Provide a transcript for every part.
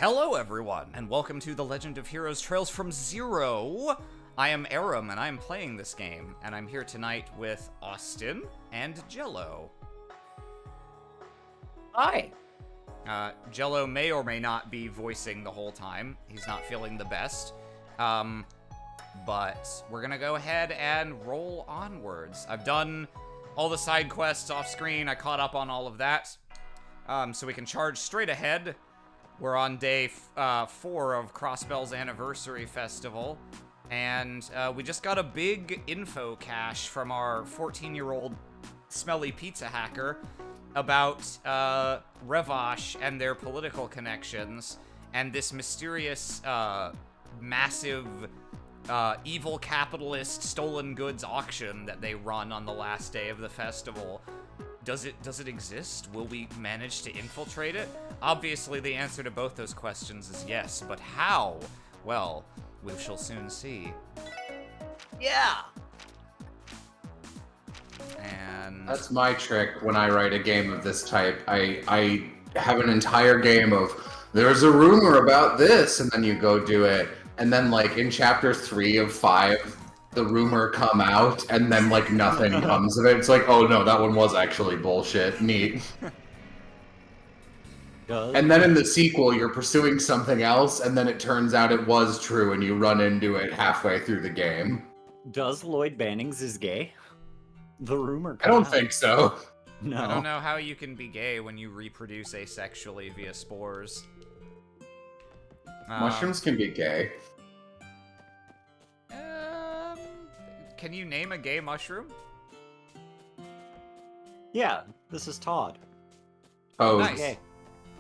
Hello everyone, and welcome to The Legend of Heroes Trails from Zero. I am Aram, and I'm playing this game, and I'm here tonight with Austin and Jello. Hi. Jello may or may not be voicing the whole time. He's not feeling the best. But we're gonna go ahead and roll onwards. I've done all the side quests off screen. I caught up on all of that. So we can charge straight ahead. We're on day 4 of Crossbell's Anniversary Festival. And we just got a big info cache from our 14-year-old smelly pizza hacker about Revosh and their political connections and this mysterious, massive, evil capitalist stolen goods auction that they run on the last day of the festival. Does it exist? Will we manage to infiltrate it? Obviously, the answer to both those questions is yes, but how? Well, we shall soon see. Yeah. And that's my trick when I write a game of this type. I have an entire game of, there's a rumor about this, and then you go do it. And then, like, in chapter 3 of 5, the rumor come out, and then, like, nothing comes of it. It's like, oh no, that one was actually bullshit. Neat. And then in the sequel, you're pursuing something else, and then it turns out it was true, and you run into it halfway through the game. Does Lloyd Bannings is gay? The rumor I don't out. think so. No. I don't know how you can be gay when you reproduce asexually via spores. Mushrooms can be gay. Can you name a gay mushroom? Yeah, this is Todd. Oh, Nice. Gay.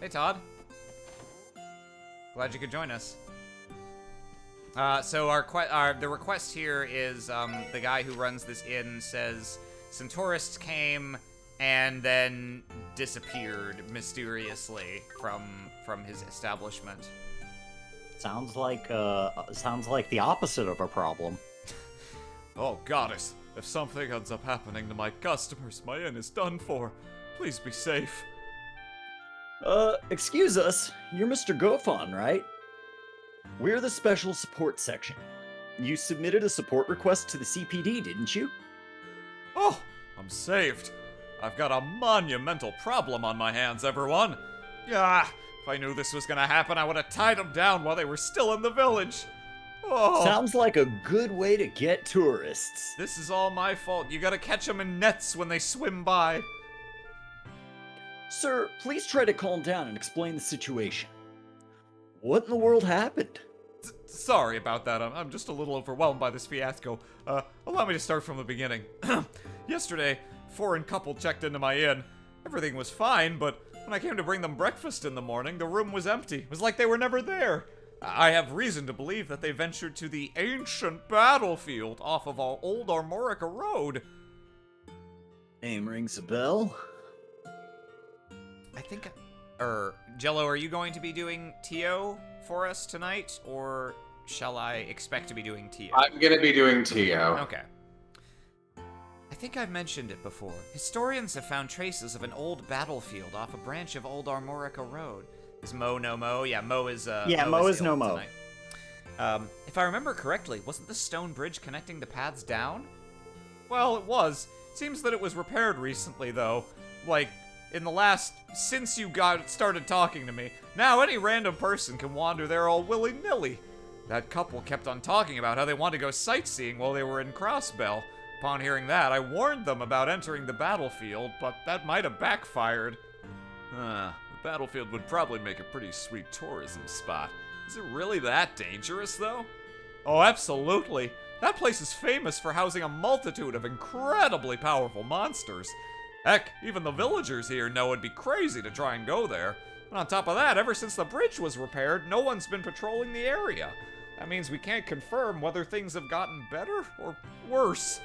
Hey, Todd. Glad you could join us. So the request here is the guy who runs this inn says some tourists came and then disappeared mysteriously from his establishment. Sounds like the opposite of a problem. Oh, goddess, if something ends up happening to my customers, my inn is done for. Please be safe. Excuse us. You're Mr. Gofon, right? We're the special support section. You submitted a support request to the CPD, didn't you? Oh, I'm saved. I've got a monumental problem on my hands, everyone. Yeah, if I knew this was gonna happen, I would have tied them down while they were still in the village. Oh, Sounds like a good way to get tourists. this is all my fault. You gotta catch them in nets when they swim by. Sir, please try to calm down and explain the situation. What in the world happened? Sorry about that. I'm just a little overwhelmed by this fiasco. Allow me to start from the beginning. Yesterday, a foreign couple checked into my inn. Everything was fine, but when I came to bring them breakfast in the morning, the room was empty. It was like they were never there. I have reason to believe that they ventured to the ancient battlefield off of our old Armorica Road. Name rings a bell. I think, Jello, are you going to be doing TO for us tonight, or shall I expect to be doing TO? I'm gonna be doing TO. Okay. I think I've mentioned it before. Historians have found traces of an old battlefield off a branch of old Armorica Road. Is Mo no Mo? Yeah, Mo is, Mo is no Mo. Tonight. If I remember correctly, wasn't the stone bridge connecting the paths down? Well, it was. Seems that it was repaired recently, though. Like, since you started talking to me. Now any random person can wander there all willy-nilly. That couple kept on talking about how they wanted to go sightseeing while they were in Crossbell. Upon hearing that, I warned them about entering the battlefield, but that might have backfired. The battlefield would probably make a pretty sweet tourism spot. Is it really that dangerous, though? Oh, absolutely. That place is famous for housing a multitude of incredibly powerful monsters. Heck, even the villagers here know it'd be crazy to try and go there. And on top of that, ever since the bridge was repaired, no one's been patrolling the area. That means we can't confirm whether things have gotten better or worse.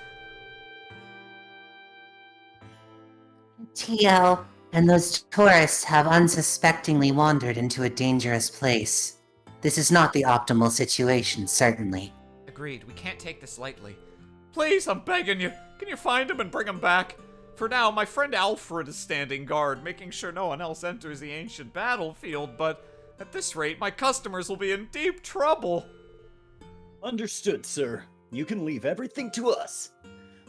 TL and those tourists have unsuspectingly wandered into a dangerous place. This is not the optimal situation, certainly. Agreed, we can't take this lightly. Please, I'm begging you. Can you find him and bring him back? For now, my friend Alfred is standing guard, making sure no one else enters the ancient battlefield, but At this rate, my customers will be in deep trouble. Understood, sir. You can leave everything to us.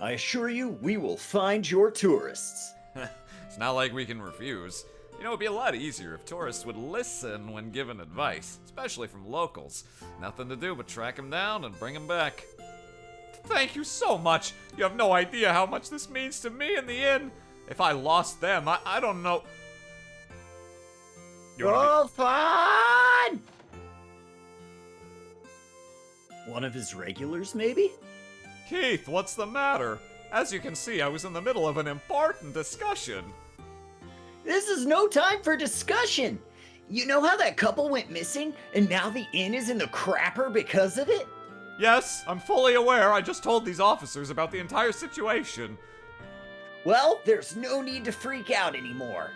I assure you, we will find your tourists. It's not like we can refuse. You know, it'd be a lot easier if tourists would listen when given advice, especially from locals. Nothing to do but track them down and bring them back. Thank you so much. You have no idea how much this means to me and the inn. If I lost them, I don't know. Gofon! One of his regulars, maybe? Keith, what's the matter? As you can see, I was in the middle of an important discussion. This is no time for discussion. You know how that couple went missing, and now the inn is in the crapper because of it? Yes, I'm fully aware. I just told these officers about the entire situation. Well, there's no need to freak out anymore.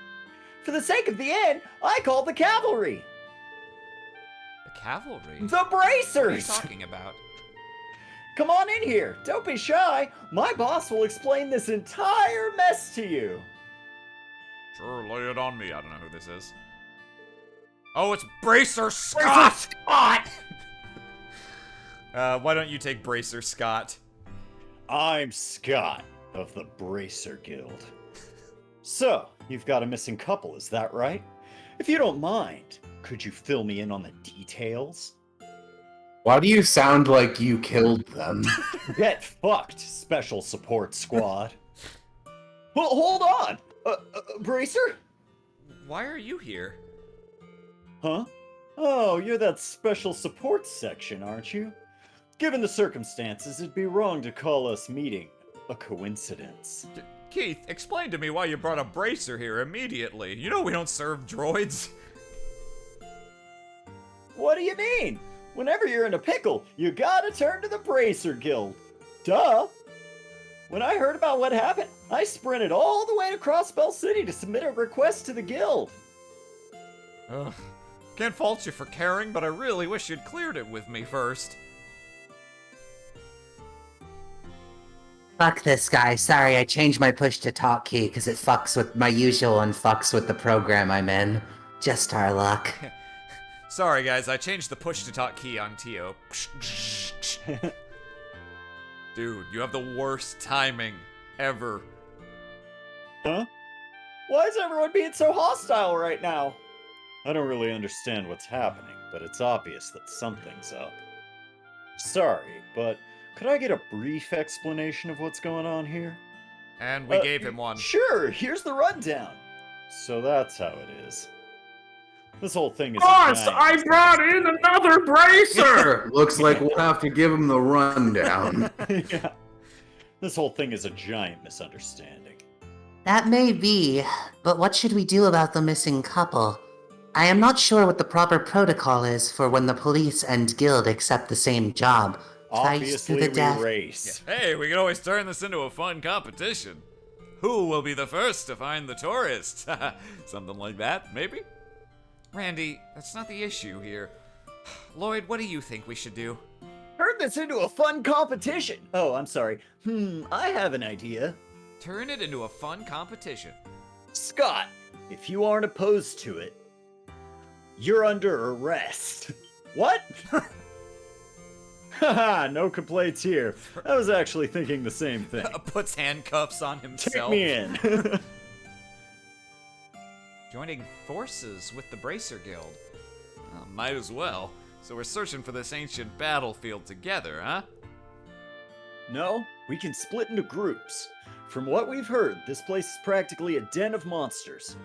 For the sake of the inn, I called the cavalry. The cavalry? The What are you bracers! talking about? Come on in here. Don't be shy. My boss will explain this entire mess to you. Sure, lay it on me. I don't know who this is. Oh, it's Bracer Scott! Scott! Why don't you take Bracer Scott? I'm Scott of the Bracer Guild. So, you've got a missing couple, is that right? If you don't mind, could you fill me in on the details? Why do you sound like you killed them? Get fucked, Special Support Squad. Well, hold on! Bracer? Why are you here? Huh? Oh, you're that Special Support section, aren't you? Given the circumstances, it'd be wrong to call us meeting a coincidence. Keith, explain to me why you brought a Bracer here immediately. You know we don't serve droids. What do you mean? Whenever you're in a pickle, you gotta turn to the Bracer Guild. Duh! When I heard about what happened, I sprinted all the way to Crossbell City to submit a request to the guild. Ugh. Can't fault you for caring, but I really wish you'd cleared it with me first. Fuck this guy. Sorry, I changed my push-to-talk key because it fucks with my usual and fucks with the program I'm in. Just our luck. Sorry guys, I changed the push-to-talk key on Tio. Dude, you have the worst timing ever. Huh? Why is everyone being so hostile right now? I don't really understand what's happening, but it's obvious that something's up. Sorry, but could I get a brief explanation of what's going on here? And we gave him one. Sure, here's the rundown. So that's how it is. This whole thing is. Boss, I brought in another bracer! Looks like we'll have to give him the rundown. Yeah. This whole thing is a giant misunderstanding. That may be, but what should we do about the missing couple? I am not sure what the proper protocol is for when the police and guild accept the same job. Obviously, to the death. we race. Hey, we can always turn this into a fun competition. Who will be the first to find the tourists? Something like that, maybe? Randy, that's not the issue here. Lloyd, what do you think we should do? Turn this into a fun competition. Oh, I'm sorry. I have an idea. Turn it into a fun competition. Scott, if you aren't opposed to it, you're under arrest. What? Haha, no complaints here. I was actually thinking the same thing. Puts handcuffs on Take himself. me in. Joining forces with the Bracer Guild. Well, might as well. So we're searching for this ancient battlefield together, huh? No, we can split into groups. From what we've heard, this place is practically a den of monsters.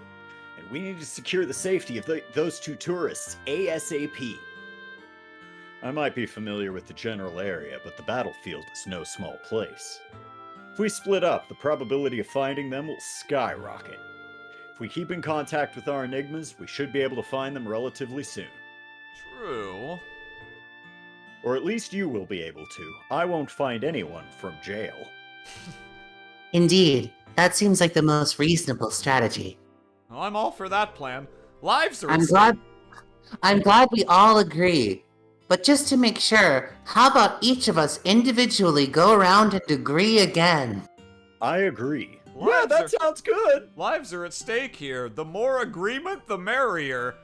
And we need to secure the safety of those two tourists ASAP. I might be familiar with the general area, but the battlefield is no small place. If we split up, the probability of finding them will skyrocket. If we keep in contact with our enigmas, we should be able to find them relatively soon. True. Or at least you will be able to. I won't find anyone from jail. Indeed, that seems like the most reasonable strategy. Well, I'm all for that plan. Lives are at I'm glad we all agree. But just to make sure, how about each of us individually go around and agree again? I agree. Lives Yeah, that are- sounds good. Lives are at stake here. The more agreement, the merrier.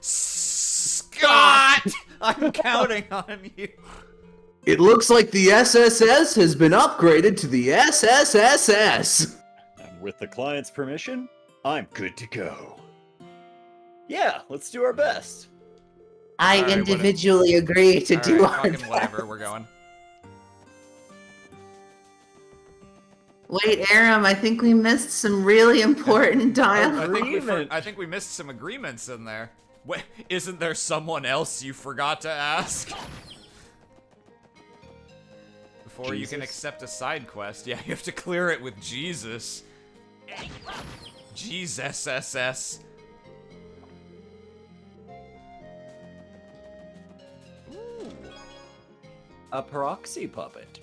Scott! I'm counting on you. It looks like the SSS has been upgraded to the SSSS. And with the client's permission, I'm good to go. Yeah, let's do our best. I Alright, individually agree to do Alright, our fucking best. whatever, we're going. Wait, Aram, I think we missed some really important dialogue. I think we missed some agreements in there. Wait, isn't there someone else you forgot to ask? Before you can accept a side quest, yeah, you have to clear it with Jesus. Jesus SS. A proxy puppet.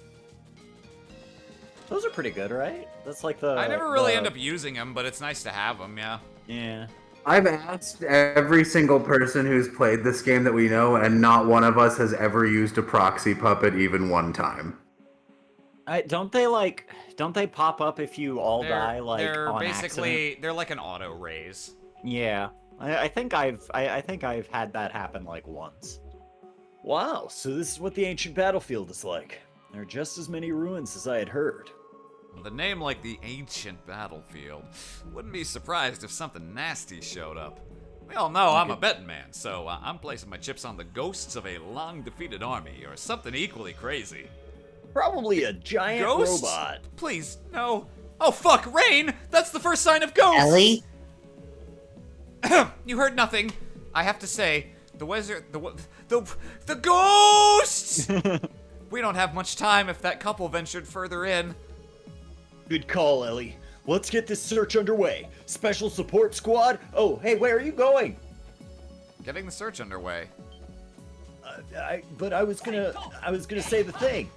Those are pretty good, right? That's like the... I never really end up using them, but it's nice to have them, yeah. Yeah. I've asked every single person who's played this game that we know, and not one of us has ever used a proxy puppet even one time. Don't they pop up if you all die, like, they're on basically accident? they're like an auto raise. Yeah. I think I've had that happen, like, once. Wow, so this is what the ancient battlefield is like. There are just as many ruins as I had heard. With a name like the ancient battlefield, wouldn't be surprised if something nasty showed up. We all know I'm a betting man, so I'm placing my chips on the ghosts of a long-defeated army, or something equally crazy. Probably a giant Ghosts? robot. Please, no. Oh fuck, Rain! That's the first sign of ghosts! Ellie? You heard nothing. I have to say, the wizard, the ghosts! We don't have much time if that couple ventured further in. Good call, Ellie. Let's get this search underway. Special support squad? Oh, hey, where are you going? Getting the search underway. But I was gonna say the thing.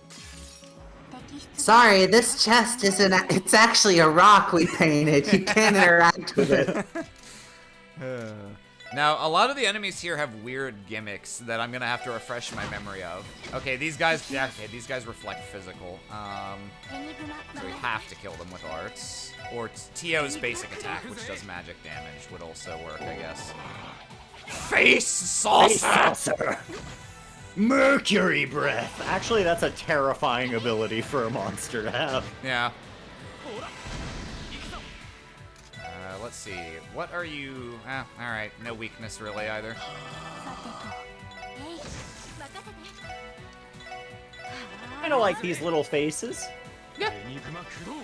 Sorry, this chest isn't. It's actually a rock we painted. You can't interact with it. Now, a lot of the enemies here have weird gimmicks that I'm gonna have to refresh my memory of. Okay, these guys, yeah, okay, these guys reflect physical. So we have to kill them with arts. Or Tio's basic attack, which does magic damage, would also work, I guess. Face saucer! Mercury breath. Actually, that's a terrifying ability for a monster to have. Yeah. Let's see. What are you? Alright. No weakness really either. I don't like these little faces. Yeah.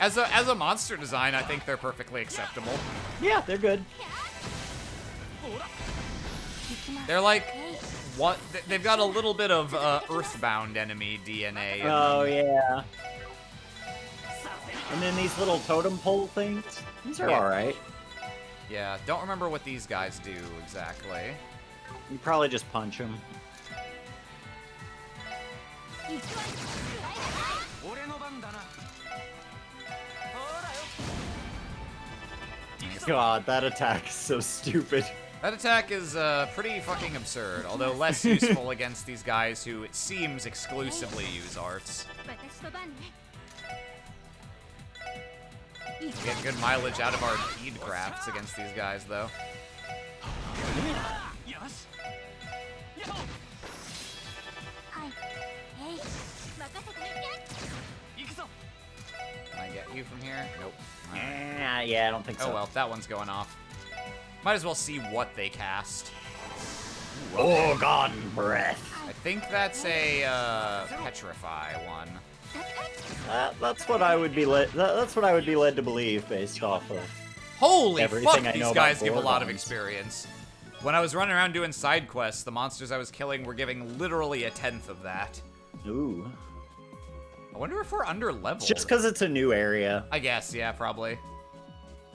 As a monster design, I think they're perfectly acceptable. Yeah, they're good. They're like what? They've got a little bit of Earthbound enemy DNA. Oh yeah. And then these little totem pole things. These are alright. Yeah. Don't remember what these guys do exactly. You probably just punch them. God, that attack is so stupid. That attack is pretty fucking absurd, although less useful against these guys who, it seems, exclusively use arts. We get good mileage out of our bead crafts against these guys, though. Can I get you from here? Nope. Yeah, I don't think so. Oh well, that one's going off. Might as well see what they cast. Orgon breath. I think that's a petrify one. That's what I would be led. That's what I would be led to believe based off of. Holy Everything fuck! I know These about guys give a lot of Gorgons. experience. When I was running around doing side quests, the monsters I was killing were giving literally 1/10 of that. Ooh. I wonder if we're under level. Just because it's a new area. I guess, yeah, probably.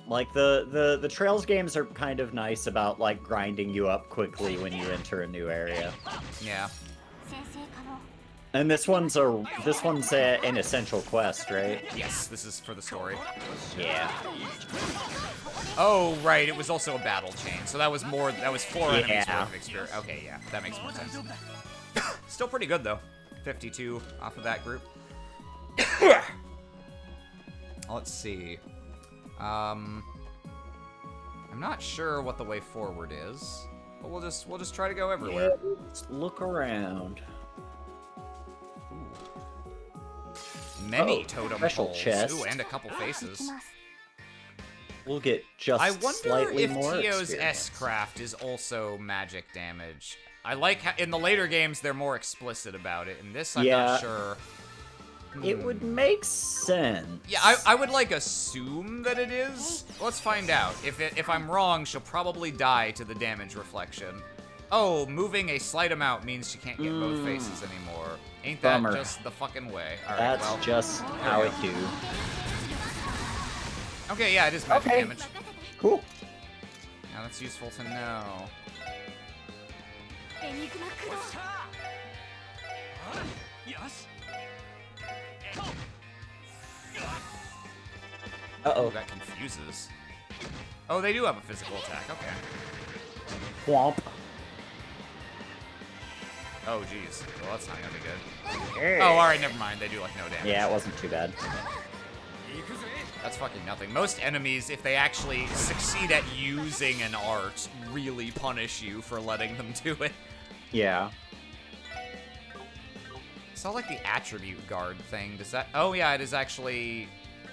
Like the Trails games are kind of nice about like grinding you up quickly when you enter a new area. Yeah. And this one's an essential quest, right? Yes, this is for the story. Yeah. Oh, right, it was also a battle chain, so that was 4 enemies Yeah. worth of experience. Okay, yeah, that makes more sense. Still pretty good, though. 52 off of that group. Let's see. I'm not sure what the way forward is. But we'll just try to go everywhere. Yeah, let's look around. Many Uh-oh, totem special poles. chest. Ooh, and a couple faces. We'll get just I wonder slightly if more Tio's experience. S-Craft is also magic damage. I like how in the later games they're more explicit about it. In this, I'm Yeah. not sure. It would make sense. Yeah, I would like assume that it is. Let's find out. If I'm wrong, she'll probably die to the damage reflection. Oh, moving a slight amount means she can't get both faces anymore. Ain't that Bummer. just the fucking way? All right, That's well. just how it do. Okay, yeah, it is magic Okay. damage. Cool. Yeah, that's useful to know. Uh-oh. Oh, that confuses. Oh, they do have a physical attack. Okay. Womp. Oh, jeez. Well, that's not gonna be good. Hey. Oh, alright, never mind. They do, like, no damage. Yeah, it wasn't too bad. That's fucking nothing. Most enemies, if they actually succeed at using an art, really punish you for letting them do it. Yeah. Saw, like, the attribute guard thing. Does that... Oh, yeah, it is actually...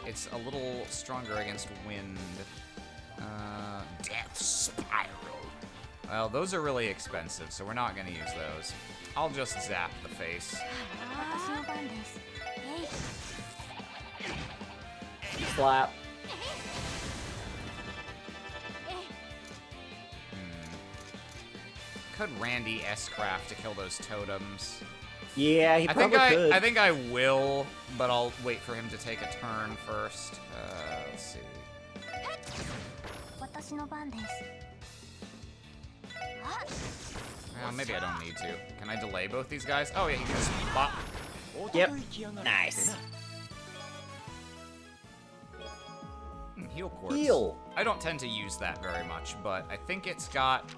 It's a little stronger against wind. Death Spiral. Well, those are really expensive, so we're not gonna use those. I'll just zap the face. Slap. Could Randy S-Craft to kill those totems? Yeah, he I think probably could. I think I will, but I'll wait for him to take a turn first. Let's see. Well, maybe I don't need to. Can I delay both these guys? Oh yeah, he can just bop. Yep. Nice. Heal quartz. Heal. I don't tend to use that very much, but I think it's got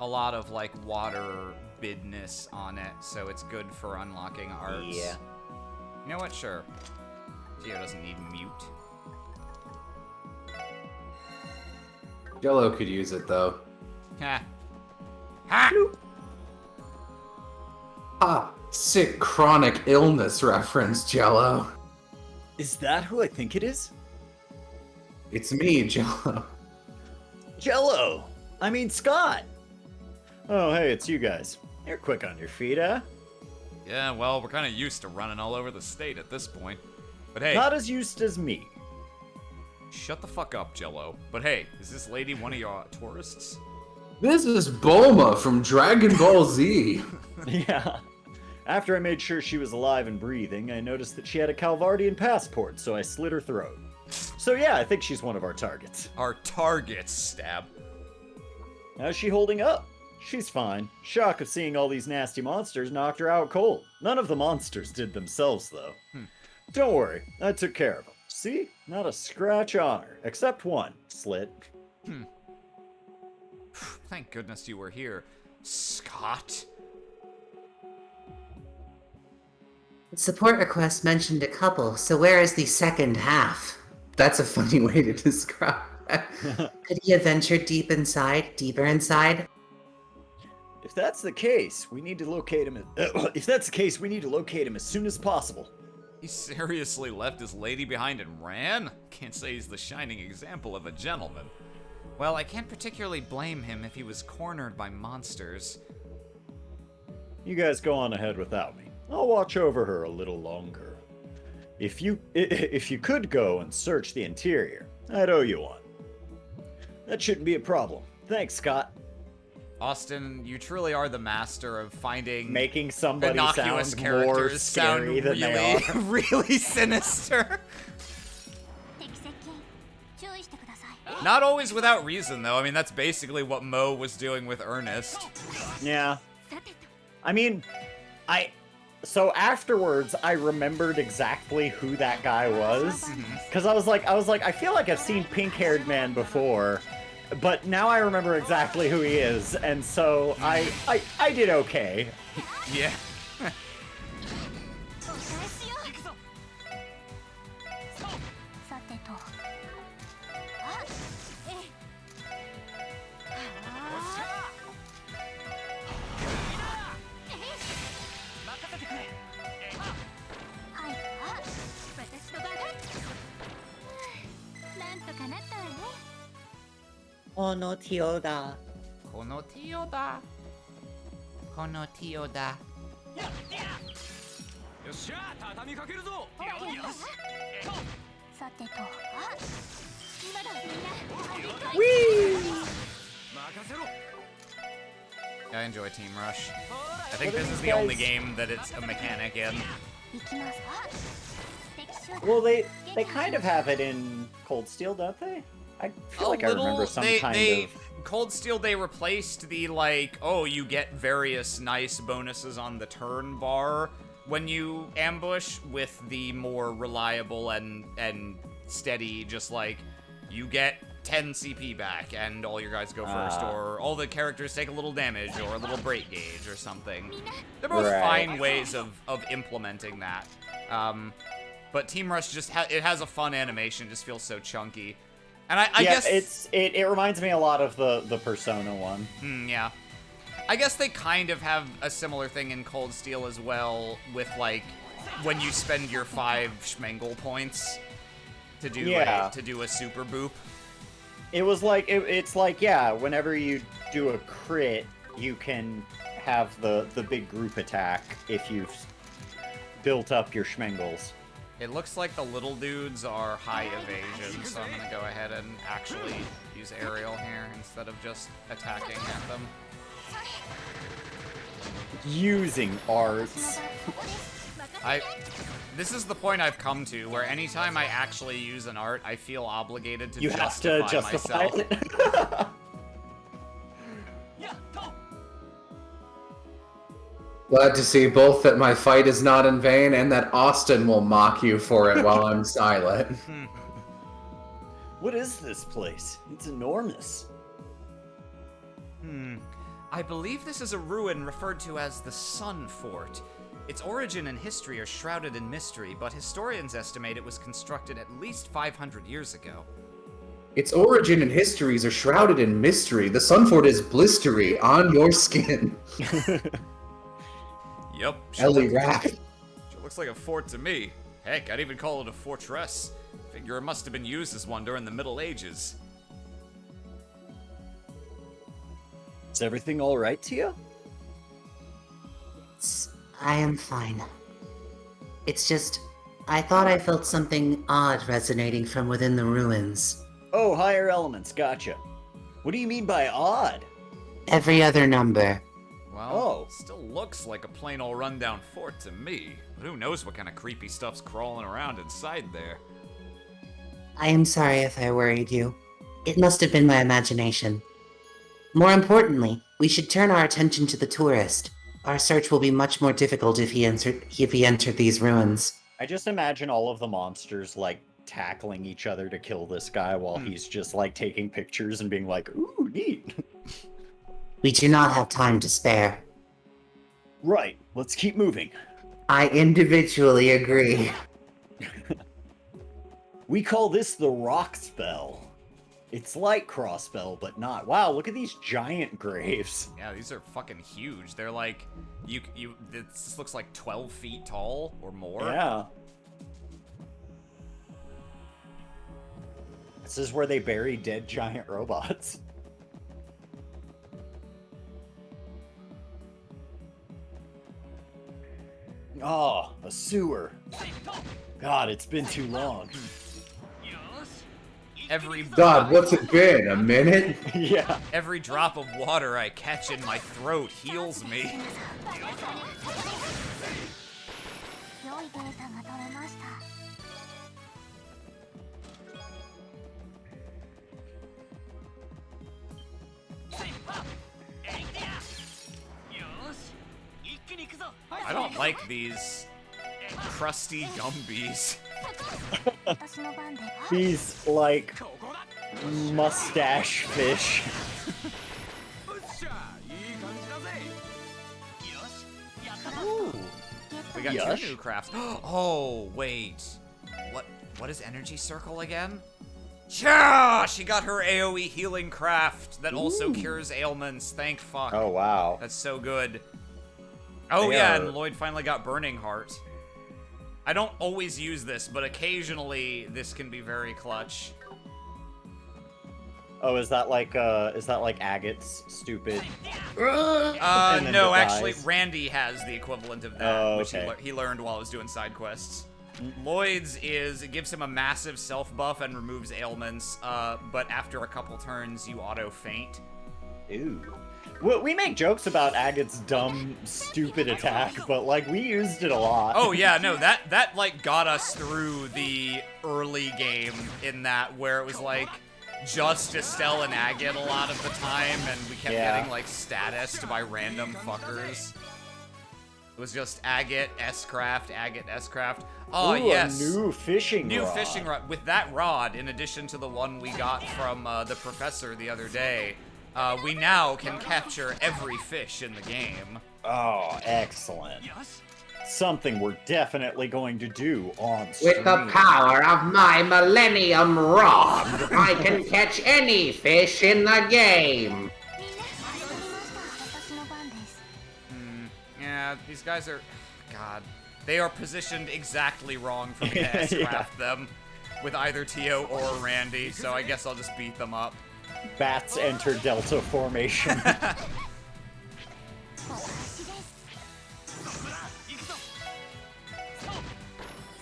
a lot of like water bidness on it, so it's good for unlocking arts. Yeah. You know what? Sure. Geo doesn't need mute. Jello could use it though. Ha. Ha! Ah, sick chronic illness reference, Jello. Is that who I think it is? It's me, Jello. Jello! I mean, Scott! Oh, hey, it's you guys. You're quick on your feet, huh? Yeah, well, we're kind of used to running all over the state at this point. But hey, Not as used as me. shut the fuck up, Jello. But hey, is this lady one of your tourists? This is Bulma from Dragon Ball Z. Yeah. After I made sure she was alive and breathing, I noticed that she had a Calvardian passport, so I slit her throat. So yeah, I think she's one of our targets. Our targets, Stab. How's she holding up? She's fine. Shock of seeing all these nasty monsters knocked her out cold. None of the monsters did themselves, though. Don't worry, I took care of them. See? Not a scratch on her. Except one. Slit. Thank goodness you were here, Scott. The support request mentioned a couple, so where is the second half? That's a funny way to describe it. Could he have ventured deeper inside? If that's the case, we need to locate him. If that's the case, we need to locate him as soon as possible. He seriously left his lady behind and ran? Can't say he's the shining example of a gentleman. Well, I can't particularly blame him if he was cornered by monsters. You guys go on ahead without me. I'll watch over her a little longer. If you could go and search the interior, I'd owe you one. That shouldn't be a problem. Thanks, Scott. Austin, you truly are the master of finding Making somebody innocuous sound more characters sound scary than they really, are. really sinister. Not always without reason, though. I mean, that's basically what Mo was doing with Ernest. Yeah. I mean, so afterwards, I remembered exactly who that guy was. Because I was like, I feel like I've seen pink-haired man before, but now I remember exactly who he is, and so I did okay. Yeah. このティオだ。このティオだ。このティオだ。よっしゃ畳みかけるぞ。よし。さてと、あ、今だみんな。任せろ。 I enjoy Team Rush. I think What are this is these the only guys- game that it's a mechanic in. 行きます。Well, they kind of have it in Cold Steel, don't they? I feel like I remember some kind of. Cold Steel, they replaced the, like, oh, you get various nice bonuses on the turn bar when you ambush with the more reliable and steady, just like, you get 10 CP back and all your guys go first, or all the characters take a little damage or a little break gauge or something. They're both Right. fine ways of implementing that. But Team Rush just it has a fun animation, it just feels so chunky. And I Yeah, guess it reminds me a lot of the Persona one. yeah. I guess they kind of have a similar thing in Cold Steel as well, with like when you spend your 5 Schmengel points to do a super boop. It was like it's like, yeah, whenever you do a crit, you can have the big group attack if you've built up your Schmengels. It looks like the little dudes are high evasion, so I'm gonna go ahead and actually use aerial here instead of just attacking at them. Using arts. This is the point I've come to, where anytime I actually use an art, I feel obligated to You have to justify myself. it. Glad to see both that my fight is not in vain and that Austin will mock you for it while I'm silent. What is this place? It's enormous. I believe this is a ruin referred to as the Sun Fort. Its origin and history are shrouded in mystery, but historians estimate it was constructed at least 500 years ago. Its origin and histories are shrouded in mystery. The Sunfort is blistery on your skin. Yep. Ellie Rapp. Sure looks like a fort to me. Heck, I'd even call it a fortress. Figure it must have been used as one during the Middle Ages. Is everything all right, Tia? I am fine. It's just, I thought I felt something odd resonating from within the ruins. Oh, higher elements, gotcha. What do you mean by odd? Every other number. Well, still looks like a plain old rundown fort to me. But who knows what kind of creepy stuff's crawling around inside there. I am sorry if I worried you. It must have been my imagination. More importantly, we should turn our attention to the tourist. Our search will be much more difficult if he entered these ruins. I just imagine all of the monsters, like, tackling each other to kill this guy while he's just, like, taking pictures and being like, ooh, neat. We do not have time to spare. Right, let's keep moving. I individually agree. We call this the rock spell. It's like crossspell, but not. Wow, look at these giant graves. Yeah, these are fucking huge. They're like, this looks like 12 feet tall or more. Yeah. This is where they bury dead giant robots. Oh, a sewer. God, it's been too long. God, what's it been? A minute? Yeah. Every drop of water I catch in my throat heals me. 良いデータが取れました。I don't like these crusty Gumbies. 私の番では These, like, mustache fish. よっしゃいい感じだぜ。よしやったな。 Ooh. We got Yush. 2 new crafts. Oh, wait. What is Energy Circle again? Yeah, she got her AoE healing craft that also cures ailments. Thank fuck. Oh, wow. That's so good. Oh They yeah, are- and Lloyd finally got Burning Heart. I don't always use this, but occasionally this can be very clutch. Oh, is that like Agate's stupid? And then No, it actually, dies? Randy has the equivalent of that, Oh, which okay. he learned while he was doing side quests. Lloyd's is, it gives him a massive self buff and removes ailments, but after a couple turns, you auto faint. Ooh. Well, we make jokes about Agate's dumb, stupid attack, but like we used it a lot. Oh yeah, no, that like got us through the early game in that where it was like just Estelle and Agate a lot of the time, and we kept Yeah. getting like statused by random fuckers. It was just Agate, S-Craft, Agate, S-Craft. Oh, Ooh, yes. a new fishing New rod. fishing rod. With that rod, in addition to the one we got from the professor the other day, we now can capture every fish in the game. Oh, excellent. Something we're definitely going to do on stream. With the power of my Millennium Rod, I can catch any fish in the game. みんな始まりました私の番です Yeah, these guys are... God. They are positioned exactly wrong for me to S-Craft them with either Tio or Randy, so I guess I'll just beat them up. Bats enter Delta formation. お返しです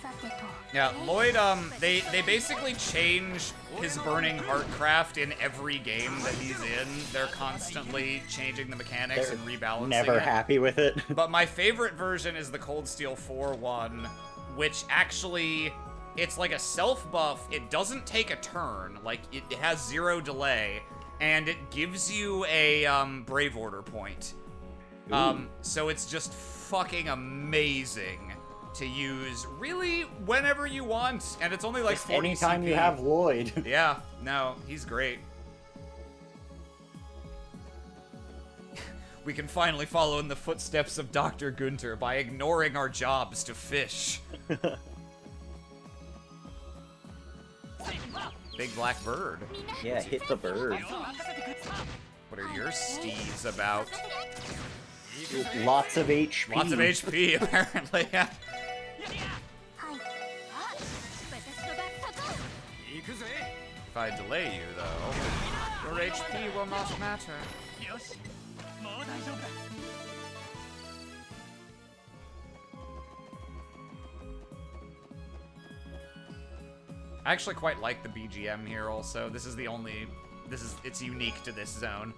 さてと Yeah, Lloyd, they basically change his Burning Heartcraft in every game that he's in. They're constantly changing the mechanics and rebalancing Never it. happy with it. But my favorite version is the Cold Steel 4 one, which actually, it's like a self-buff. It doesn't take a turn. Like, it has 0 delay, and it gives you a Brave Order point. So it's just fucking amazing to use really whenever you want, and it's only like 40 Anytime CP. you have Lloyd. Yeah, no, he's great. We can finally follow in the footsteps of Dr. Gunter by ignoring our jobs to fish. Big black bird. Yeah, hit the bird. What are your steeds about? Lots of HP. Lots of HP, apparently. Yeah. はいあ私の番そこ 行くぜ If I delay you, though, your HP will not matter. よしもう大丈夫だ I actually quite like the BGM here also. This is the only... It's unique to this zone.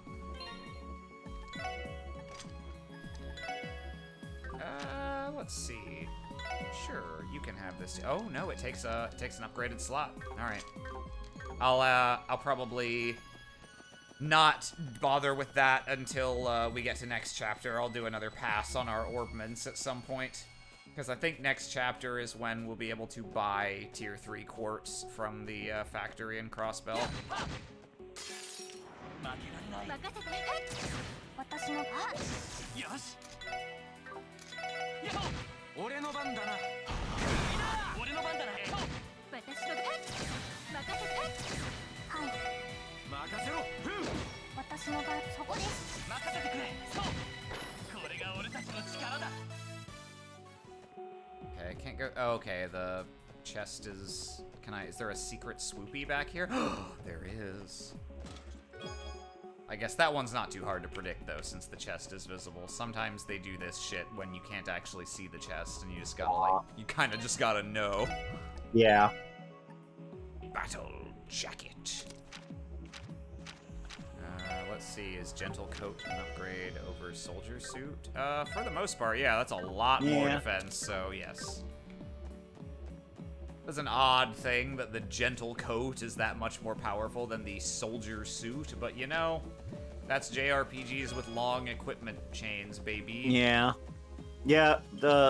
Let's see. Sure, you can have this. Oh, no, it takes an upgraded slot. Alright. I'll probably not bother with that until we get to next chapter. I'll do another pass on our orbments at some point. Because I think next chapter is when we'll be able to buy tier 3 quartz from the factory in Crossbell. 負けられない任せて私の番よしやっ俺の番だな俺の番だな私の番任せてはい任せろふう私の番そこです任せてくれそうこれが俺たちの力だ Okay, I can't go... Oh, okay, the chest is... Is there a secret swoopy back here? There is. I guess that one's not too hard to predict, though, since the chest is visible. Sometimes they do this shit when you can't actually see the chest, and you just gotta, like... You kinda just gotta know. Yeah. Battle jacket. Let's see, is gentle coat an upgrade over soldier suit? For the most part, yeah, that's a lot more Yeah. defense, so yes. It's an odd thing that the gentle coat is that much more powerful than the soldier suit, but you know, that's JRPGs with long equipment chains, baby. Yeah. Yeah,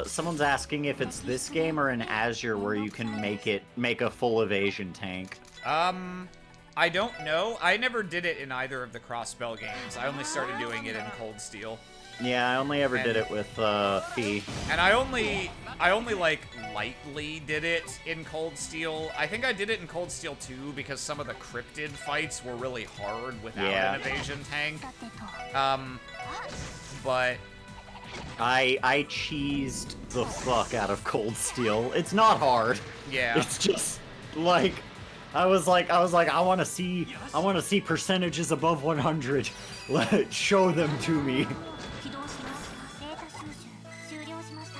someone's asking if it's this game or in Azure where you can make a full evasion tank. I don't know. I never did it in either of the Crossbell games. I only started doing it in Cold Steel. Yeah, I only ever did it with Fee. And I only like lightly did it in Cold Steel. I think I did it in Cold Steel 2 because some of the cryptid fights were really hard without Yeah. an evasion tank. さてと But I cheesed the fuck out of Cold Steel. It's not hard. yeah. It's just like I was like, I want to see percentages above 100. Show them to me. 起動しますデータ収集終了しました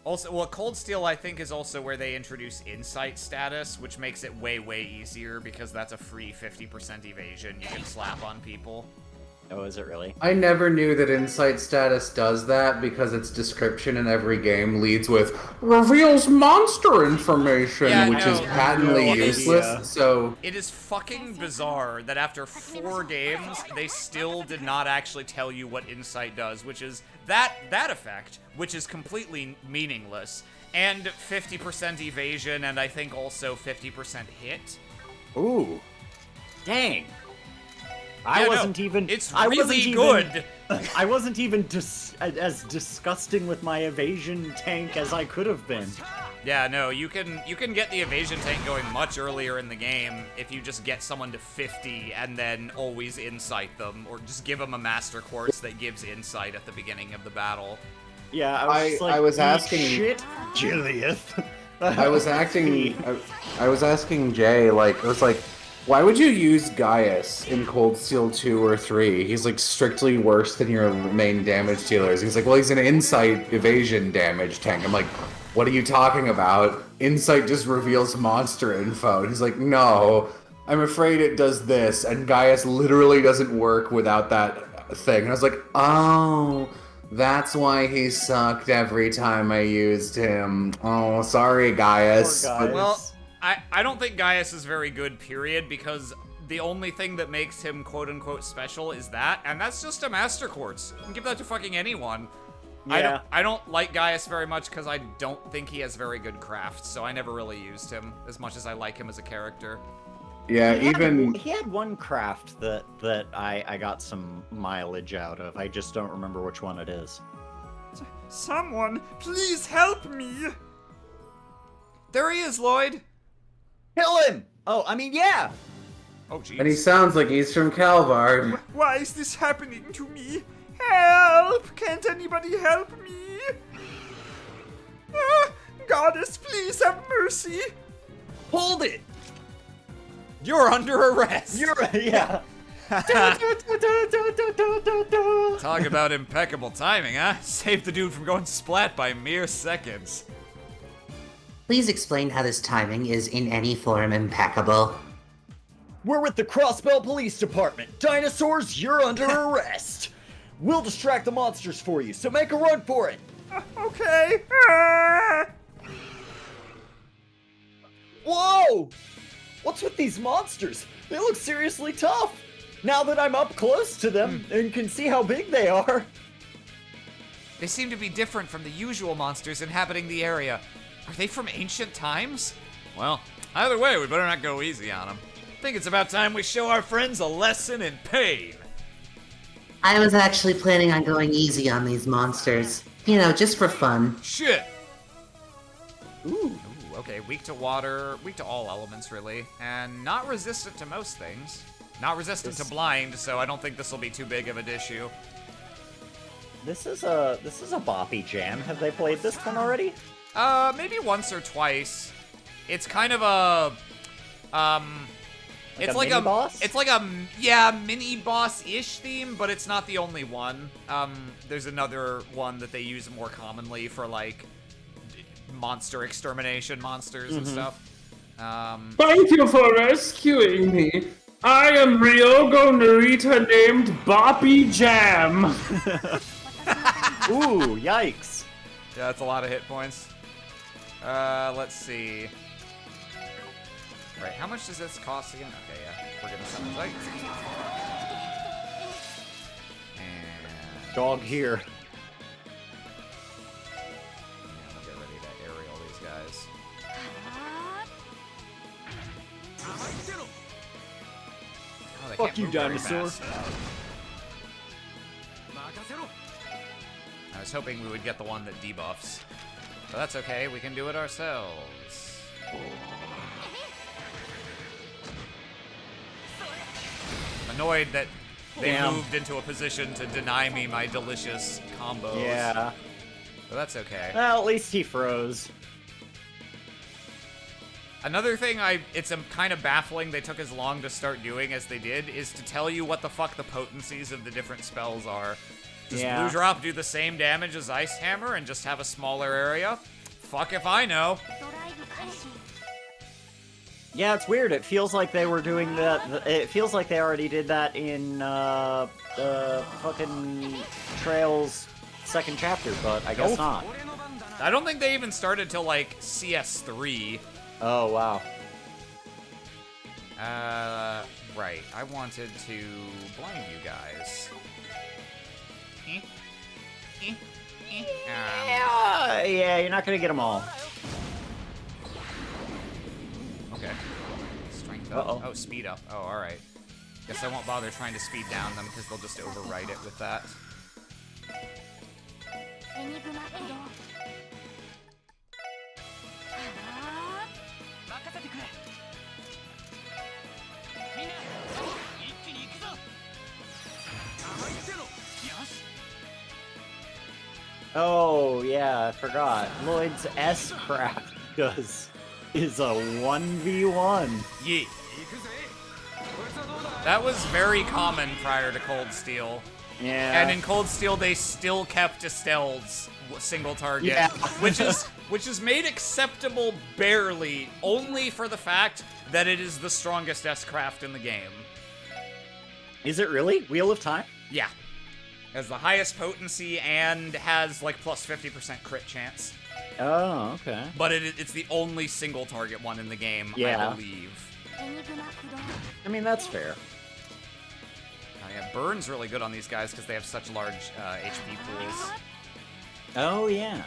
Also, well, Cold Steel, I think, is also where they introduce Insight status, which makes it way, way easier because that's a free 50% evasion you can slap on people. Oh, is it really? I never knew that Insight status does that because its description in every game leads with reveals monster information, Yeah, which is no, patently no idea. useless. So It is fucking bizarre that after 4 games, they still did not actually tell you what Insight does, which is that effect, which is completely meaningless, and 50% evasion, and I think also 50% hit. Ooh. Dang. Yeah, I no, wasn't even. It's I really wasn't even- good. I wasn't even as disgusting with my evasion tank as I could have been. Yeah, no, you can get the evasion tank going much earlier in the game if you just get someone to 50 and then always insight them, or just give them a master quartz that gives insight at the beginning of the battle. Yeah, I was just like, I was "Eat asking- shit, Julius. I was asking Jay, like, I was like, why would you use Gaius in Cold Steel 2 or 3? He's like strictly worse than your main damage dealers. He's like, well, he's an insight evasion damage tank. I'm like, what are you talking about? Insight just reveals monster info. And he's like, no, I'm afraid it does this. And Gaius literally doesn't work without that thing. And I was like, oh, that's why he sucked every time I used him. Oh, sorry, Gaius. Poor But- Gaius. Well, I don't think Gaius is very good, period, because the only thing that makes him quote-unquote special is that, and that's just a Master Quartz. You can give that to fucking anyone. Yeah. I don't like Gaius very much because I don't think he has very good crafts, so I never really used him as much as I like him as a character. yeah, He had one craft that I got some mileage out of. I just don't remember which one it is. Someone, please help me! There he is, Lloyd! Kill him! Oh, I mean, yeah! Oh, jeez. And he sounds like he's from Calvard. Why is this happening to me? Help! Can't anybody help me? Ah, Goddess, please have mercy! Hold it! You're under arrest! Yeah. Talk about impeccable timing, huh? Saved the dude from going splat by mere seconds. Please explain how this timing is in any form impeccable. We're with the Crossbell Police Department. Dinosaurs, you're under arrest. We'll distract the monsters for you, so make a run for it. Okay. Ah! Whoa! What's with these monsters? They look seriously tough. Now that I'm up close to them and can see how big they are. They seem to be different from the usual monsters inhabiting the area. Are they from ancient times? Well, either way, we better not go easy on them. I think it's about time we show our friends a lesson in pain. I was actually planning on going easy on these monsters. You know, just for fun. Shit! Ooh, okay, weak to water, weak to all elements, really. And not resistant to most things. Not resistant to blind, so I don't think this will be too big of an issue. This is a boppy jam. Have they played this one already? Maybe once or twice. It's kind of a, it's a like mini-boss? it's like a, yeah, mini boss-ish theme, but it's not the only one. There's another one that they use more commonly for, like, monster extermination monsters and stuff. Thank you for rescuing me. I am Ryogo Narita named Boppy Jam. Ooh, yikes. Yeah, that's a lot of hit points. Let's see. Right, how much does this cost again? Okay, yeah, we're gonna send this out. And Dog here. yeah, we'll get ready to aerial these guys. Oh, they Fuck can't you, move very dinosaur. fast. I was hoping we would get the one that debuffs. But that's okay, we can do it ourselves. I'm annoyed that they Damn. moved into a position to deny me my delicious combos. Yeah. But that's okay. Well, at least he froze. Another thing it's kind of baffling they took as long to start doing as they did is to tell you what the fuck the potencies of the different spells are. Does Blue Drop do the same damage as Ice Hammer and just have a smaller area? Fuck if I know. ドライブ開始 Yeah, it's weird. It feels like they were doing that. It feels like they already did that in fucking Trails second chapter, but I guess Nope. not. 俺の番だな I don't think they even started till like CS3. Oh wow. Right. I wanted to blind you guys. Yeah, you're not gonna get them all. Okay. Strength up. Uh-oh. Oh, speed up. Oh, alright. Guess I won't bother trying to speed down them because they'll just override it with that. エニグマ起動は任せてくれみんな一気に行くぞ甘いってのよし Oh yeah, I forgot. Lloyd's S craft is a 1v1. Yeet. 行くぜこいつはどうだ That was very common prior to Cold Steel. Yeah. And in Cold Steel, they still kept Estelle's single target, Yeah. which is made acceptable barely, only for the fact that it is the strongest S-craft in the game. Is it really? Wheel of Time? Yeah. Has the highest potency and has like plus 50% crit chance. Oh, okay. But it's the only single target one in the game, Yeah. I believe. エニグマ駆動 I mean, that's fair. Oh, yeah, Burn's really good on these guys because they have such large HP pools. Oh yeah.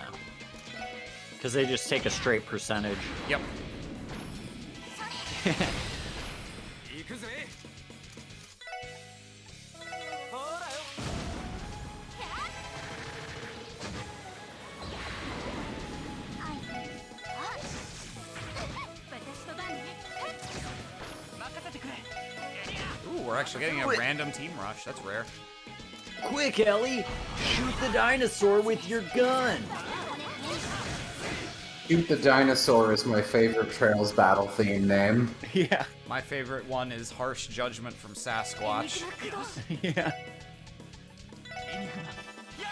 Because they just take a straight percentage. Yep. 行くぜほらよ はいあ私の番ね 任せてくれ Ooh, we're actually getting a random team rush. That's rare. Quick, Ellie! Shoot the dinosaur with your gun! Shoot the Dinosaur is my favorite Trails battle theme name. Yeah. My favorite one is Harsh Judgment from Sasquatch. 駆動 Yeah. エニグマや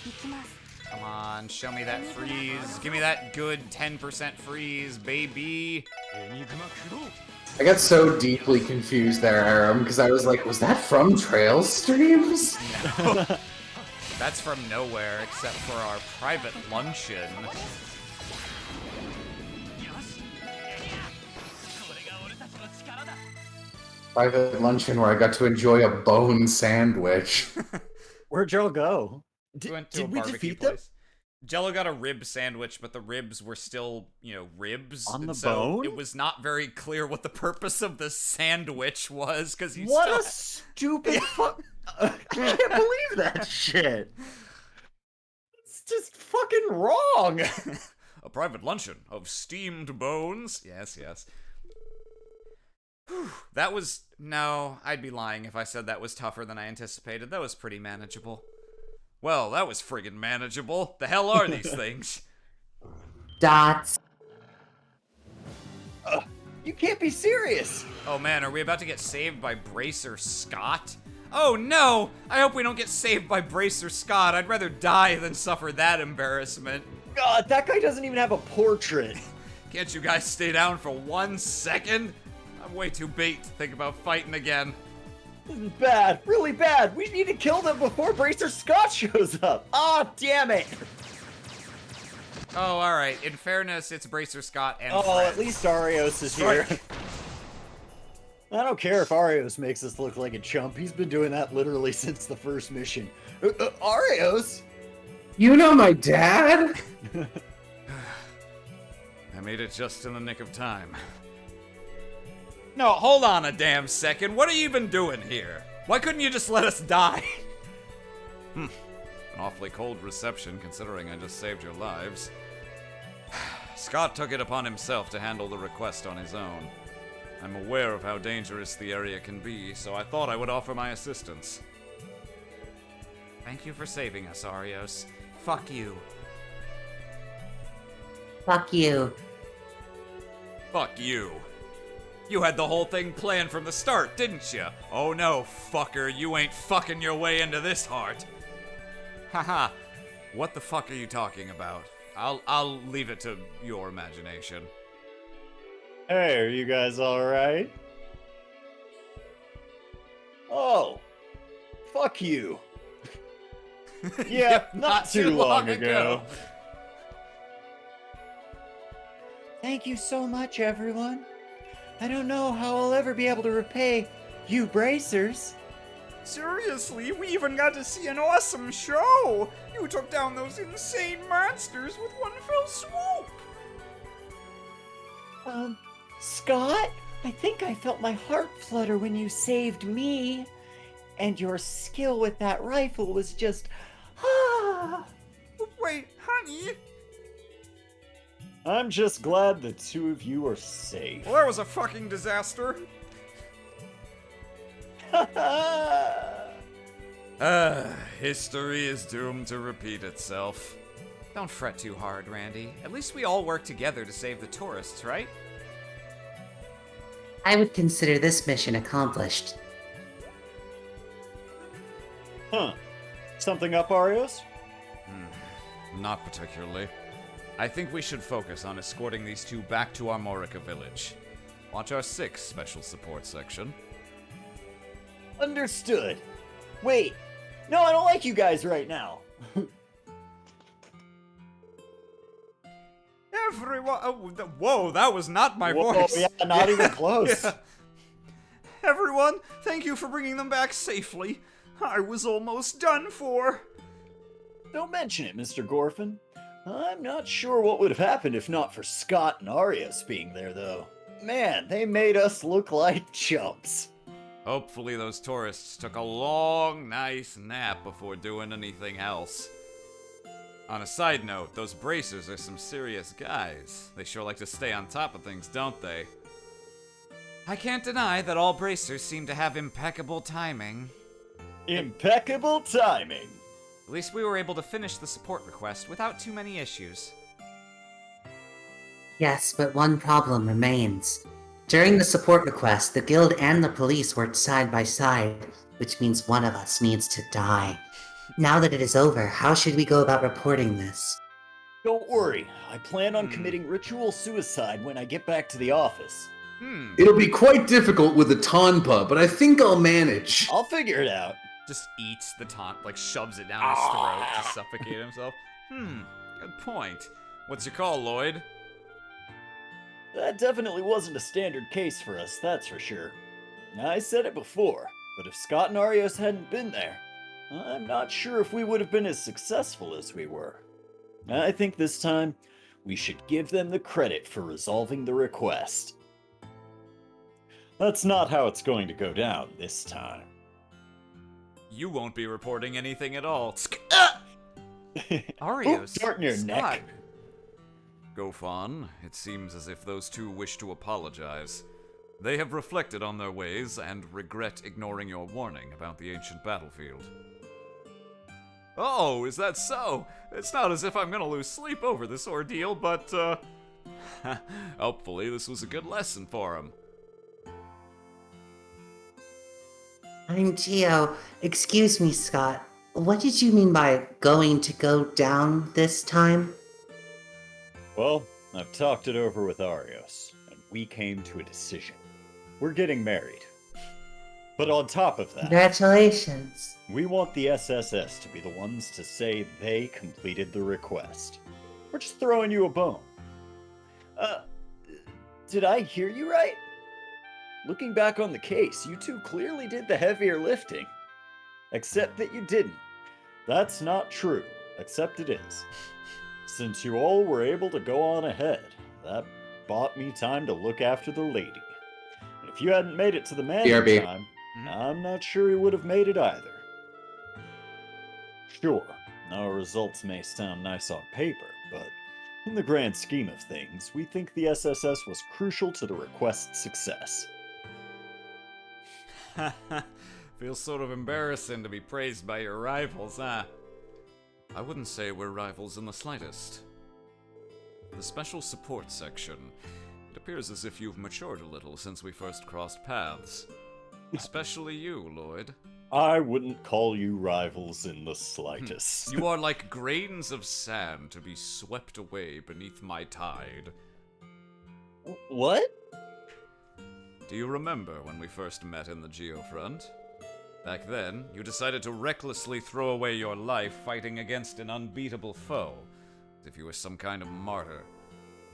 行きます Come on, show me that freeze. Give me that good 10% freeze, baby. エニグマ駆動 I got so deeply confused there, Aram, because I was like, was that from Trails streams? That's from nowhere except for our private luncheon. よしエニアこれが俺たちの力だ Private luncheon where I got to enjoy a bone sandwich. Where'd y'all go? We went to a Did we barbecue defeat them? place. Jello got a rib sandwich, but the ribs were still, ribs. On and the so bone? It was not very clear what the purpose of the sandwich was, because he's What a stupid fuck! I can't believe that shit. It's just fucking wrong. A private luncheon of steamed bones. Yes, yes. Whew, that was... No, I'd be lying if I said that was tougher than I anticipated. That was pretty manageable. Well, that was friggin' manageable. The hell are these things? Dots. You can't be serious. Oh man, are we about to get saved by Bracer Scott? Oh no! I hope we don't get saved by Bracer Scott. I'd rather die than suffer that embarrassment. God, that guy doesn't even have a portrait. Can't you guys stay down for 1 second? I'm way too bait to think about fighting again. This is bad, really bad. We need to kill them before Bracer Scott shows up. Ah, damn it. Oh, alright. In fairness, it's Bracer Scott and Oh, friends. at least Arios is here. I don't care if Arios makes us look like a chump. He's been doing that literally since the first mission. Arios? You know my dad? I made it just in the nick of time. No, hold on a damn second. What are you even doing here? Why couldn't you just let us die? An awfully cold reception, considering I just saved your lives. Scott took it upon himself to handle the request on his own. I'm aware of how dangerous the area can be, so I thought I would offer my assistance. Thank you for saving us, Arios. Fuck you. Fuck you. Fuck you. You had the whole thing planned from the start, didn't you? Oh no, fucker, you ain't fucking your way into this heart. Haha, what the fuck are you talking about? I'll leave it to your imagination. Hey, are you guys alright? Oh, fuck you. Yeah, not too long ago. Thank you so much, everyone. I don't know how I'll ever be able to repay you bracers. Seriously, we even got to see an awesome show! You took down those insane monsters with one fell swoop! Scott, I think I felt my heart flutter when you saved me. And your skill with that rifle was just... Wait, honey? I'm just glad the two of you are safe. Well, that was a fucking disaster. History is doomed to repeat itself. Don't fret too hard, Randy. At least we all work together to save the tourists, right? I would consider this mission accomplished. Huh. Something up, Arios? Not particularly. I think we should focus on escorting these two back to Armorica Village. Watch our 6 special support section. Understood. Wait. No, I don't like you guys right now. Everyone. Whoa, that was not my Whoa, voice. yeah, not even close. Yeah. Everyone, thank you for bringing them back safely. I was almost done for. Don't mention it, Mr. Gorfin. I'm not sure what would have happened if not for Scott and Arias being there, though. Man, they made us look like chumps. Hopefully those tourists took a long, nice nap before doing anything else. On a side note, those bracers are some serious guys. They sure like to stay on top of things, don't they? I can't deny that all bracers seem to have impeccable timing. Impeccable timing. At least we were able to finish the support request without too many issues. Yes, but one problem remains. During the support request, the guild and the police worked side by side, which means one of us needs to die. Now that it is over, how should we go about reporting this? Don't worry, I plan on committing ritual suicide when I get back to the office. It'll be quite difficult with the Tonpa, but I think I'll manage. I'll figure it out. Just eats the taunt, like shoves it down his throat to suffocate himself. Good point. What's your call, Lloyd? That definitely wasn't a standard case for us, that's for sure. I said it before, but if Scott and Arios hadn't been there, I'm not sure if we would have been as successful as we were. I think this time, we should give them the credit for resolving the request. That's not how it's going to go down this time. You won't be reporting anything at all. Arios, dart in your neck. Gofan, it seems as if those two wish to apologize. They have reflected on their ways and regret ignoring your warning about the ancient battlefield. Oh, is that so? It's not as if I'm gonna lose sleep over this ordeal, but, hopefully this was a good lesson for him. I'm Tio. Excuse me, Scott. What did you mean by going to go down this time? Well, I've talked it over with Arios, and we came to a decision. We're getting married. But on top of that, Congratulations. we want the SSS to be the ones to say they completed the request. We're just throwing you a bone. Did I hear you right? Looking back on the case, you two clearly did the heavier lifting. Except that you didn't. That's not true, except it is. Since you all were able to go on ahead, that bought me time to look after the lady. And if you hadn't made it to the man in BRB. time, I'm not sure you would have made it either. Sure, our results may sound nice on paper, but in the grand scheme of things, we think the SSS was crucial to the request's success. Feels sort of embarrassing to be praised by your rivals, huh? I wouldn't say we're rivals in the slightest. The special support section. It appears as if you've matured a little since we first crossed paths. Especially you, Lloyd. I wouldn't call you rivals in the slightest. You are like grains of sand to be swept away beneath my tide. What? Do you remember when we first met in the Geofront? Back then, you decided to recklessly throw away your life fighting against an unbeatable foe, as if you were some kind of martyr.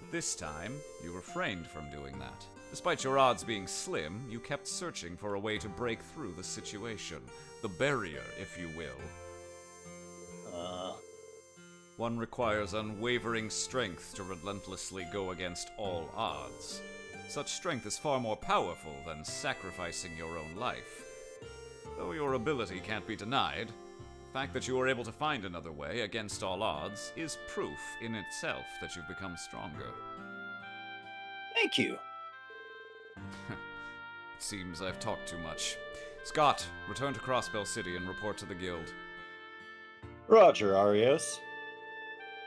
But this time, you refrained from doing that. Despite your odds being slim, you kept searching for a way to break through the situation. The barrier, if you will. One requires unwavering strength to relentlessly go against all odds. Such strength is far more powerful than sacrificing your own life. Though your ability can't be denied, the fact that you were able to find another way against all odds is proof in itself that you've become stronger. Thank you. It seems I've talked too much. Scott, return to Crossbell City and report to the guild. Roger, Arios.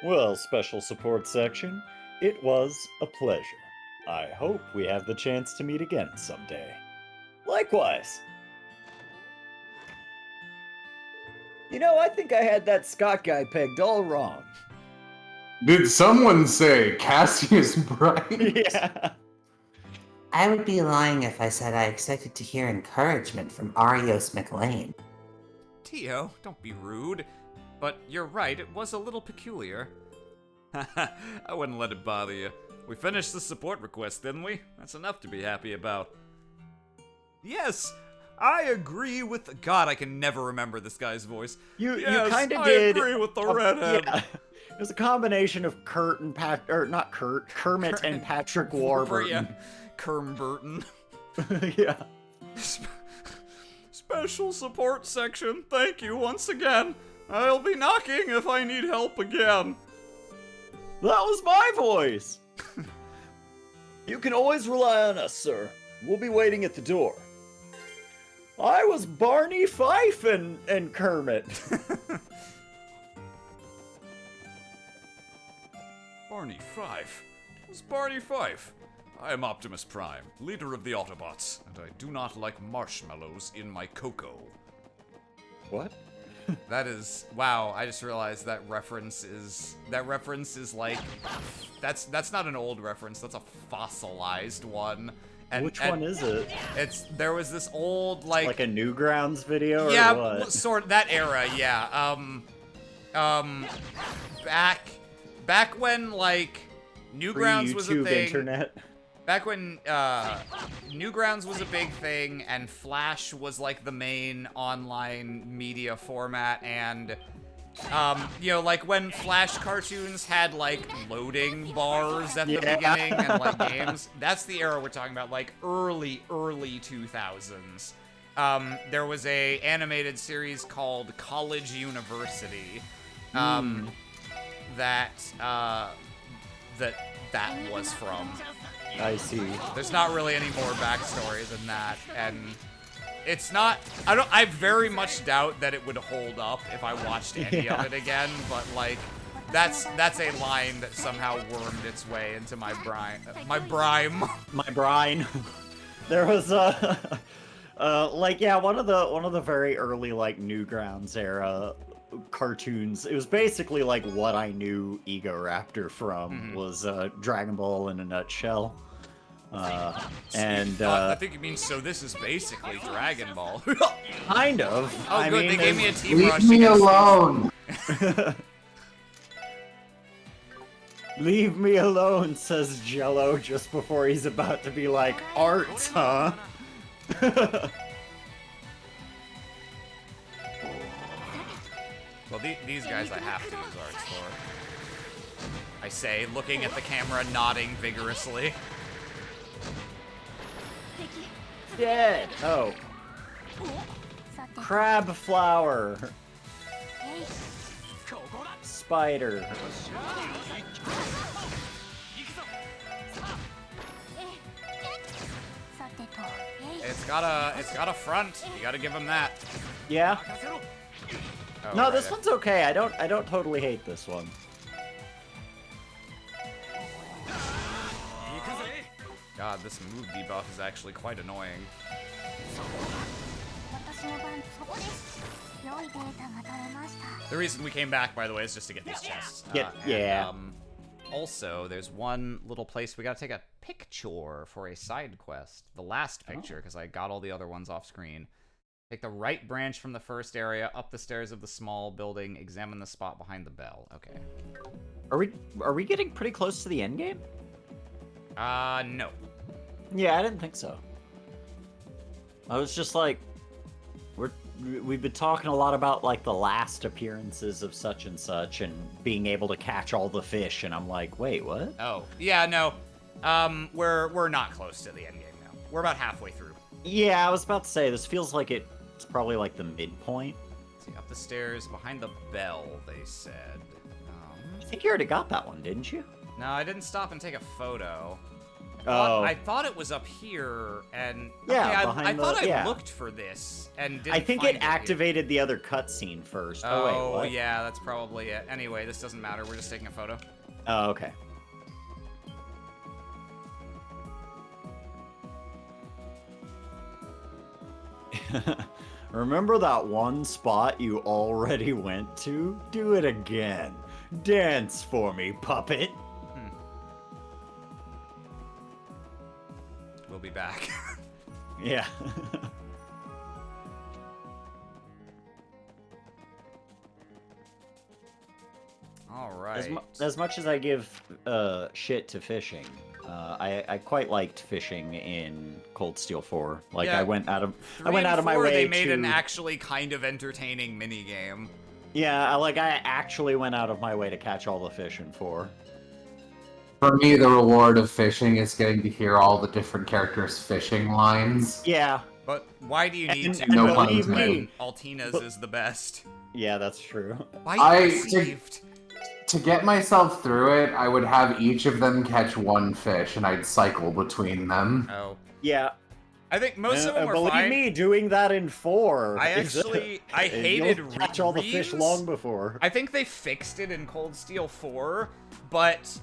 Well, Special Support Section, it was a pleasure. I hope we have the chance to meet again someday. Likewise. You know, I think I had that Scott guy pegged all wrong. Did someone say Cassius Bright? Yeah. I would be lying if I said I expected to hear encouragement from Arios McLean. Tio, don't be rude. But you're right, it was a little peculiar. I wouldn't let it bother you. We finished the support request, didn't we? That's enough to be happy about. Yes, I agree with... God, I can never remember this guy's voice. You Yes, kind of I did. agree with the redhead. Yeah. It was a combination of Kurt and Kermit and Patrick Warburton. Kermburton. Yeah. Special support section, thank you once again. I'll be knocking if I need help again. That was my voice! You can always rely on us, sir. We'll be waiting at the door. I was Barney Fife and Kermit. Barney Fife? Who's Barney Fife? I am Optimus Prime, leader of the Autobots, and I do not like marshmallows in my cocoa. What? That is, wow, I just realized that reference is like, that's not an old reference, that's a fossilized one. And, Which one is it? There was this old, like a Newgrounds video or yeah, what? sort of, that era, yeah. Back when, like, Newgrounds was a YouTube thing. internet. Back when Newgrounds was a big thing and Flash was like the main online media format, and you know, like when Flash cartoons had like loading bars at the beginning and like games, that's the era we're talking about, like early 2000s. There was a animated series called College University that was from. I see. There's not really any more backstory than that, and it's not. I very much doubt that it would hold up if I watched any of it again. But like, that's a line that somehow wormed its way into my brine. My brine. My brine. There was like one of the very early like Newgrounds era cartoons. It was basically like what I knew Ego Raptor from was Dragon Ball in a nutshell. I think it means so. This is basically Dragon Ball. Kind of. Oh, I good. mean, They gave me a team rush. Leave me alone. Leave me alone, says Jello just before he's about to be like, art, huh? Well, these guys I have to use arts for. I say, looking at the camera, nodding vigorously. Dead. Oh. Crab flower. Spider. It's got a front. You gotta give him that. Yeah. Oh, No, right. this one's okay. I don't totally hate this one. God, this move debuff is actually quite annoying. 私の番そこです。良いデータが取れました。 The reason we came back, by the way, is just to get these chests. Yeah. Also, there's one little place we gotta take a picture for a side quest. The last picture, because I got all the other ones off screen. Take the right branch from the first area, up the stairs of the small building, examine the spot behind the bell. Okay. Are we getting pretty close to the end game? No. Yeah, I didn't think so. I was just like, we've been talking a lot about like the last appearances of such and such and being able to catch all the fish, and I'm like, wait, what? Oh, yeah, no. We're not close to the end game now. We're about halfway through. Yeah, I was about to say, this feels like it's probably like the midpoint. Let's see, up the stairs behind the bell, they said. I think you already got that one, didn't you? No, I didn't stop and take a photo. Oh. I thought it was up here, and Yeah, okay, I behind thought the- I yeah. looked for this and didn't I think find it here. activated the other cutscene first. Oh, wait, what? yeah, that's probably it. Anyway, this doesn't matter. We're just taking a photo. Oh, okay. Remember that one spot you already went to? Do it again. Dance for me, puppet. We'll be back. Yeah. All right. As much as I give shit to fishing, I quite liked fishing in Cold Steel 4. Like Yeah, I went out of 3 and my 4, way they made to an actually kind of entertaining minigame. Yeah, I actually went out of my way to catch all the fish in 4. For me, the reward of fishing is getting to hear all the different characters' fishing lines. Yeah. But why do you need And- to? and No believe puns, when me, Altina's but- is the best. Yeah, that's true. Bite received. To get myself through it, I would have each of them catch one fish, and I'd cycle between them. Oh. Yeah. I think most of them were believe fine. me, doing that in 4. I is- actually, I you'll hated catch all the fish reams. long before. I think they fixed it in Cold Steel 4, but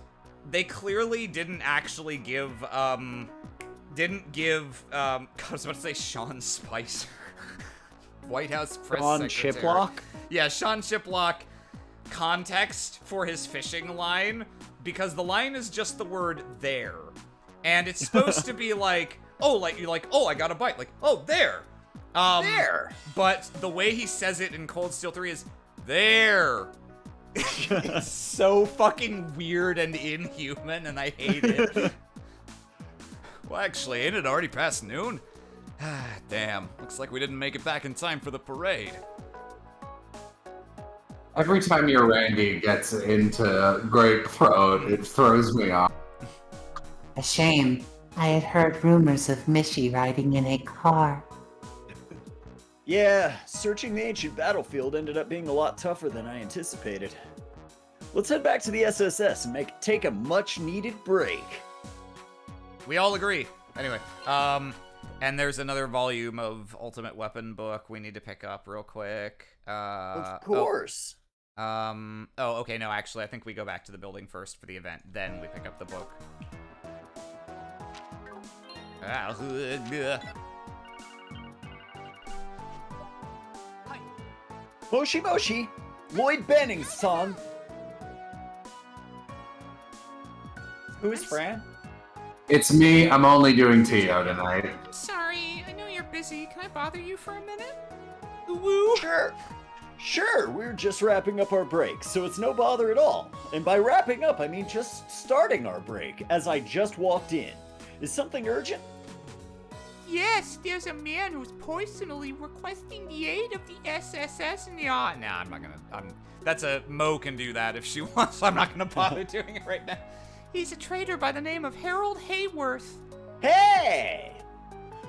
they clearly didn't actually give, I was about to say Sean Spicer. White House press On secretary. Chiplock? Yeah, Sean Chiplock context for his fishing line, because the line is just the word there. And it's supposed to be like, oh, like you're like, oh, I got a bite, like, oh, there. There. But the way he says it in Cold Steel 3 is there. It's so fucking weird and inhuman, and I hate it. Well, actually, ain't it already past noon? Damn, looks like we didn't make it back in time for the parade. Every time your Randy gets into Great Throat, it throws me off. A shame. I had heard rumors of Mishi riding in a car. Yeah, searching the ancient battlefield ended up being a lot tougher than I anticipated. Let's head back to the SSS and take a much-needed break. We all agree. Anyway, and there's another volume of Ultimate Weapon book we need to pick up real quick. Of course. Oh, okay, no, actually, I think we go back to the building first for the event, then we pick up the book. Moshi Moshi! Lloyd Benning's son! Who is Fran? It's me, I'm only doing Tio tonight. Sorry, I know you're busy. Can I bother you for a minute? Woo! Sure, we're just wrapping up our break, so it's no bother at all. And by wrapping up, I mean just starting our break, as I just walked in. Is something urgent? Yes, there's a man who's personally requesting the aid of the SSS and the... Nah, I'm not gonna... that's a... Mo can do that if she wants. I'm not gonna bother doing it right now. He's a trader by the name of Harold Hayworth. Hey!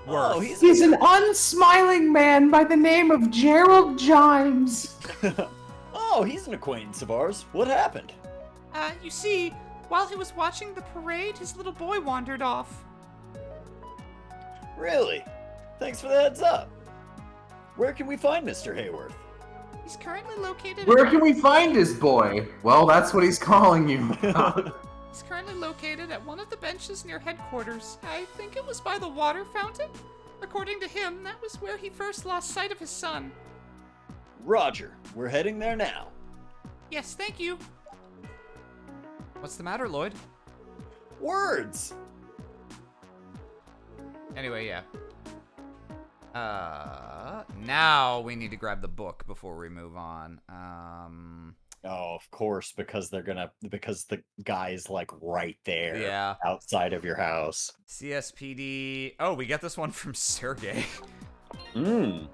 Oh, He's an unsmiling man by the name of Gerald Jimes. Oh, he's an acquaintance of ours. What happened? You see, while he was watching the parade, his little boy wandered off. Really? Thanks for the heads up. Where can we find Mr. Hayworth? He's currently located... Where can we find his boy? Well, that's what he's calling you. It's currently located at one of the benches near headquarters. I think it was by the water fountain. According to him, that was where he first lost sight of his son. Roger, we're heading there now. Yes, thank you. What's the matter, Lloyd? Words! Anyway, yeah. Now we need to grab the book before we move on. Oh, of course, because the guy's like right there. Yeah. Outside of your house. CSPD. Oh, we get this one from Sergey. Of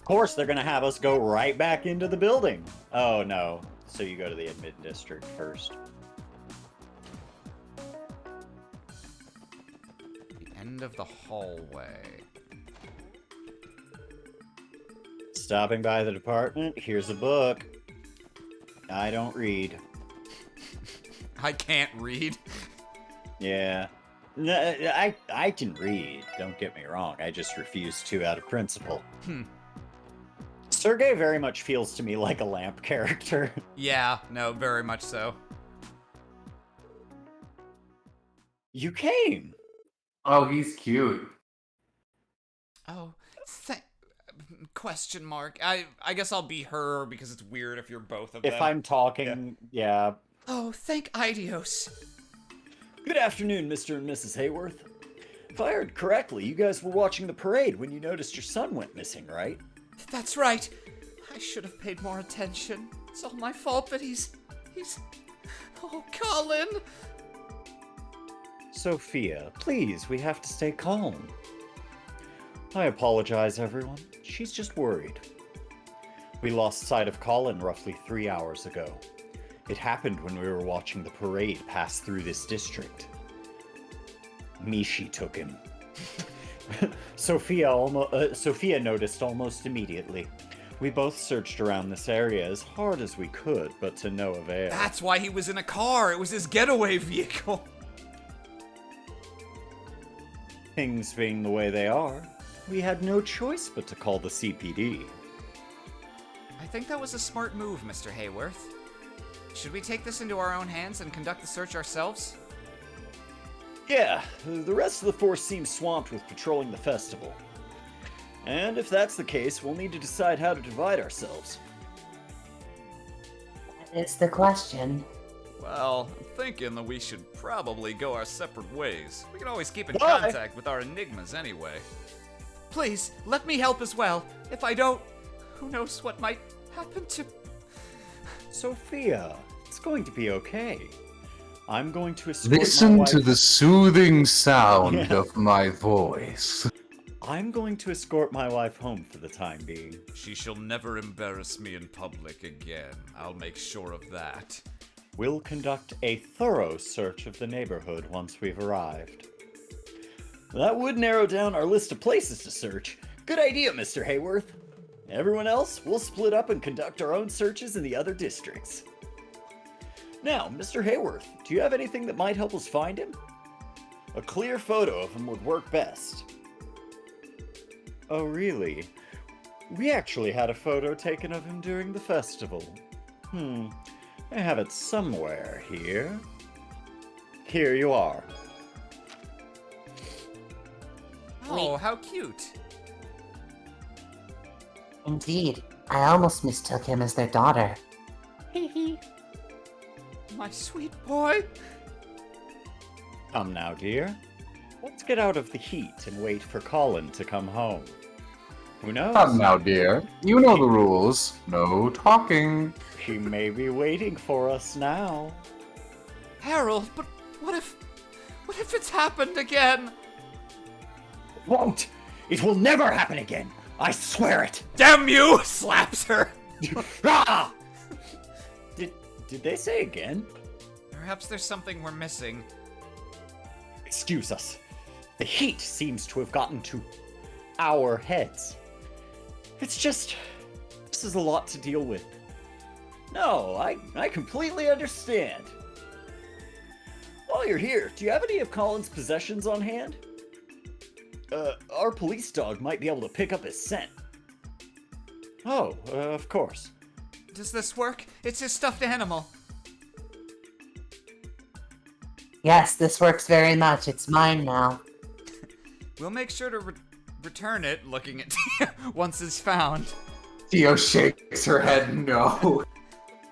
course, they're gonna have us go right back into the building. Oh, no. So you go to the admin district first. The end of the hallway. Stopping by the department, here's a book. I don't read. I can't read. Yeah. I can read, don't get me wrong. I just refuse to out of principle. Sergey very much feels to me like a lamp character. Yeah, no, very much so. You came. Oh, he's cute. Oh, question mark. I guess I'll be her because it's weird if you're both of them. If I'm talking, yeah. Oh, thank Idios. Good afternoon, Mr. and Mrs. Hayworth. If I heard correctly, you guys were watching the parade when you noticed your son went missing, right? That's right. I should have paid more attention. It's all my fault that he's... Oh, Colin! Sophia, please, we have to stay calm. I apologize, everyone. She's just worried. We lost sight of Colin roughly 3 hours ago. It happened when we were watching the parade pass through this district. Mishi took him. Sophia noticed almost immediately. We both searched around this area as hard as we could, but to no avail. That's why he was in a car. It was his getaway vehicle. Things being the way they are, we had no choice but to call the CPD. I think that was a smart move, Mr. Hayworth. Should we take this into our own hands and conduct the search ourselves? Yeah, the rest of the force seems swamped with patrolling the festival. And if that's the case, we'll need to decide how to divide ourselves. That is the question. Well, I'm thinking that we should probably go our separate ways. We can always keep in Bye. contact with our enigmas anyway. Please, let me help as well. If I don't, who knows what might happen to... Sophia, it's going to be okay. I'm going to escort my Listen wife... to the soothing sound of my voice. I'm going to escort my wife home for the time being. She shall never embarrass me in public again. I'll make sure of that. We'll conduct a thorough search of the neighborhood once we've arrived. That would narrow down our list of places to search. Good idea, Mr. Hayworth. Everyone else, we'll split up and conduct our own searches in the other districts. Now, Mr. Hayworth, do you have anything that might help us find him? A clear photo of him would work best. Oh, really? We actually had a photo taken of him during the festival. I have it somewhere here. Here you are. Oh, how cute. Indeed, I almost mistook him as their daughter. My sweet boy. Come now, dear. Let's get out of the heat and wait for Colin to come home. Who knows? Come now, dear. You know the rules. No talking. He may be waiting for us now. Harold, but what if it's happened again? Won't! It will never happen again! I swear it! Damn you! Slaps her. Ah! Did they say again? Perhaps there's something we're missing. Excuse us. The heat seems to have gotten to our heads. It's just... this is a lot to deal with. No, I completely understand. While you're here, do you have any of Colin's possessions on hand? Our police dog might be able to pick up his scent. Oh, of course. Does this work? It's his stuffed animal. Yes, this works very much. It's mine now. We'll make sure to return it, looking at Tia, once it's found. Theo shakes her head no.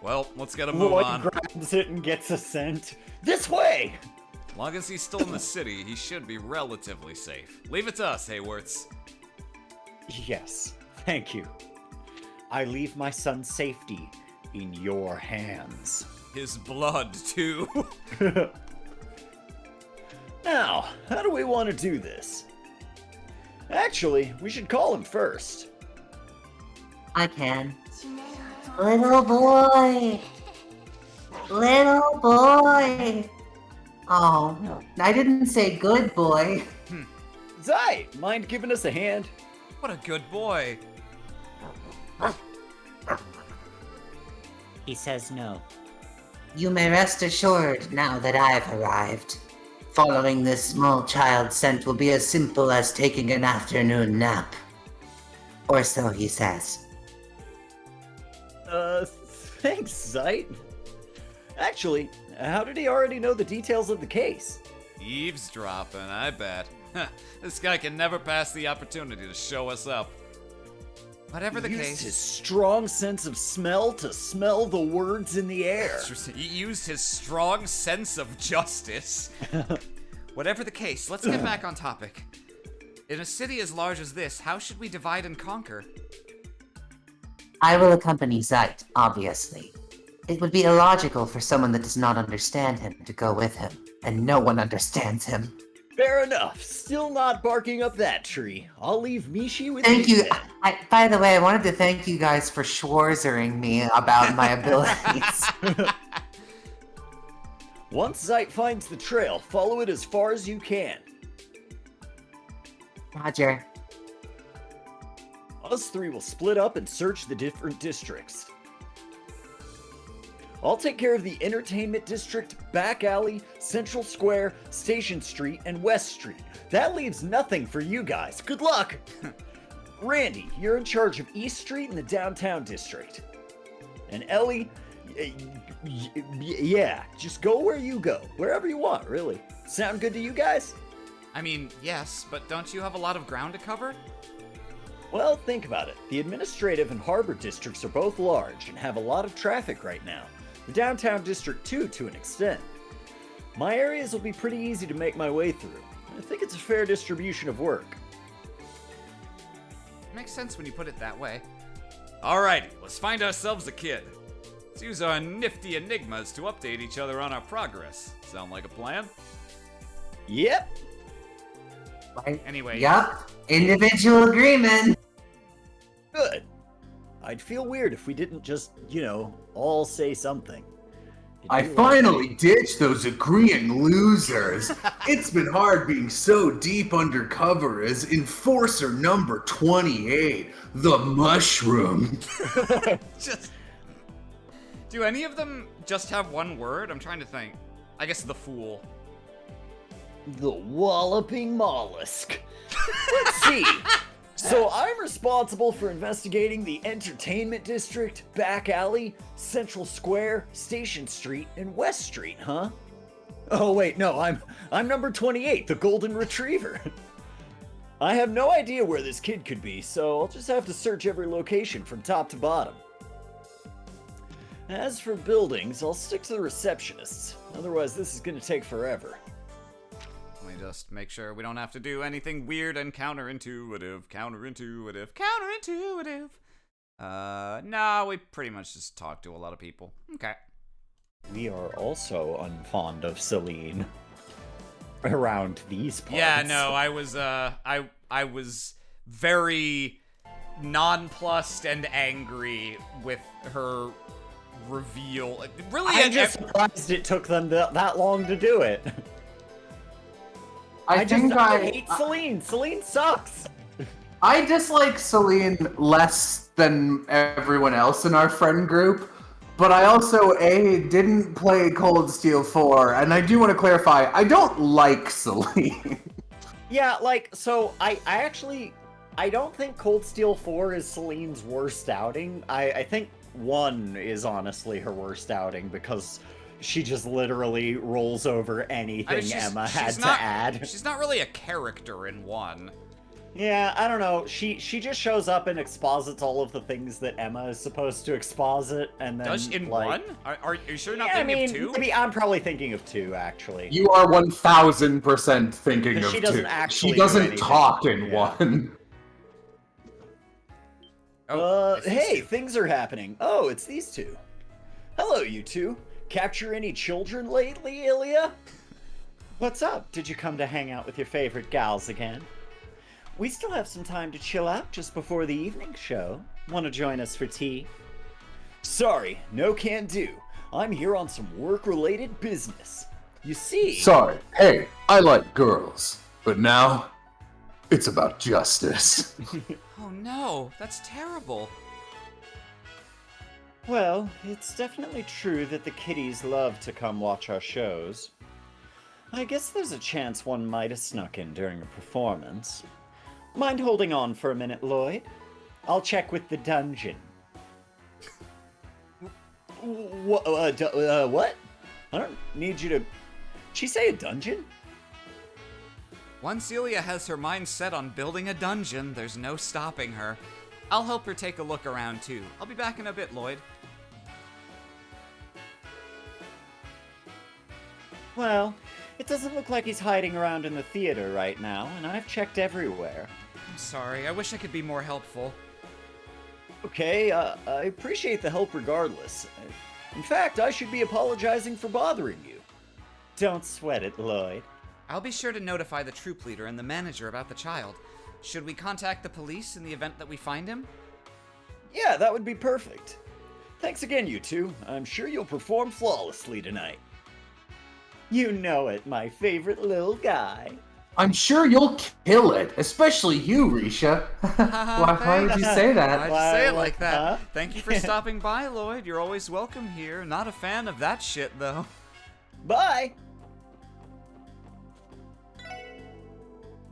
Well, let's get a move Lloyd on. grabs it and gets a scent. This way! As long as he's still in the city, he should be relatively safe. Leave it to us, Hayworths. Yes, thank you. I leave my son's safety in your hands. His blood, too. Now, how do we want to do this? Actually, we should call him first. I can. Little boy! Little boy! Oh, I didn't say good boy. Zai, mind giving us a hand? What a good boy. He says no. You may rest assured now that I've arrived. Following this small child's scent will be as simple as taking an afternoon nap. Or so he says. Thanks, Zite. Actually, how did he already know the details of the case? Eavesdropping, I bet. This guy can never pass the opportunity to show us up. Whatever the He used case. his strong sense of smell to smell the words in the air. He used his strong sense of justice. Whatever the case, let's get back on topic. In a city as large as this, how should we divide and conquer? I will accompany Zite, obviously. It would be illogical for someone that does not understand him to go with him, and no one understands him. Fair enough. Still not barking up that tree. I'll leave Mishi with Thank you. then. By the way, I wanted to thank you guys for schwarzering me about my abilities. Once Zite finds the trail, follow it as far as you can. Roger. Us three will split up and search the different districts. I'll take care of the Entertainment District, Back Alley, Central Square, Station Street, and West Street. That leaves nothing for you guys. Good luck! Randy, you're in charge of East Street and the Downtown District. And Ellie, yeah, just go where you go. Wherever you want, really. Sound good to you guys? I mean, yes, but don't you have a lot of ground to cover? Well, think about it. The administrative and harbor districts are both large and have a lot of traffic right now. The downtown district too, to an extent. My areas will be pretty easy to make my way through. I think it's a fair distribution of work. Makes sense when you put it that way. Alrighty, let's find ourselves a kid. Let's use our nifty enigmas to update each other on our progress. Sound like a plan? Yep. Right? Anyway. Yup. Individual agreement. Good. I'd feel weird if we didn't just, all say something. I finally ditched those agreeing losers. It's been hard being so deep undercover as Enforcer number 28, the Mushroom. Just. Do any of them just have one word? I'm trying to think. I guess the Fool. The Walloping Mollusk. Let's see. So I'm responsible for investigating the Entertainment District, Back Alley, Central Square, Station Street, and West Street, huh? Oh wait, no, I'm number 28, the Golden Retriever. I have no idea where this kid could be, so I'll just have to search every location from top to bottom. As for buildings, I'll stick to the receptionists. Otherwise, this is gonna take forever. Let me just make sure we don't have to do anything weird and counterintuitive. No, we pretty much just talk to a lot of people. Okay. We are also unfond of Celine. Around these parts. Yeah, no, I was very nonplussed and angry with her reveal. Really, I'm just surprised it took them that long to do it. I hate Celine. Celine sucks. I dislike Celine less than everyone else in our friend group, but I also, didn't play Cold Steel 4, and I do want to clarify, I don't like Celine. Yeah, I don't think Cold Steel 4 is Celine's worst outing. I think 1 is honestly her worst outing, because She just literally rolls over anything Emma had to add. She's not really a character in 1. Yeah, I don't know. She just shows up and exposits all of the things that Emma is supposed to exposit, and then Does in like, 1? Are you sure you're not yeah, thinking of 2? Maybe I'm probably thinking of 2 actually. You are 1000% thinking of She doesn't 2. actually She do doesn't anything. talk in Yeah. 1. Oh, it's these Hey, 2. things are happening. Oh, it's these 2. Hello, you 2. Capture any children lately, Ilya? What's up? Did you come to hang out with your favorite gals again? We still have some time to chill out just before the evening show. Want to join us for tea? Sorry, no can do. I'm here on some work-related business. You see... Sorry. Hey, I like girls. But now, it's about justice. Oh no, that's terrible. Well, it's definitely true that the kiddies love to come watch our shows. I guess there's a chance one might have snuck in during a performance. Mind holding on for a minute, Lloyd? I'll check with the dungeon. What? I don't need you to... Did she say a dungeon? Once Celia has her mind set on building a dungeon, there's no stopping her. I'll help her take a look around too. I'll be back in a bit, Lloyd. Well, it doesn't look like he's hiding around in the theater right now, and I've checked everywhere. I'm sorry, I wish I could be more helpful. Okay, I appreciate the help regardless. In fact, I should be apologizing for bothering you. Don't sweat it, Lloyd. I'll be sure to notify the troop leader and the manager about the child. Should we contact the police in the event that we find him? Yeah, that would be perfect. Thanks again, you 2. I'm sure you'll perform flawlessly tonight. You know it, my favorite little guy. I'm sure you'll kill it, especially you, Risha. Why would you say that? Why'd you say it like that? Huh? Thank you for stopping by, Lloyd. You're always welcome here. Not a fan of that shit, though. Bye!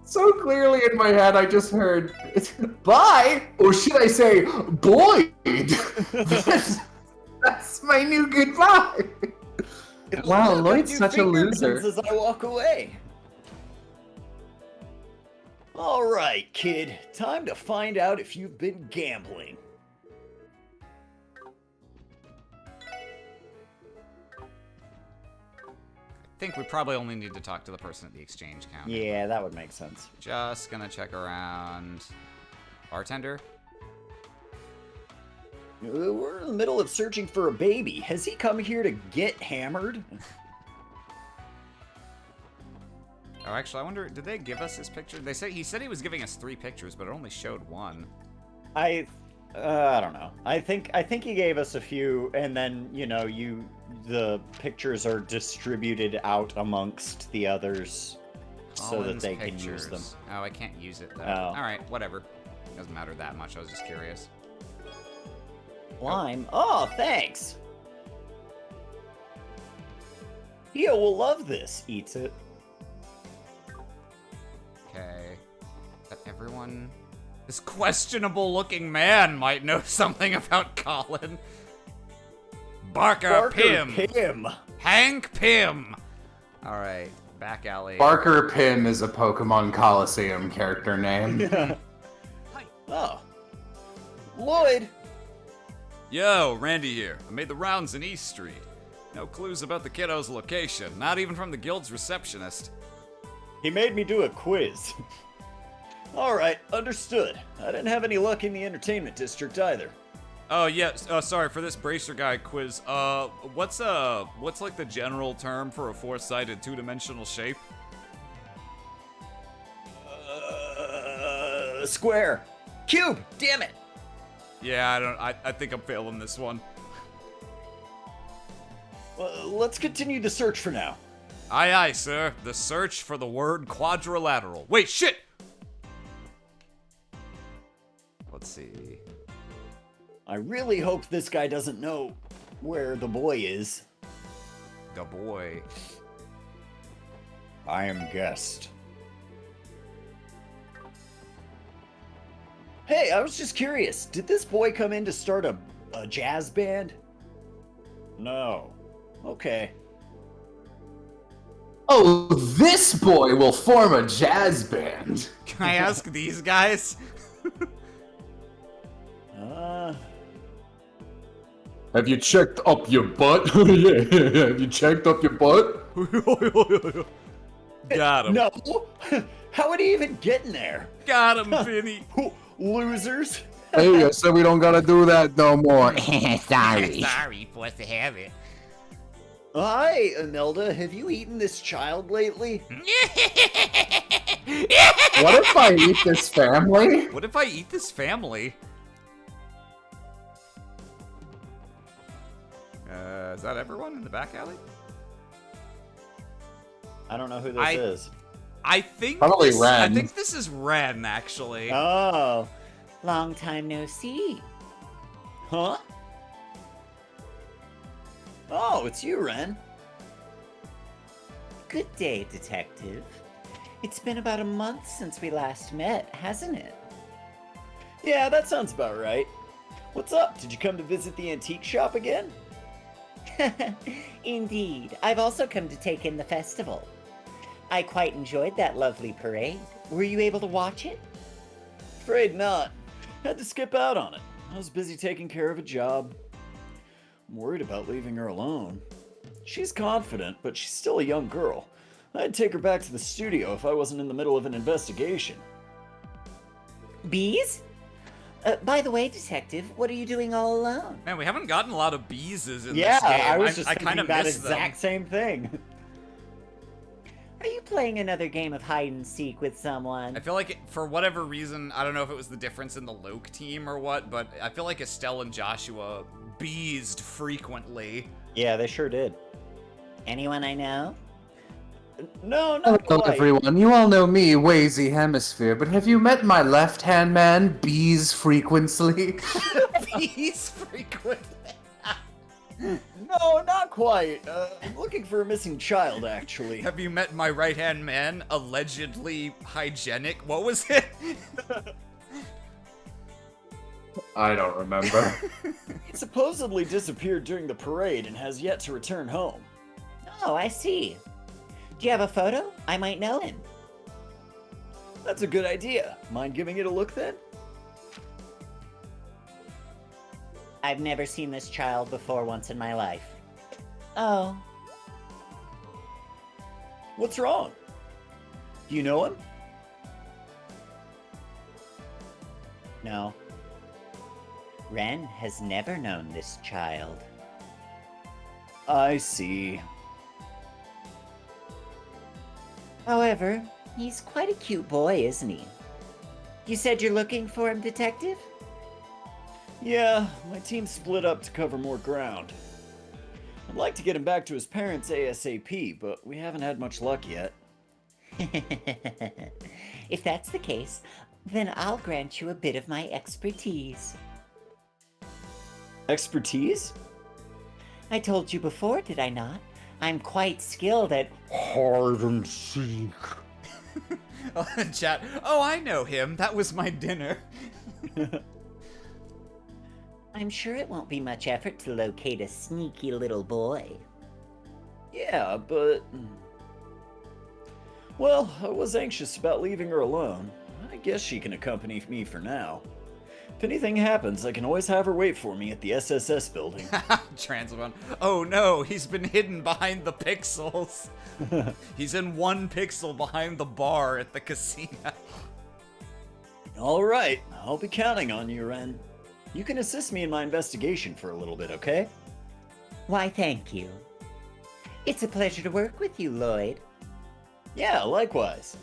So clearly in my head, I just heard, bye, or should I say, Boyd? That's my new goodbye. Wow, Look, Lloyd's I do such a finger loser. guns as I walk away. All right, kid. Time to find out if you've been gambling. I think we probably only need to talk to the person at the exchange counter. Yeah, that would make sense. Just gonna check around. Bartender? We're in the middle of searching for a baby. Has he come here to get hammered? Oh, actually, I wonder, did they give us his picture? He said he was giving us 3 pictures, but it only showed 1. I don't know. I think he gave us a few, and then the pictures are distributed out amongst the others so that Colin's they can use them. Oh, I can't use it though. Oh. All right, whatever. Doesn't matter that much. I was just curious. Lime. Oh, thanks. Theo will love this. Eats it. Okay. But everyone. This questionable-looking man might know something about Colin. Barker Pym. Hank Pym. All right, back alley. Barker Pym is a Pokemon Coliseum character name. Oh. Lloyd. Yo, Randy here. I made the rounds in East Street. No clues about the kiddo's location, not even from the guild's receptionist. He made me do a quiz. All right, understood. I didn't have any luck in the entertainment district either. Oh yeah, sorry for this bracer guy quiz. What's like the general term for a four-sided two-dimensional shape? Square. Cube. Damn it. Yeah, I think I'm failing this one. Let's continue the search for now. Aye, aye, sir. The search for the word quadrilateral. Wait, shit! Let's see. I really hope this guy doesn't know where the boy is. The boy. I am guest. Hey, I was just curious. Did this boy come in to start a jazz band? No. Okay. Oh, this boy will form a jazz band. Can I ask these guys? Have you checked up your butt? Yeah, have you checked up your butt? Got him. No! How would he even get in there? Got him, Vinny. Losers! Hey, I said we don't gotta do that no more. Sorry. Sorry, forced to have it. Hi, Imelda. Have you eaten this child lately? What if I eat this family? What if I eat this family? Is that everyone in the back alley? I don't know who this is. I think Probably this, Ren. I think this is Ren, actually. Oh. Long time no see. Huh? Oh, it's you, Ren. Good day, Detective. It's been about a month since we last met, hasn't it? Yeah, that sounds about right. What's up? Did you come to visit the antique shop again? Indeed. I've also come to take in the festival. I quite enjoyed that lovely parade. Were you able to watch it? Afraid not. Had to skip out on it. I was busy taking care of a job. I'm worried about leaving her alone. She's confident, but she's still a young girl. I'd take her back to the studio if I wasn't in the middle of an investigation. Bees? By the way, Detective, what are you doing all alone? Man, we haven't gotten a lot of beeses in Yeah, this game. I was just I thinking kind of that miss exact them. same thing. Are you playing another game of hide and seek with I someone? feel like, for whatever reason, I don't know if it was the difference in the Loke team or what, but I feel like Estelle and Joshua beesed frequently. Yeah, they sure did. Anyone I know? No, not Hello, quite. everyone. You all know me, Wazy Hemisphere, but have you met my left-hand man, Bees Frequently? Bees frequently. No, not quite. I'm looking for a missing child, actually. Have you met my right-hand man, allegedly hygienic? What was it? I don't remember. He supposedly disappeared during the parade and has yet to return home. Oh, I see. Do you have a photo? I might know him. That's a good idea. Mind giving it a look then? I've never seen this child before once in my life. Oh, What's wrong? Do you know him? no. Ren has never known this child. I see. However, he's quite a cute boy, isn't he? You said you're looking for him, Detective? Yeah, my team split up to cover more ground. I'd like to get him back to his parents ASAP, but we haven't had much luck yet. If that's the case, then I'll grant you a bit of my expertise. Expertise? I told you before, did I not? I'm quite skilled at Hide and seek. Chat. Oh, I know him. That was my dinner. I'm sure it won't be much effort to locate a sneaky little boy. Yeah, but... Well, I was anxious about leaving her alone. I guess she can accompany me for now. If anything happens, I can always have her wait for me at the SSS building. Transmon. Oh no, he's been hidden behind the pixels. He's in 1 pixel behind the bar at the casino. Alright, I'll be counting on you, Ren. You can assist me in my investigation for a little bit, okay? Why, thank you. It's a pleasure to work with you, Lloyd. Yeah, likewise.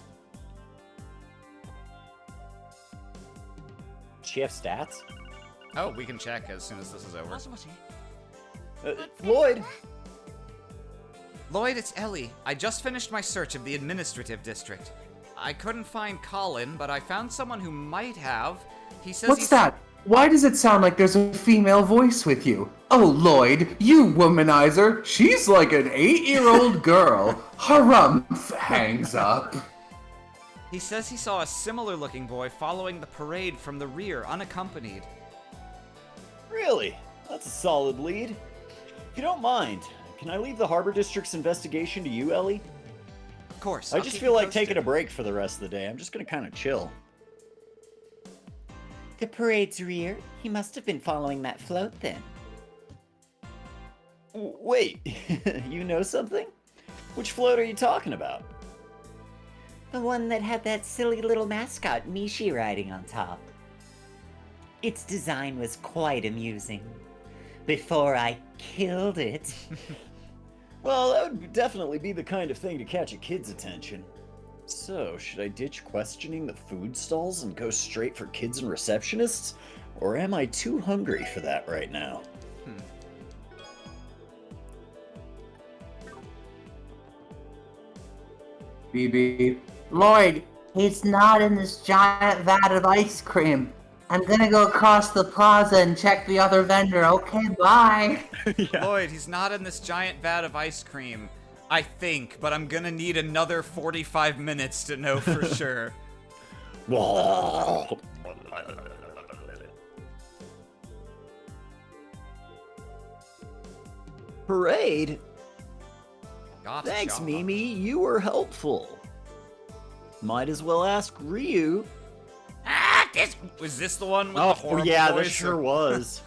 Does she have stats? Oh, we can check as soon as this is over. Lloyd! Lloyd, it's Ellie. I just finished my search of the administrative district. I couldn't find Colin, but I found someone who might have. He says What's he's... that? Why does it sound like there's a female voice with you? Oh, Lloyd, you womanizer. She's like an 8-year-old girl. Harumph hangs up. He says he saw a similar-looking boy following the parade from the rear, unaccompanied. Really? That's a solid lead. If you don't mind, can I leave the Harbor District's investigation to you, Ellie? Of course. I I'll just keep feel you like posted. taking a break for the rest of the day. I'm just gonna kind of chill. The parade's rear? He must have been following that float then. Wait, you know something? Which float are you talking about? The one that had that silly little mascot Mishi riding on top. Its design was quite amusing. Before I killed it. Well, that would definitely be the kind of thing to catch a kid's attention. So, should I ditch questioning the food stalls and go straight for kids and receptionists? Or am I too hungry for that right now? BB. Lloyd, he's not in this giant vat of ice cream. I'm gonna go across the plaza and check the other vendor. Okay, bye. Lloyd, he's not in this giant vat of ice cream. I think, but I'm gonna need another 45 minutes to know for sure. Parade? Gotcha. Thanks, Mimi. You were helpful. Might as well ask Ryu. Was this the one with the Oh, horrible yeah, voice? this sure was.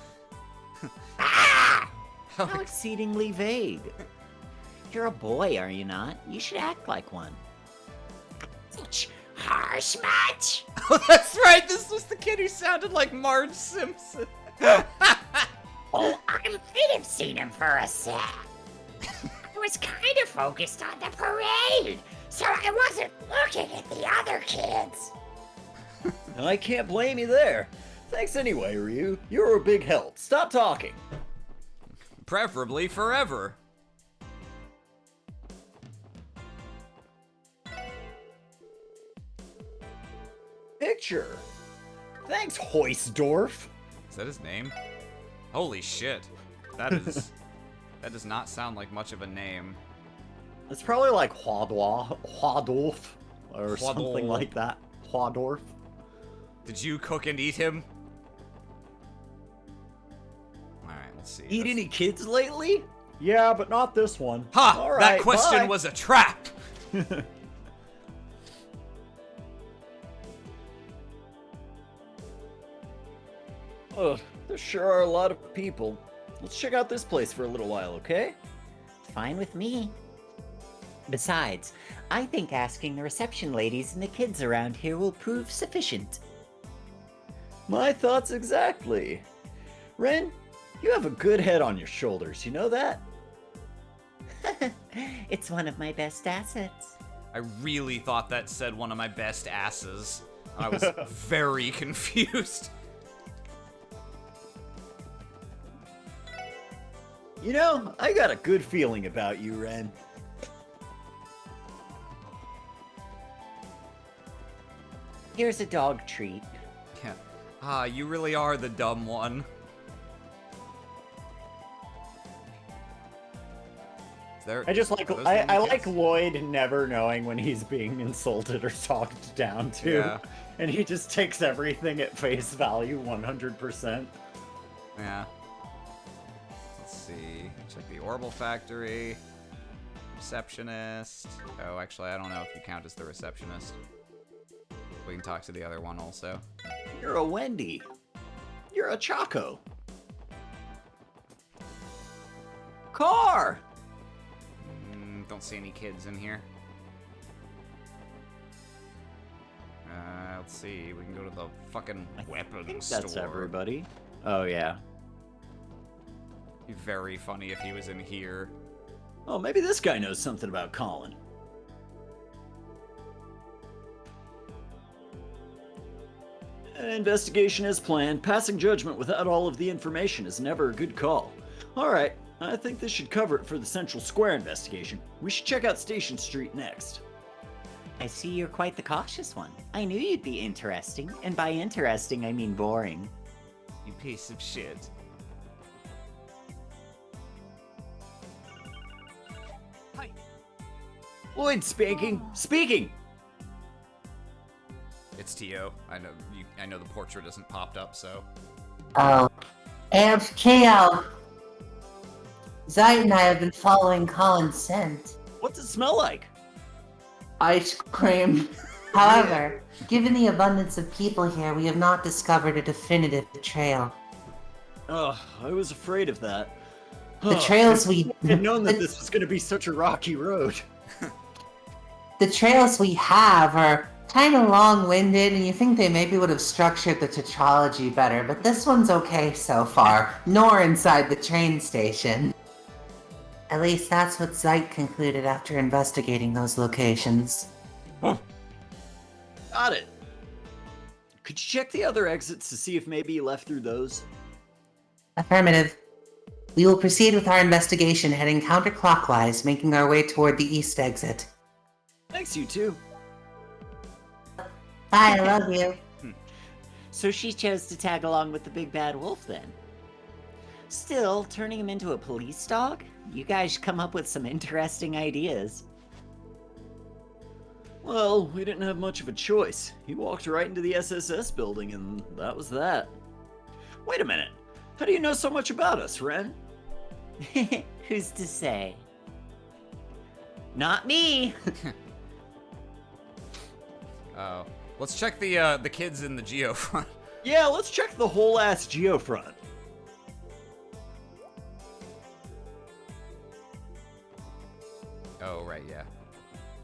How exceedingly vague. You're a boy, are you not? You should act like one. Harsh much? Oh, that's right. This was the kid who sounded like Marge Simpson. Oh, I might have seen him for a sec. I was kind of focused on the parade, so I wasn't looking at the other kids. I can't blame you there. Thanks anyway, Ryu. You were a big help. Stop talking. Preferably forever. Picture. Thanks, Hoistdorf. Is that his name? Holy shit. That is... that does not sound like much of a name. It's probably like Hwadorf, or something like that. Hwadorf. Did you cook and eat him? Alright, let's see. Eat any kids lately? Yeah, but not this one. Ha! All That right, question bye. was a trap! Ugh, there sure are a lot of people. Let's check out this place for a little while, okay? Fine with me. Besides, I think asking the reception ladies and the kids around here will prove sufficient. My thoughts exactly. Ren, you have a good head on your shoulders, you know that? It's one of my best assets. I really thought that said one of my best asses. I was very confused. You know, I got a good feeling about you, Ren. Here's a dog treat. Yeah. Ah, you really are the dumb one. Is there, I just like are those I normal like kids? Lloyd never knowing when he's being insulted or talked down to. Yeah. And he just takes everything at face value 100%. Yeah. Let's see. Check the Orbital Factory. Receptionist. Oh, actually, I don't know if you count as the receptionist. We can talk to the other one also. You're a Wendy. You're a Choco. Car! Don't see any kids in here. Let's see. We can go to the fucking weapons store. That's everybody. Oh, yeah. Be very funny if he was in here. Oh, maybe this guy knows something about Colin. Investigation as planned. Passing judgment without all of the information is never a good call. Alright, I think this should cover it for the Central Square investigation. We should check out Station Street next. I see you're quite the cautious one. I knew you'd be interesting, and by interesting I mean boring. You piece of shit. Lloyd speaking. Speaking! It's T.O. I know I know the portrait isn't popped up, so. Oh. AFKL. Zeit and I have been following Colin's scent. What's it smell like? Ice cream. However, given the abundance of people here, we have not discovered a definitive trail. Ugh, I was afraid of that. The trails we... I had known that this was going to be such a rocky road. The trails we have are kind of long-winded, and you think they maybe would have structured the tetralogy better, but this one's okay so far, nor inside the train station. At least that's what Zeit concluded after investigating those locations. Got it. Could you check the other exits to see if maybe you left through those? Affirmative. We will proceed with our investigation heading counterclockwise, making our way toward the east exit. Thanks, you two. Bye, I love you. So she chose to tag along with the big bad wolf then. Still, turning him into a police dog? You guys come up with some interesting ideas. Well, we didn't have much of a choice. He walked right into the SSS building, and that was that. Wait a minute. How do you know so much about us, Ren? Who's to say? Not me! Oh. Let's check the kids in the geofront. Yeah, let's check the whole ass geofront. Oh, right, yeah.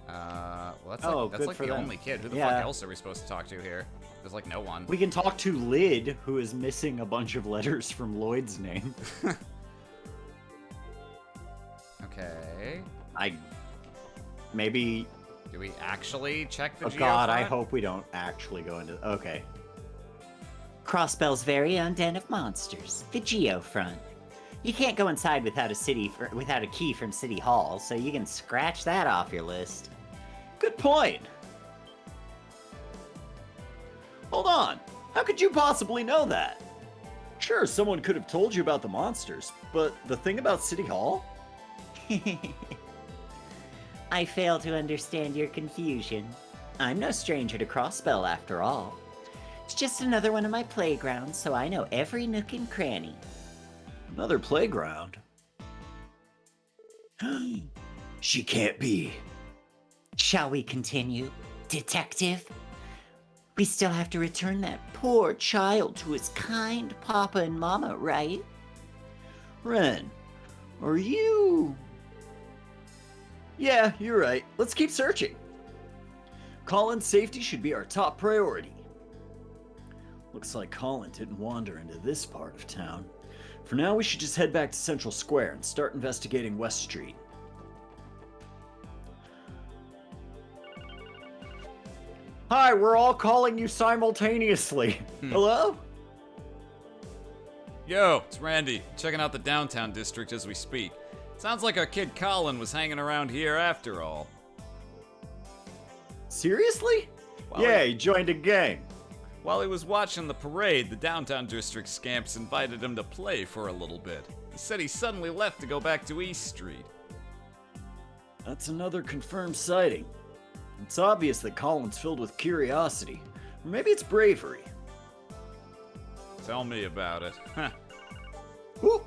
Well, that's Oh, like, that's good like for the them. only kid. Who the Yeah. fuck else are we supposed to talk to here? There's like no one. We can talk to Lyd, who is missing a bunch of letters from Lloyd's name. Okay. Maybe... Do we actually check the Oh geofront? god, I hope we don't actually go into... Okay. Crossbell's very own den of monsters, the Geofront. You can't go inside without a key from City Hall, so you can scratch that off your list. Good point. Hold on. How could you possibly know that? Sure, someone could have told you about the monsters, but the thing about City Hall? I fail to understand your confusion. I'm no stranger to Crossbell after all. It's just another one of my playgrounds, so I know every nook and cranny. Another playground? She can't be. Shall we continue, detective? We still have to return that poor child to his kind papa and mama, right? Ren, are you... Yeah, you're right. Let's keep searching. Colin's safety should be our top priority. Looks like Colin didn't wander into this part of town. For now, we should just head back to Central Square and start investigating West Street. Hi, we're all calling you simultaneously. Hello? Yo, it's Randy, checking out the downtown district as we speak. Sounds like our kid Colin was hanging around here after all. Seriously? Well, Yeah, he joined a gang. While he was watching the parade, the downtown district scamps invited him to play for a little bit. He said he suddenly left to go back to East Street. That's another confirmed sighting. It's obvious that Colin's filled with curiosity. Or maybe it's bravery. Tell me about it. Huh. Ooh,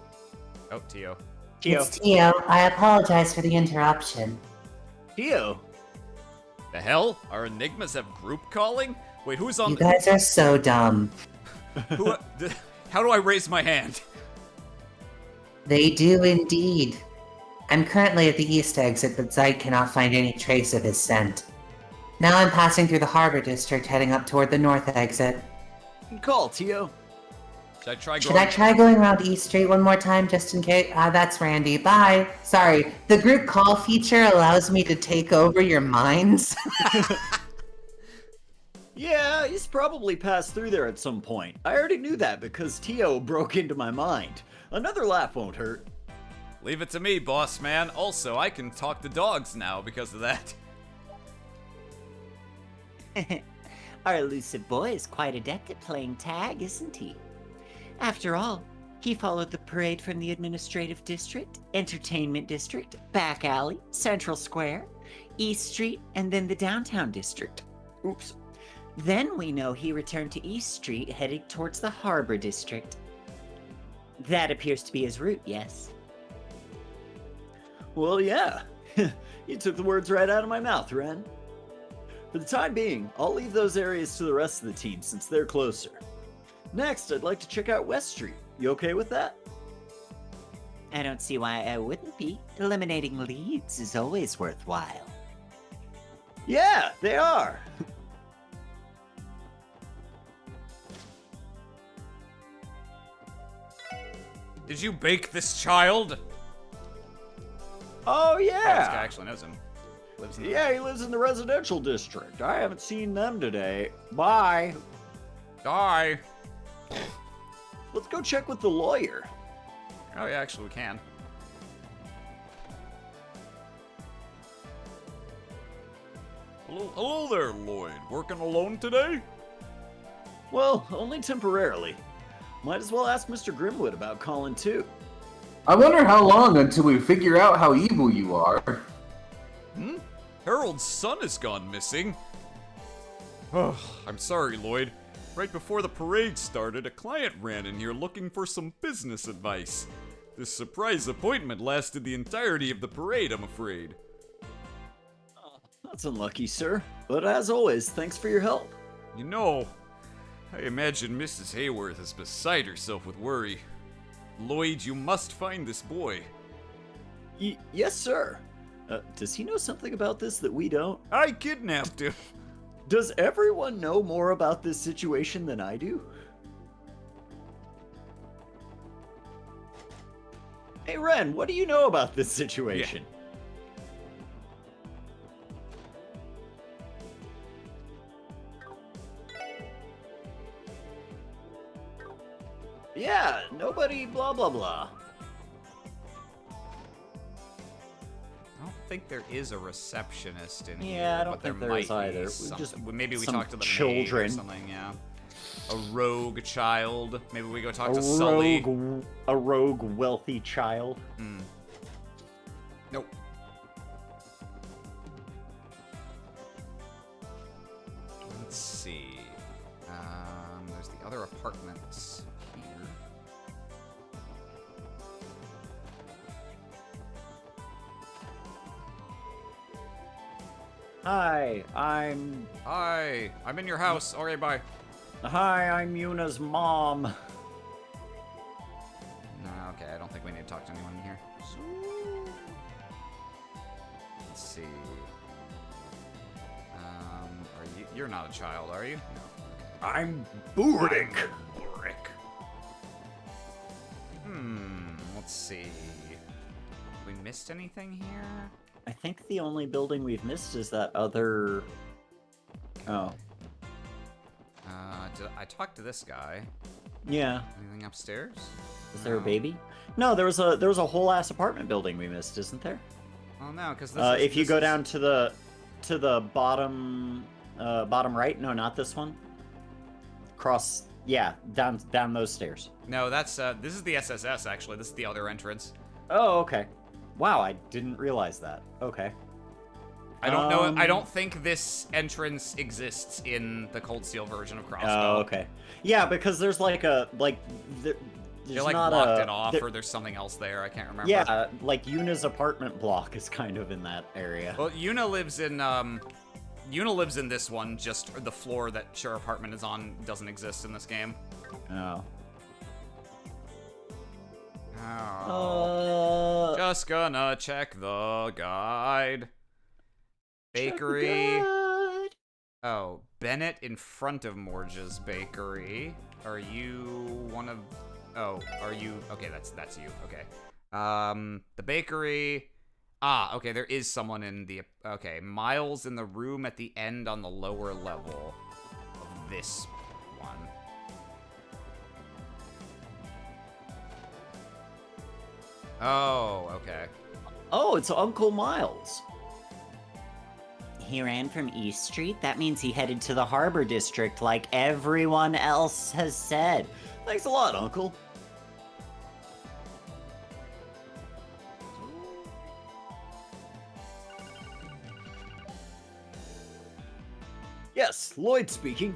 Oh, Tio. Tio. It's Tio. I apologize for the interruption. Tio? The hell? Our enigmas have group calling? Wait, who's on You guys are so dumb. who, how do I raise my hand? They do indeed. I'm currently at the east exit, but Zeit cannot find any trace of his scent. Now I'm passing through the harbor district, heading up toward the north exit. Good call, Tio. Should I try going around East Street one more time, just in case? That's Randy. Bye. Sorry, the group call feature allows me to take over your minds. Yeah, he's probably passed through there at some point. I already knew that because Tio broke into my mind. Another laugh won't hurt. Leave it to me, boss man. Also, I can talk to dogs now because of that. Our elusive boy is quite adept at playing tag, isn't he? After all, he followed the parade from the administrative district, entertainment district, back alley, Central Square, East Street, and then the downtown district. Oops. Then we know he returned to East Street, heading towards the harbor district. That appears to be his route, yes? Well, yeah. You took the words right out of my mouth, Ren. For the time being, I'll leave those areas to the rest of the team since they're closer. Next, I'd like to check out West Street. You okay with that? I don't see why I wouldn't be. Eliminating leads is always worthwhile. Yeah, they are. Did you bake this child? Oh, Oh, this guy yeah. actually knows him. Lives in the- Yeah, he lives in the residential district. I haven't seen them today. Bye. Die. Let's go check with the lawyer. Oh yeah, actually we can. Hello there, Lloyd. Working alone today? Well, only temporarily. Might as well ask Mr. Grimwood about Colin, too. I wonder how long until we figure out how evil you are. Hmm? Harold's son has gone missing. Oh, I'm sorry, Lloyd. Right before the parade started, a client ran in here looking for some business advice. This surprise appointment lasted the entirety of the parade, I'm afraid. That's unlucky, sir. But as always, thanks for your help. You know, I imagine Mrs. Hayworth is beside herself with worry. Lloyd, you must find this boy. Yes, sir. Does he know something about this that we don't? I kidnapped him. Does everyone know more about this situation than I do? Hey, Ren, what do you know about this situation? Yeah, nobody blah blah blah. I don't think there is a receptionist in here. Yeah, I don't but there think there might is either. be We some- just- maybe we some talk to the children. maid or something. Yeah, a rogue child. Maybe we go talk A to Sully. rogue wealthy child. Hmm. Nope. Let's see. There's the other apartments here. Hi, I'm Hi, I'm in your house. Okay, bye. I'm Yuna's mom. No, okay, I don't think we need to talk to anyone in here. Let's see. You're not a child, are you? No. I'm Burik. Brick. Let's see. We missed anything here? I think the only building we've missed is that other. Oh, Did I talk to this guy? yeah. Anything upstairs? Is there a No. baby? No, there was a whole ass apartment building we missed, isn't there? Oh no, because If you go down to the bottom bottom right, no, not this one. Cross, yeah, down those stairs. No, that's this is the SSS actually. This is the other entrance. Oh, okay. Wow, I didn't realize that. Okay. I don't know. I don't think this entrance exists in the Cold Steel version of Crossbow. Oh, okay. Yeah, because there's like a there's They like not blocked a, it off, there- or there's something else there. I can't remember. Yeah, like Yuna's apartment block is kind of in that area. Well, Yuna lives in this one. Just the floor that her apartment is on doesn't exist in this game. Oh. Oh. Just gonna check the guide. Bakery. Oh, Bennett in front of Morge's bakery. Are you one of? Oh, are you? Okay, that's you. Okay. The bakery. Ah, okay. There is someone in the. Okay, Miles in the room at the end on the lower level of this one. Oh, okay. Oh, it's Uncle Miles. He ran from East Street? That means he headed to the Harbor District like everyone else has said. Thanks a lot, Uncle. Yes, Lloyd speaking.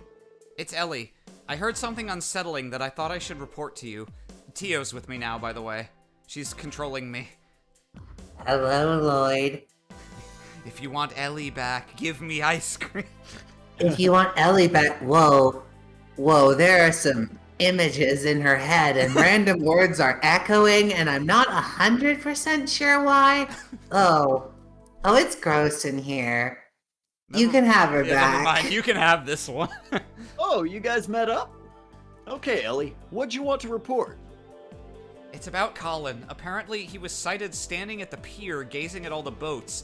It's Ellie. I heard something unsettling that I thought I should report to you. Tio's with me now, by the way. She's controlling me. Hello, Lloyd. If you want Ellie back, give me ice cream. If you want Ellie back, whoa, there are some images in her head and random words are echoing and I'm not 100% sure why. Oh, it's gross in here. You can have her back. Never mind, you can have this one. Oh, you guys met up? Okay, Ellie, what'd you want to report? It's about Colin. Apparently, he was sighted standing at the pier, gazing at all the boats.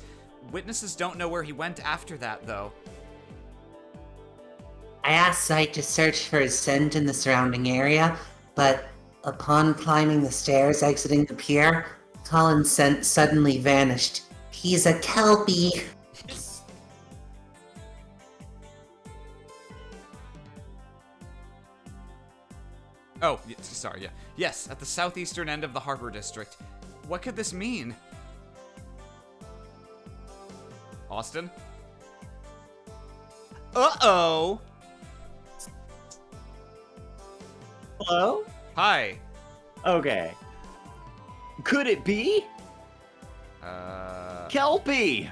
Witnesses don't know where he went after that, though. I asked Sight to search for his scent in the surrounding area, but upon climbing the stairs exiting the pier, Colin's scent suddenly vanished. He's a Kelpie. Oh, sorry, yeah. Yes, at the southeastern end of the harbor district. What could this mean? Austin? Uh-oh! Hello? Hi. Okay. Could it be? Kelpie!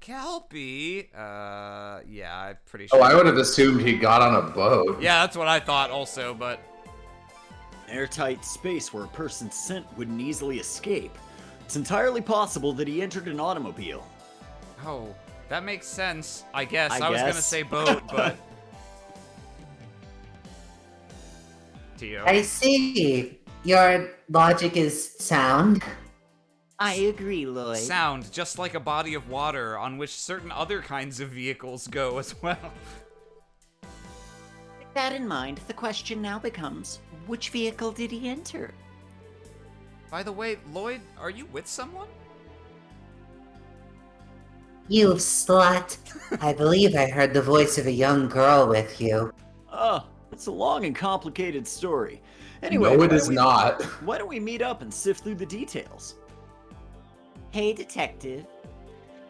Kelpie? Yeah, I'm pretty Oh, sure. I would have assumed he got on a boat. Yeah, that's what I thought also, but... Airtight space where a person's scent wouldn't easily escape. It's entirely possible that he entered an automobile. Oh, that makes sense, I guess. I I was gonna guess. say boat, but... Tio. I see. Your logic is sound. I agree, Lloyd. Sound, just like a body of water on which certain other kinds of vehicles go as well. With that in mind, the question now becomes, which vehicle did he enter? By the way, Lloyd, are you with someone? You slut. I believe I heard the voice of a young girl with you. Oh, it's a long and complicated story. Anyway, No, why it don't is we- not. Why don't we meet up and sift through the details? Hey, detective.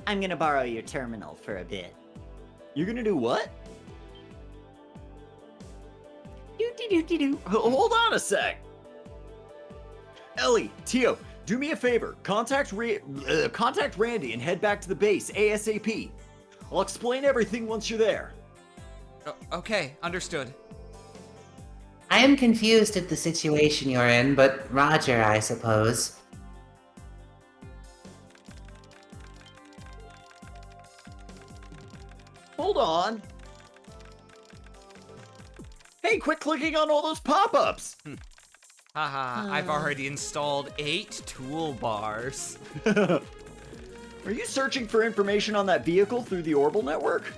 I'm gonna borrow your terminal for a bit. You're gonna do what? Doo-doo-doo-doo-doo. Hold on a sec. Ellie, Tio, do me a favor. Contact Randy and head back to the base ASAP. I'll explain everything once you're there. Okay, understood. I am confused at the situation you're in, but Roger, I suppose. Hold on. Hey, quit clicking on all those pop-ups. Haha, I've already installed 8 toolbars. Are you searching for information on that vehicle through the Orbital network?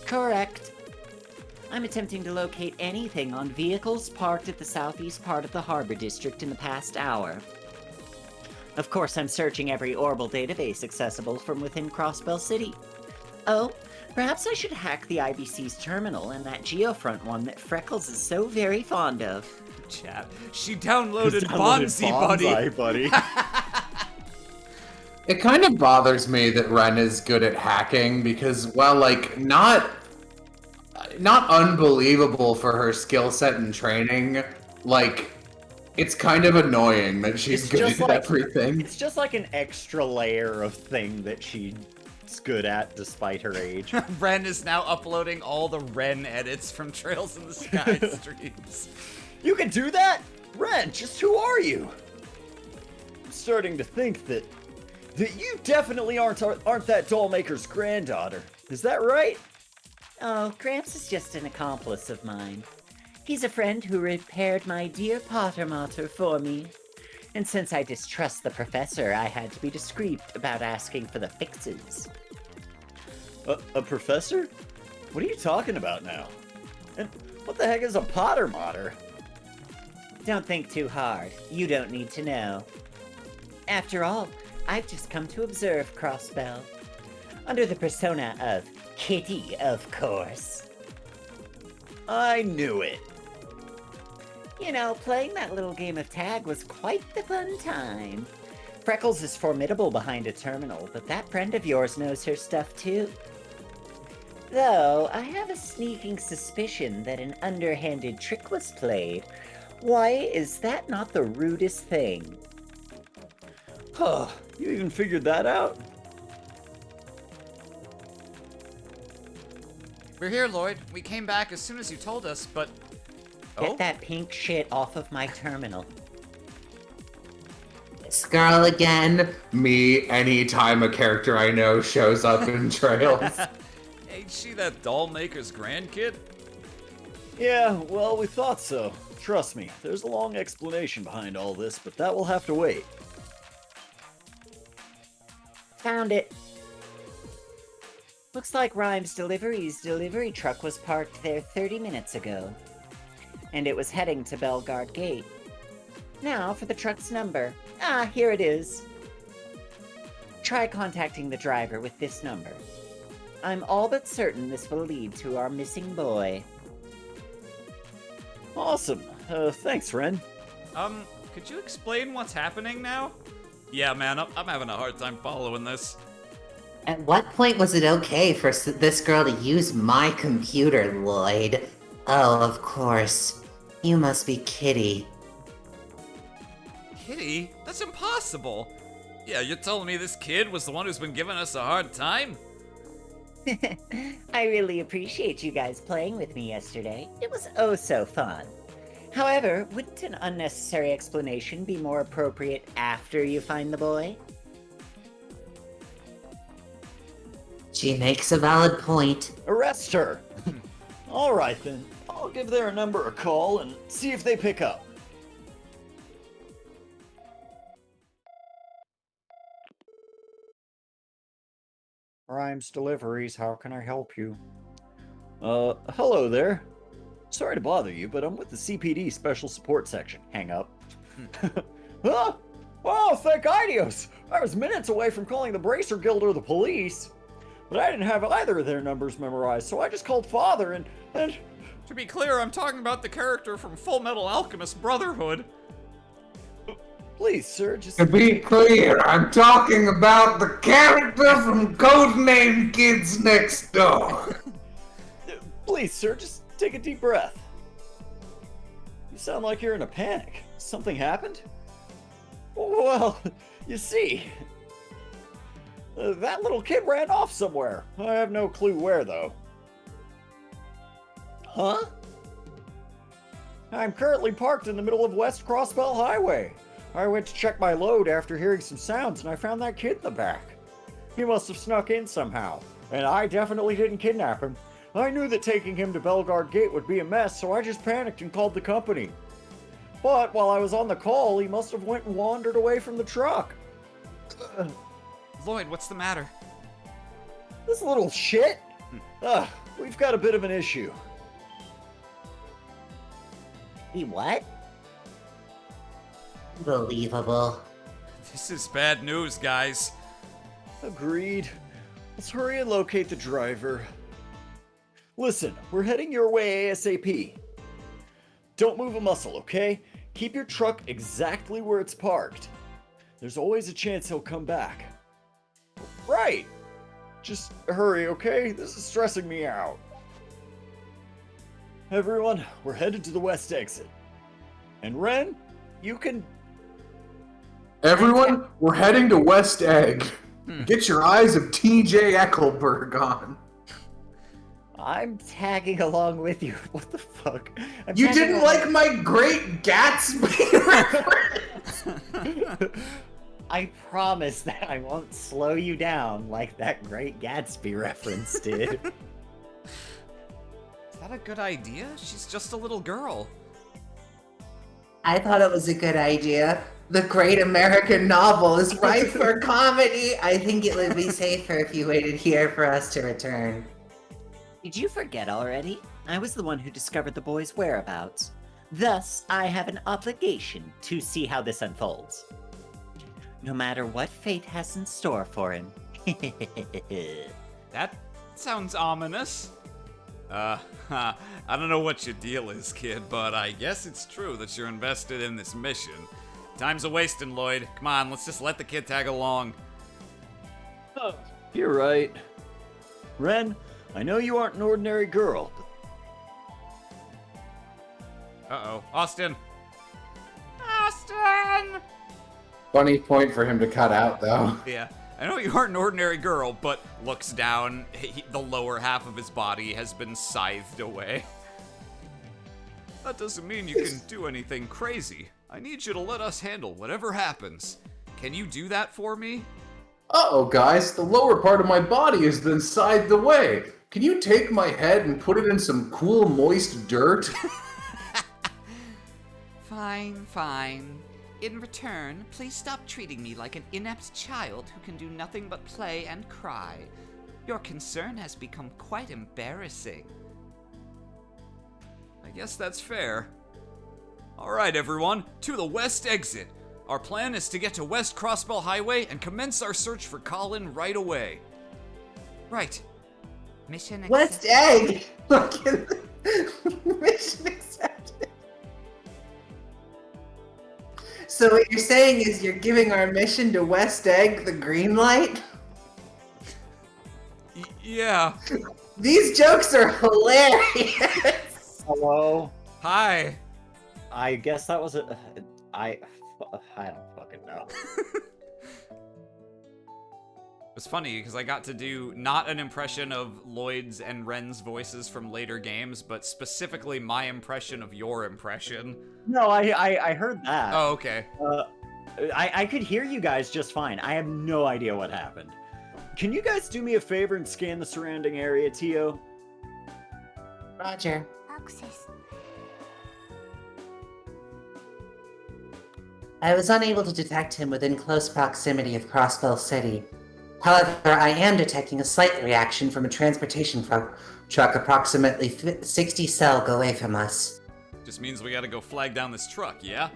Correct. I'm attempting to locate anything on vehicles parked at the southeast part of the harbor district in the past hour. Of course, I'm searching every Orbital database accessible from within Crossbell City. Oh, perhaps I should hack the IBC's terminal and that Geofront one that Freckles is so very fond of. Chat. She downloaded Bonzi Buddy. It kind of bothers me that Ren is good at hacking because, well, like, not unbelievable for her skill set and training, like, it's kind of annoying that she's good at everything. It's just like an extra layer of thing that she's good at despite her age. Ren is now uploading all the Ren edits from Trails in the Sky streams. You can do that? Ren, just who are you? I'm starting to think that you definitely aren't that dollmaker's granddaughter. Is that right? Oh, Gramps is just an accomplice of mine. He's a friend who repaired my dear Potter Mater for me. And since I distrust the professor, I had to be discreet about asking for the fixes. A professor? What are you talking about now? And what the heck is a Potter Mater? Don't think too hard. You don't need to know. After all, I've just come to observe Crossbell. Under the persona of Kitty, of course. I knew it. You know, playing that little game of tag was quite the fun time. Freckles is formidable behind a terminal, but that friend of yours knows her stuff too. Though, I have a sneaking suspicion that an underhanded trick was played. Why, is that not the rudest thing? Huh, you even figured that out? We're here, Lloyd. We came back as soon as you told us, but... Get that pink shit off of my terminal. This girl again. Me, anytime a character I know shows up in trails. Ain't she that doll maker's grandkid? Yeah, well, we thought so. Trust me, there's a long explanation behind all this, but that will have to wait. Found it. Looks like Rhymes Delivery's delivery truck was parked there 30 minutes ago. And it was heading to Belgard Gate. Now for the truck's number. Ah, here it is. Try contacting the driver with this number. I'm all but certain this will lead to our missing boy. Awesome. Thanks, Ren. Could you explain what's happening now? Yeah, man, I'm having a hard time following this. At what point was it okay for this girl to use my computer, Lloyd? Oh, of course. You must be Kitty. Kitty? That's impossible! Yeah, you're telling me this kid was the one who's been giving us a hard time? I really appreciate you guys playing with me yesterday. It was oh so fun. However, wouldn't an unnecessary explanation be more appropriate after you find the boy? She makes a valid point. Arrest her! Alright then, I'll give their number a call and see if they pick up. Rhymes Deliveries, how can I help you? Hello there. Sorry to bother you, but I'm with the CPD Special Support Section. Hang up. Huh? Oh, thank Idios! I was minutes away from calling the Bracer Guild or the police. But I didn't have either of their numbers memorized, so I just called Father and... To be clear, I'm talking about the character from Full Metal Alchemist Brotherhood. Please, sir, just... To be clear, I'm talking about the character from Codename Kids Next Door. Please, sir, just take a deep breath. You sound like you're in a panic. Something happened? Well, you see... that little kid ran off somewhere. I have no clue where, though. Huh? I'm currently parked in the middle of West Crossbell Highway. I went to check my load after hearing some sounds, and I found that kid in the back. He must have snuck in somehow, and I definitely didn't kidnap him. I knew that taking him to Belgard Gate would be a mess, so I just panicked and called the company. But while I was on the call, he must have went and wandered away from the truck. Lloyd, what's the matter? This little shit? We've got a bit of an issue. What? Believable. This is bad news, guys. Agreed. Let's hurry and locate the driver. Listen, we're heading your way ASAP. Don't move a muscle, okay? Keep your truck exactly where it's parked. There's always a chance he'll come back. Right! Just hurry, okay? This is stressing me out. Everyone, we're headed to the west exit. And Ren, you can... Everyone, we're heading to West Egg. Get your eyes of TJ Eckelberg on. I'm tagging along with you. What the fuck? You didn't like my Great Gatsby reference? I promise that I won't slow you down like that Great Gatsby reference did. Is that a good idea? She's just a little girl. I thought it was a good idea. The great American novel is ripe for comedy. I think it would be safer if you waited here for us to return. Did you forget already? I was the one who discovered the boy's whereabouts. Thus, I have an obligation to see how this unfolds. No matter what fate has in store for him. That sounds ominous. I don't know what your deal is, kid, but I guess it's true that you're invested in this mission. Time's a-wasting, Lloyd. Come on, let's just let the kid tag along. Oh, you're right. Ren, I know you aren't an ordinary girl, but... Uh-oh. Austin! Austin! Funny point for him to cut out, though. Yeah. I know you aren't an ordinary girl, but looks down. The lower half of his body has been scythed away. That doesn't mean you can do anything crazy. I need you to let us handle whatever happens. Can you do that for me? Uh-oh, guys, the lower part of my body has been scythed away. Can you take my head and put it in some cool, moist dirt? Fine, fine. In return, please stop treating me like an inept child who can do nothing but play and cry. Your concern has become quite embarrassing. I guess that's fair. Alright, everyone, to the west exit. Our plan is to get to West Crossbell Highway and commence our search for Colin right away. Right. Mission West accepted. Egg! Fucking mission accepted. So what you're saying is you're giving our mission to West Egg the green light? Yeah. These jokes are hilarious! Hello? Hi. I guess that was I don't fucking know. It's funny because I got to do not an impression of Lloyd's and Ren's voices from later games, but specifically my impression of your impression. No, I heard that. Oh, okay. I could hear you guys just fine. I have no idea what happened. Can you guys do me a favor and scan the surrounding area, Tio? Roger. Access. I was unable to detect him within close proximity of Crossbell City. However, I am detecting a slight reaction from a transportation truck approximately 60 cell away from us. Just means we gotta go flag down this truck, yeah?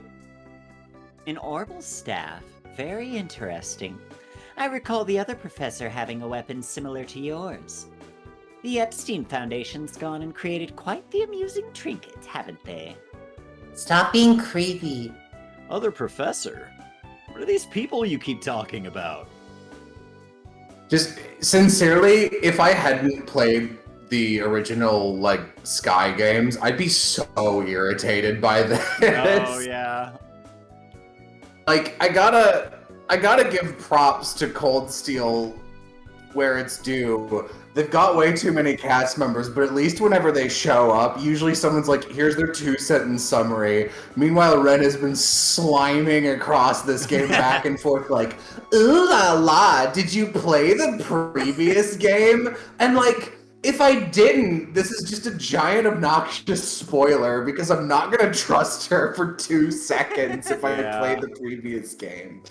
An orbital staff? Very interesting. I recall the other professor having a weapon similar to yours. The Epstein Foundation's gone and created quite the amusing trinket, haven't they? Stop being creepy. Other professor? What are these people you keep talking about? Just sincerely, if I hadn't played the original, like, Sky games, I'd be so irritated by this. Oh, yeah. Like, I gotta give props to Cold Steel where it's due. They've got way too many cast members, but at least whenever they show up, usually someone's like, here's their 2-sentence summary. Meanwhile, Ren has been sliming across this game back and forth like, ooh la la, did you play the previous game? And like, if I didn't, this is just a giant obnoxious spoiler because I'm not gonna trust her for 2 seconds if I had played the previous game.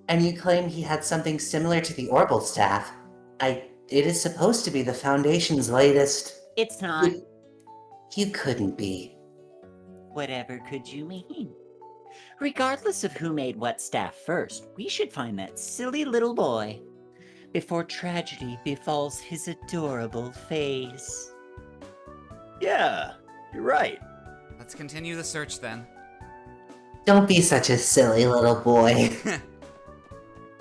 And you claim he had something similar to the orbital staff. It is supposed to be the Foundation's latest. It's not. You couldn't be. Whatever could you mean? Regardless of who made what staff first, we should find that silly little boy before tragedy befalls his adorable face. Yeah, you're right. Let's continue the search then. Don't be such a silly little boy.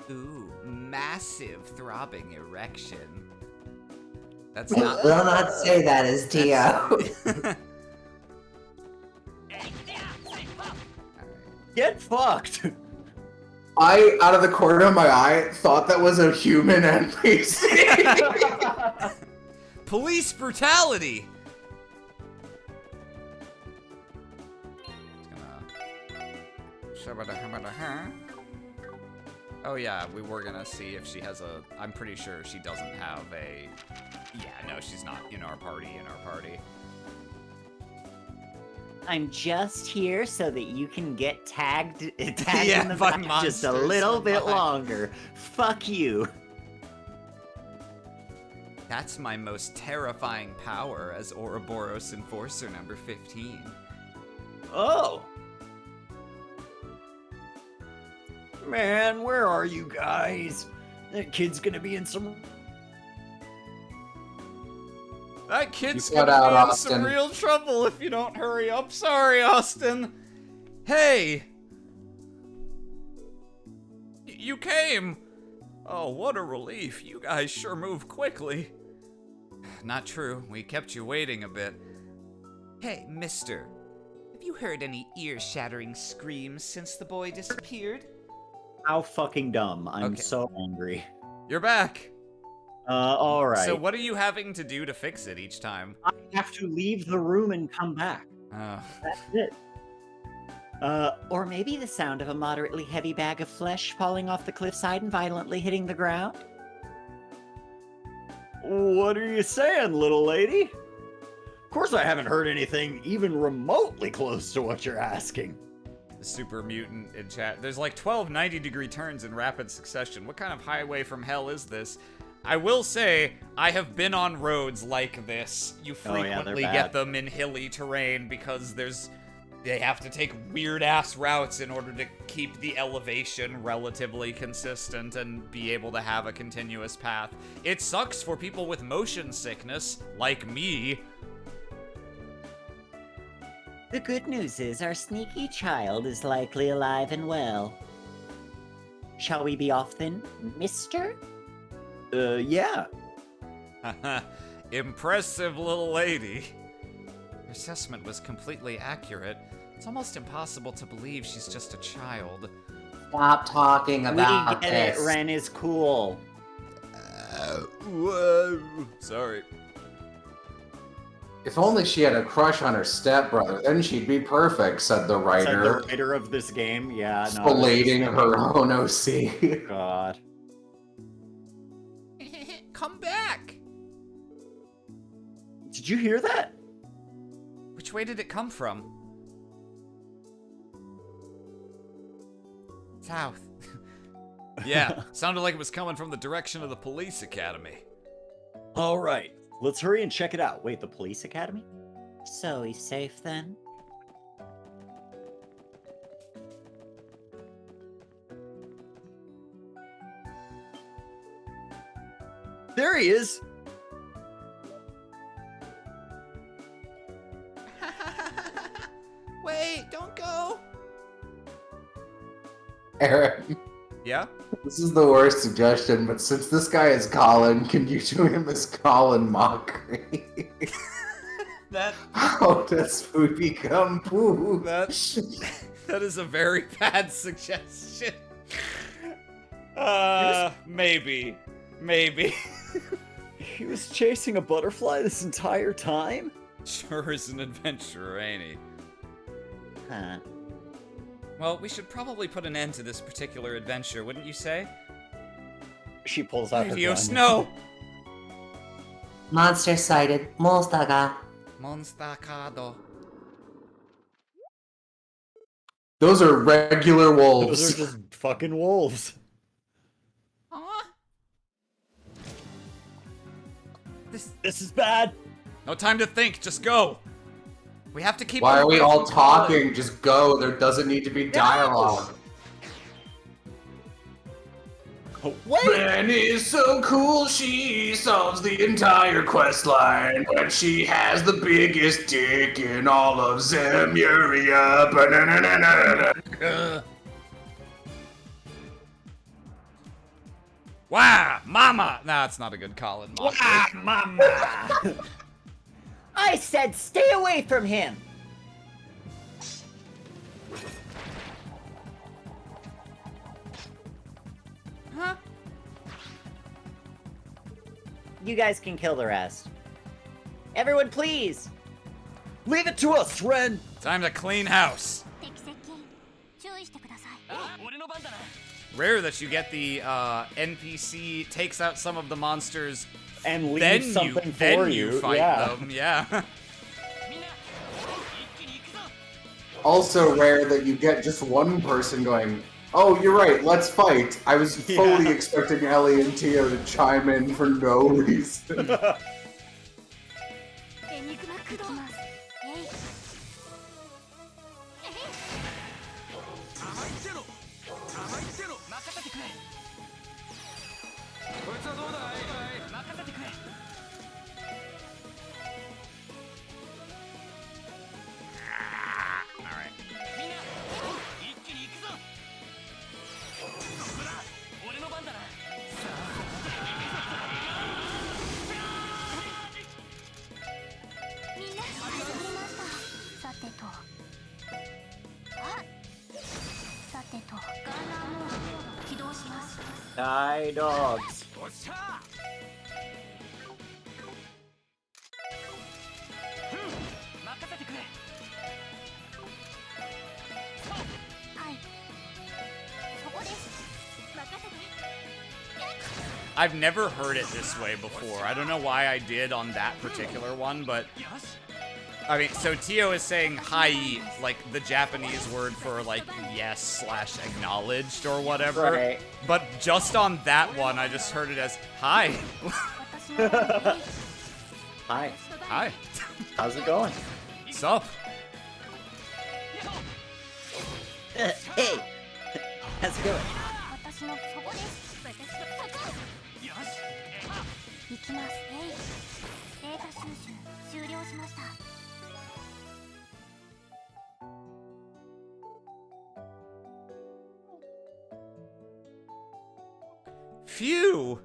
Ooh, massive throbbing erection. That's We'll not. not say that as Dio. Get fucked! I, out of the corner of my eye, thought that was a human NPC. Police brutality! Oh yeah, we were gonna see if she has a... I'm pretty sure she doesn't have a... Yeah, no, she's not in our party, I'm just here so that you can get tagged Yeah, in the by back just a monsters little from bit behind. longer. Fuck you. That's my most terrifying power as Ouroboros Enforcer number 15. Oh! Man, where are you guys? That kid's gonna be in some... That kid's You got gonna out, be in Austin. some real trouble if you don't hurry up. Sorry, Austin. Hey! You came! Oh, what a relief. You guys sure move quickly. Not true. We kept you waiting a bit. Hey, mister. Have you heard any ear-shattering screams since the boy disappeared? How fucking dumb. I'm Okay. so angry. You're back. Alright. So what are you having to do to fix it each time? I have to leave the room and come back. Oh. That's it. Or maybe the sound of a moderately heavy bag of flesh falling off the cliffside and violently hitting the ground? What are you saying, little lady? Of course I haven't heard anything even remotely close to what you're asking. The super mutant in chat. There's like 12 90-degree turns in rapid succession. What kind of highway from hell is this? I will say, I have been on roads like this. You Oh, yeah, they're frequently bad. get them in hilly terrain because they have to take weird-ass routes in order to keep the elevation relatively consistent and be able to have a continuous path. It sucks for people with motion sickness, like me. The good news is our sneaky child is likely alive and well. Shall we be off then, mister? Yeah. Impressive little lady. Your assessment was completely accurate. It's almost impossible to believe she's just a child. Stop talking about We get it, Ren is cool. Whoa. Sorry. If only she had a crush on her stepbrother, then she'd be perfect, said the Said the writer, writer of this game. Yeah, no. filleting her own OC. God. Come back! Did you hear that? Which way did it come from? South. Yeah, sounded like it was coming from the direction of the police academy. Alright, let's hurry and check it out. Wait, the police academy? So he's safe then? There he is! Wait, don't go! Aaron, Yeah? this is the worst suggestion, but since this guy is Colin, can you do him as Colin Mockery? That How does food become poo? that is a very bad suggestion. Maybe. Maybe. He was chasing a butterfly this entire time? Sure is an adventurer, ain't he? Huh. Well, we should probably put an end to this particular adventure, wouldn't you say? She pulls out her Adios, gun. no! Monster sighted. Monster ga. Monstacado. Those are regular wolves. Those are just fucking wolves. Aw. This is bad. No time to think, just go! We have to keep Why them are we away all from Colin. talking? Just go. There doesn't need to be dialogue. Oh, wait! Ben is so cool, she solves the entire quest line, but she has the biggest dick in all of Zemuria. Ba-na-na-na-na-na. Wow, mama! Nah, it's not a good Colin mock. Ah, mama! I said stay away from him! Huh? You guys can kill the rest. Everyone, please! Leave it to us, Ren! Time to clean house. 敵接近注意してください俺の番だな Rare that you get the NPC takes out some of the monsters, And leave then something then for you fight yeah. them. Yeah. みんな一気に行くぞ Also rare that you get just one person going, oh, you're right, let's fight. I was fully Yeah. expecting Ellie and Tio to chime in for no reason. エニグマ駆動えい甘いってろ甘いってろ任せてくれこいつはどうだい任せてくれ Alright. みんな一気に行くぞそこだ俺の番だなみんな始まりましたさてとあさてとガンナーモード Die dogs. おっしゃふん任せてくれはいそこです任せて I've never heard it this way before. I don't know why I did on that particular one, but よし I mean, so Tio is saying hi, like the Japanese word for like yes slash acknowledged or whatever. Right. But just on that one, I just heard it as hi. 私の方に Hi. Hi. How's it going? Sup? Hey! How's it going? 私のそこです私のそこよし行きますデータ収集終了しました Phew.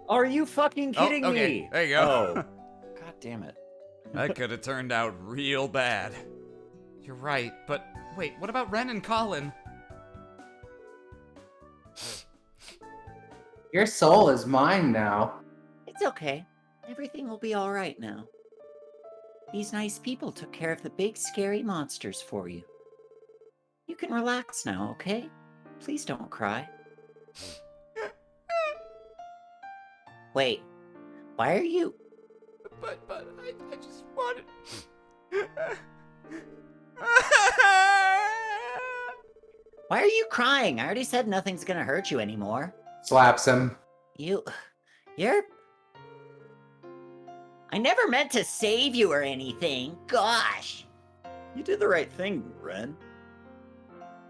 Are you fucking Oh, kidding okay. me? There you go. Oh. God damn it. That could have turned out real bad. You're right, but wait, what about Ren and Colin? Your soul is mine now. It's okay. Everything will be alright now. These nice people took care of the big scary monsters for you. You can relax now, okay? Please don't cry. Wait, why are you... But I just wanted. Why are you crying? I already said nothing's gonna hurt you anymore. Slaps him. You're... I never meant to save you or anything. Gosh! You did the right thing, Ren.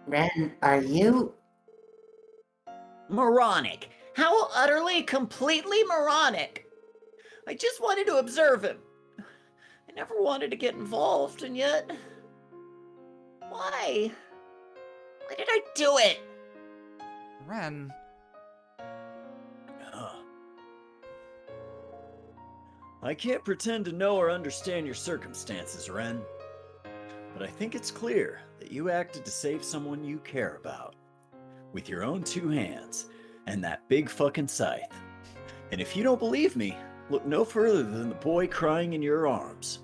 Ren, are you? Moronic. How utterly, completely moronic. I just wanted to observe him. I never wanted to get involved, and yet... Why? Why did I do it? Ren. I can't pretend to know or understand your circumstances, Ren. But I think it's clear that you acted to save someone you care about. With your own two hands, and that big fucking scythe. And if you don't believe me, look no further than the boy crying in your arms.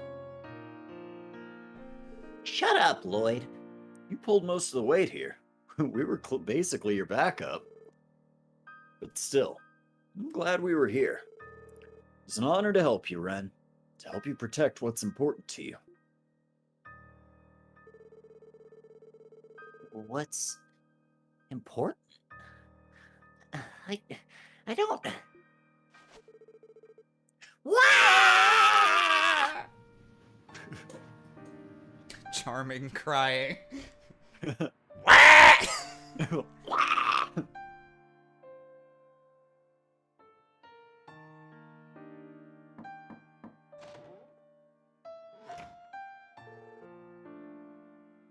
Shut up, Lloyd. You pulled most of the weight here. We were basically your backup. But still, I'm glad we were here. It's an honor to help you, Ren. To help you protect what's important to you. What's important? I don't... Wah! Charming crying.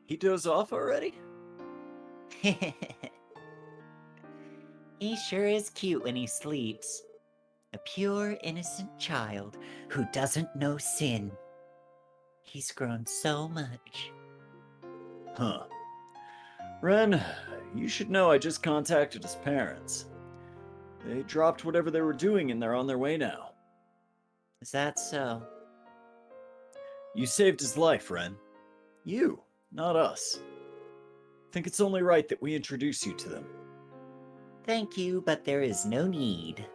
He dozed off already? He sure is cute when he sleeps. A pure, innocent child who doesn't know sin. He's grown so much. Huh. Ren, you should know I just contacted his parents. They dropped whatever they were doing and they're on their way now. Is that so? You saved his life, Ren. You, not us. Think it's only right that we introduce you to them. Thank you, but there is no need.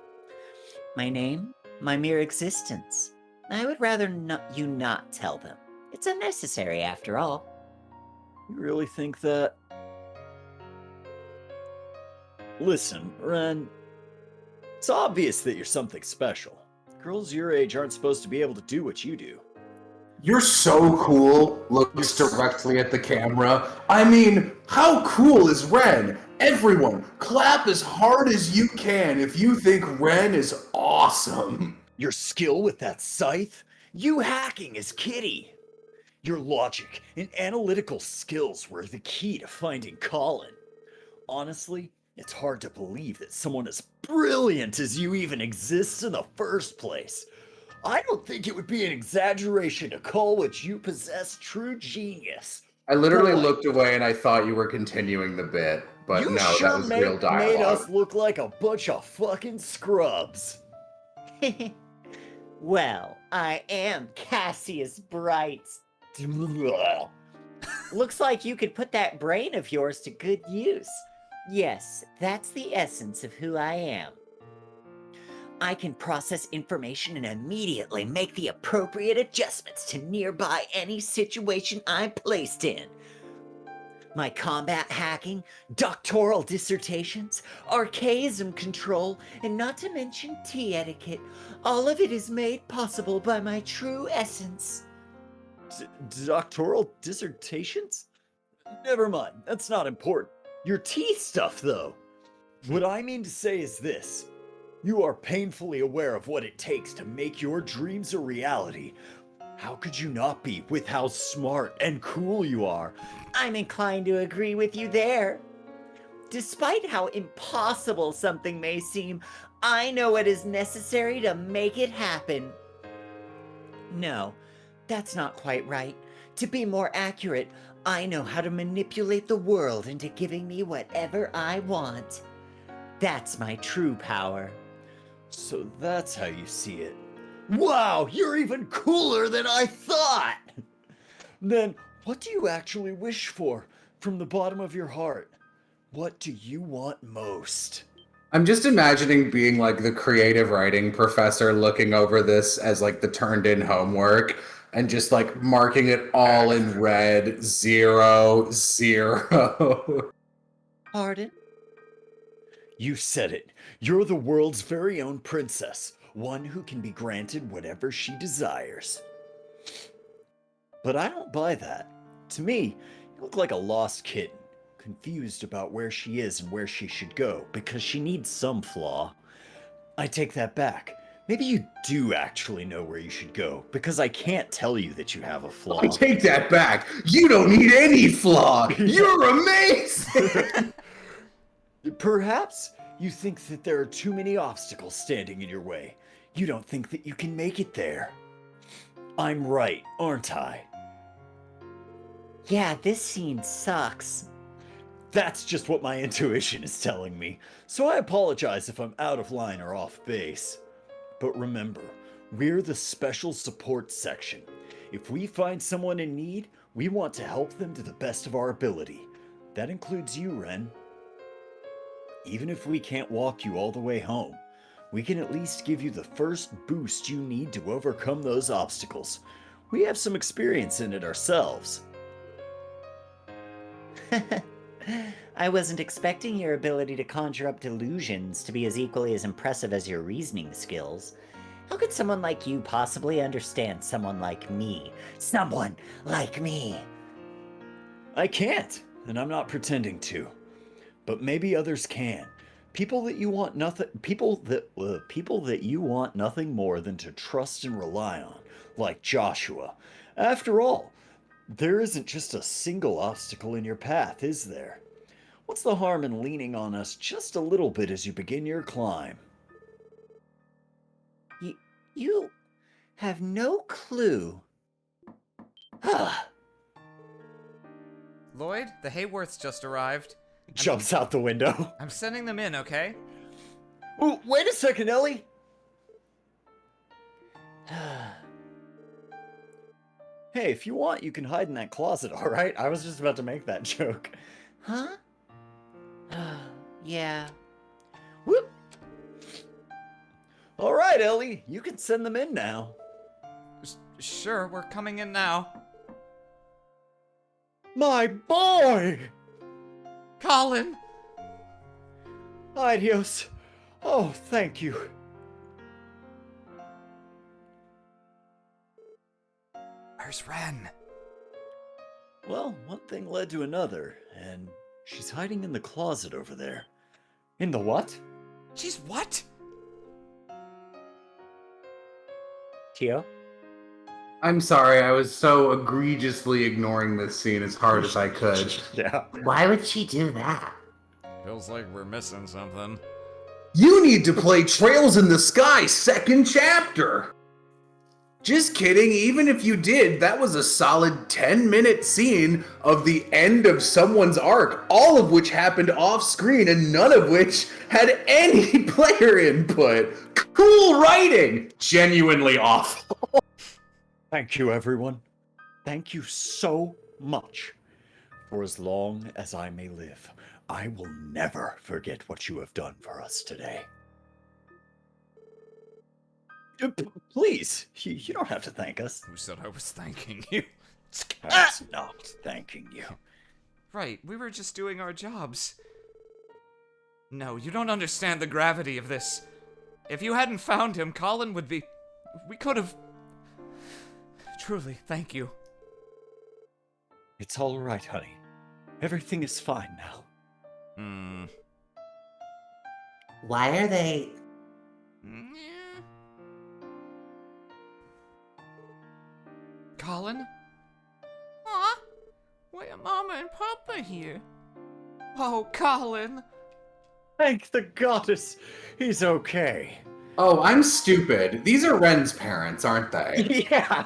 My name, my mere existence. I would rather you not tell them. It's unnecessary, after all. You really think that? Listen, Ren. It's obvious that you're something special. Girls your age aren't supposed to be able to do what you do. You're so cool. Looks directly at the camera. I mean, how cool is Ren? Everyone, clap as hard as you can if you think Ren is awesome. Your skill with that scythe? You hacking as Kitty. Your logic and analytical skills were the key to finding Colin. Honestly, it's hard to believe that someone as brilliant as you even exists in the first place. I don't think it would be an exaggeration to call what you possess true genius. I literally looked away and I thought you were continuing the bit. But you no, sure that was real made dialogue. us look like a bunch of fucking scrubs. Well, I am Cassius Bright's. Looks like you could put that brain of yours to good use. Yes, that's the essence of who I am. I can process information and immediately make the appropriate adjustments to nearby any situation I'm placed in. My combat hacking, doctoral dissertations, archaism control, and not to mention tea etiquette, all of it is made possible by my true essence. Doctoral dissertations? Never mind, that's not important. Your teeth stuff, though. What I mean to say is this. You are painfully aware of what it takes to make your dreams a reality. How could you not be with how smart and cool you are? I'm inclined to agree with you there. Despite how impossible something may seem, I know what is necessary to make it happen. No, that's not quite right. To be more accurate, I know how to manipulate the world into giving me whatever I want. That's my true power. So that's how you see it. Wow, you're even cooler than I thought! Then, what do you actually wish for from the bottom of your heart? What do you want most? I'm just imagining being like the creative writing professor looking over this as like the turned in homework and just like marking it all in red, 0, 0. Pardon? You said it. You're the world's very own princess, one who can be granted whatever she desires. But I don't buy that. To me, you look like a lost kitten, confused about where she is and where she should go, because she needs some flaw. I take that back. Maybe you do actually know where you should go, because I can't tell you that you have a flaw. I take that back. You don't need any flaw. You're amazing. Perhaps you think that there are too many obstacles standing in your way. You don't think that you can make it there. I'm right, aren't I? Yeah, this scene sucks. That's just what my intuition is telling me, so I apologize if I'm out of line or off base. But remember, we're the special support section. If we find someone in need, we want to help them to the best of our ability. That includes you, Ren. Even if we can't walk you all the way home, we can at least give you the first boost you need to overcome those obstacles. We have some experience in it ourselves. I wasn't expecting your ability to conjure up delusions to be as equally as impressive as your reasoning skills. How could someone like you possibly understand someone like me? Someone like me! I can't, and I'm not pretending to. But maybe others can. People that you want nothing more than to trust and rely on, like Joshua. After all, there isn't just a single obstacle in your path, is there? What's the harm in leaning on us just a little bit as you begin your climb? You have no clue. Lloyd, the Hayworths just arrived. Jumps out the window. I'm sending them in, okay? Ooh, wait a second, Ellie! Hey, if you want, you can hide in that closet, alright? I was just about to make that joke. Huh? Yeah. Whoop! Alright, Ellie, you can send them in now. Sure, we're coming in now. My boy! Colin! Adios. Oh, thank you. Where's Ren? Well, one thing led to another, and she's hiding in the closet over there. In the what? She's what? Tio? I'm sorry, I was so egregiously ignoring this scene as hard as I could. Yeah. Why would she do that? Feels like we're missing something. You need to play Trails in the Sky 2nd chapter! Just kidding. Even if you did, that was a solid 10-minute scene of the end of someone's arc, all of which happened off screen and none of which had any player input. Cool writing. Genuinely awful. Thank you, everyone. Thank you so much. For as long as I may live, I will never forget what you have done for us today. Please, you don't have to thank us. Who said I was thanking you? I was not thanking you. Right, we were just doing our jobs. No, you don't understand the gravity of this. If you hadn't found him, Colin would be... We could have... Truly, thank you. It's all right, honey. Everything is fine now. Why are they... Colin? Aw, why are Mama and Papa here? Oh, Colin. Thank the goddess, he's okay. Oh, I'm stupid. These are Ren's parents, aren't they? Yeah.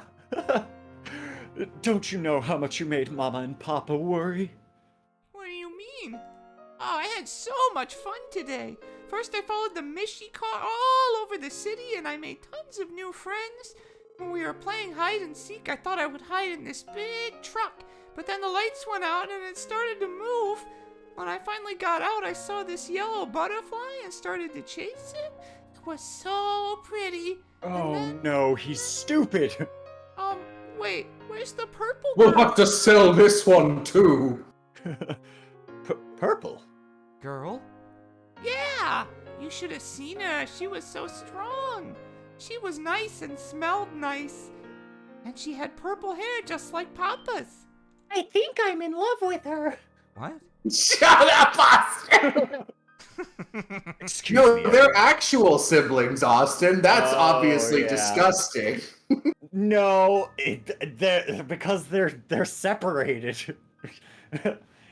Don't you know how much you made Mama and Papa worry? What do you mean? Oh, I had so much fun today. First, I followed the Mishi car all over the city, and I made tons of new friends. When we were playing hide and seek, I thought I would hide in this big truck, but then the lights went out and it started to move. When I finally got out, I saw this yellow butterfly and started to chase it. It was so pretty. Oh no, he's stupid. Wait, where's the purple We'll girl? have to sell this one too. Purple? Girl? Yeah, you should have seen her. She was so strong. She was nice and smelled nice. And she had purple hair just like Papa's. I think I'm in love with her. What? Shut up, Austin! Excuse No, me. they're actual siblings, Austin. That's Oh, obviously yeah. disgusting. No, because they're separated.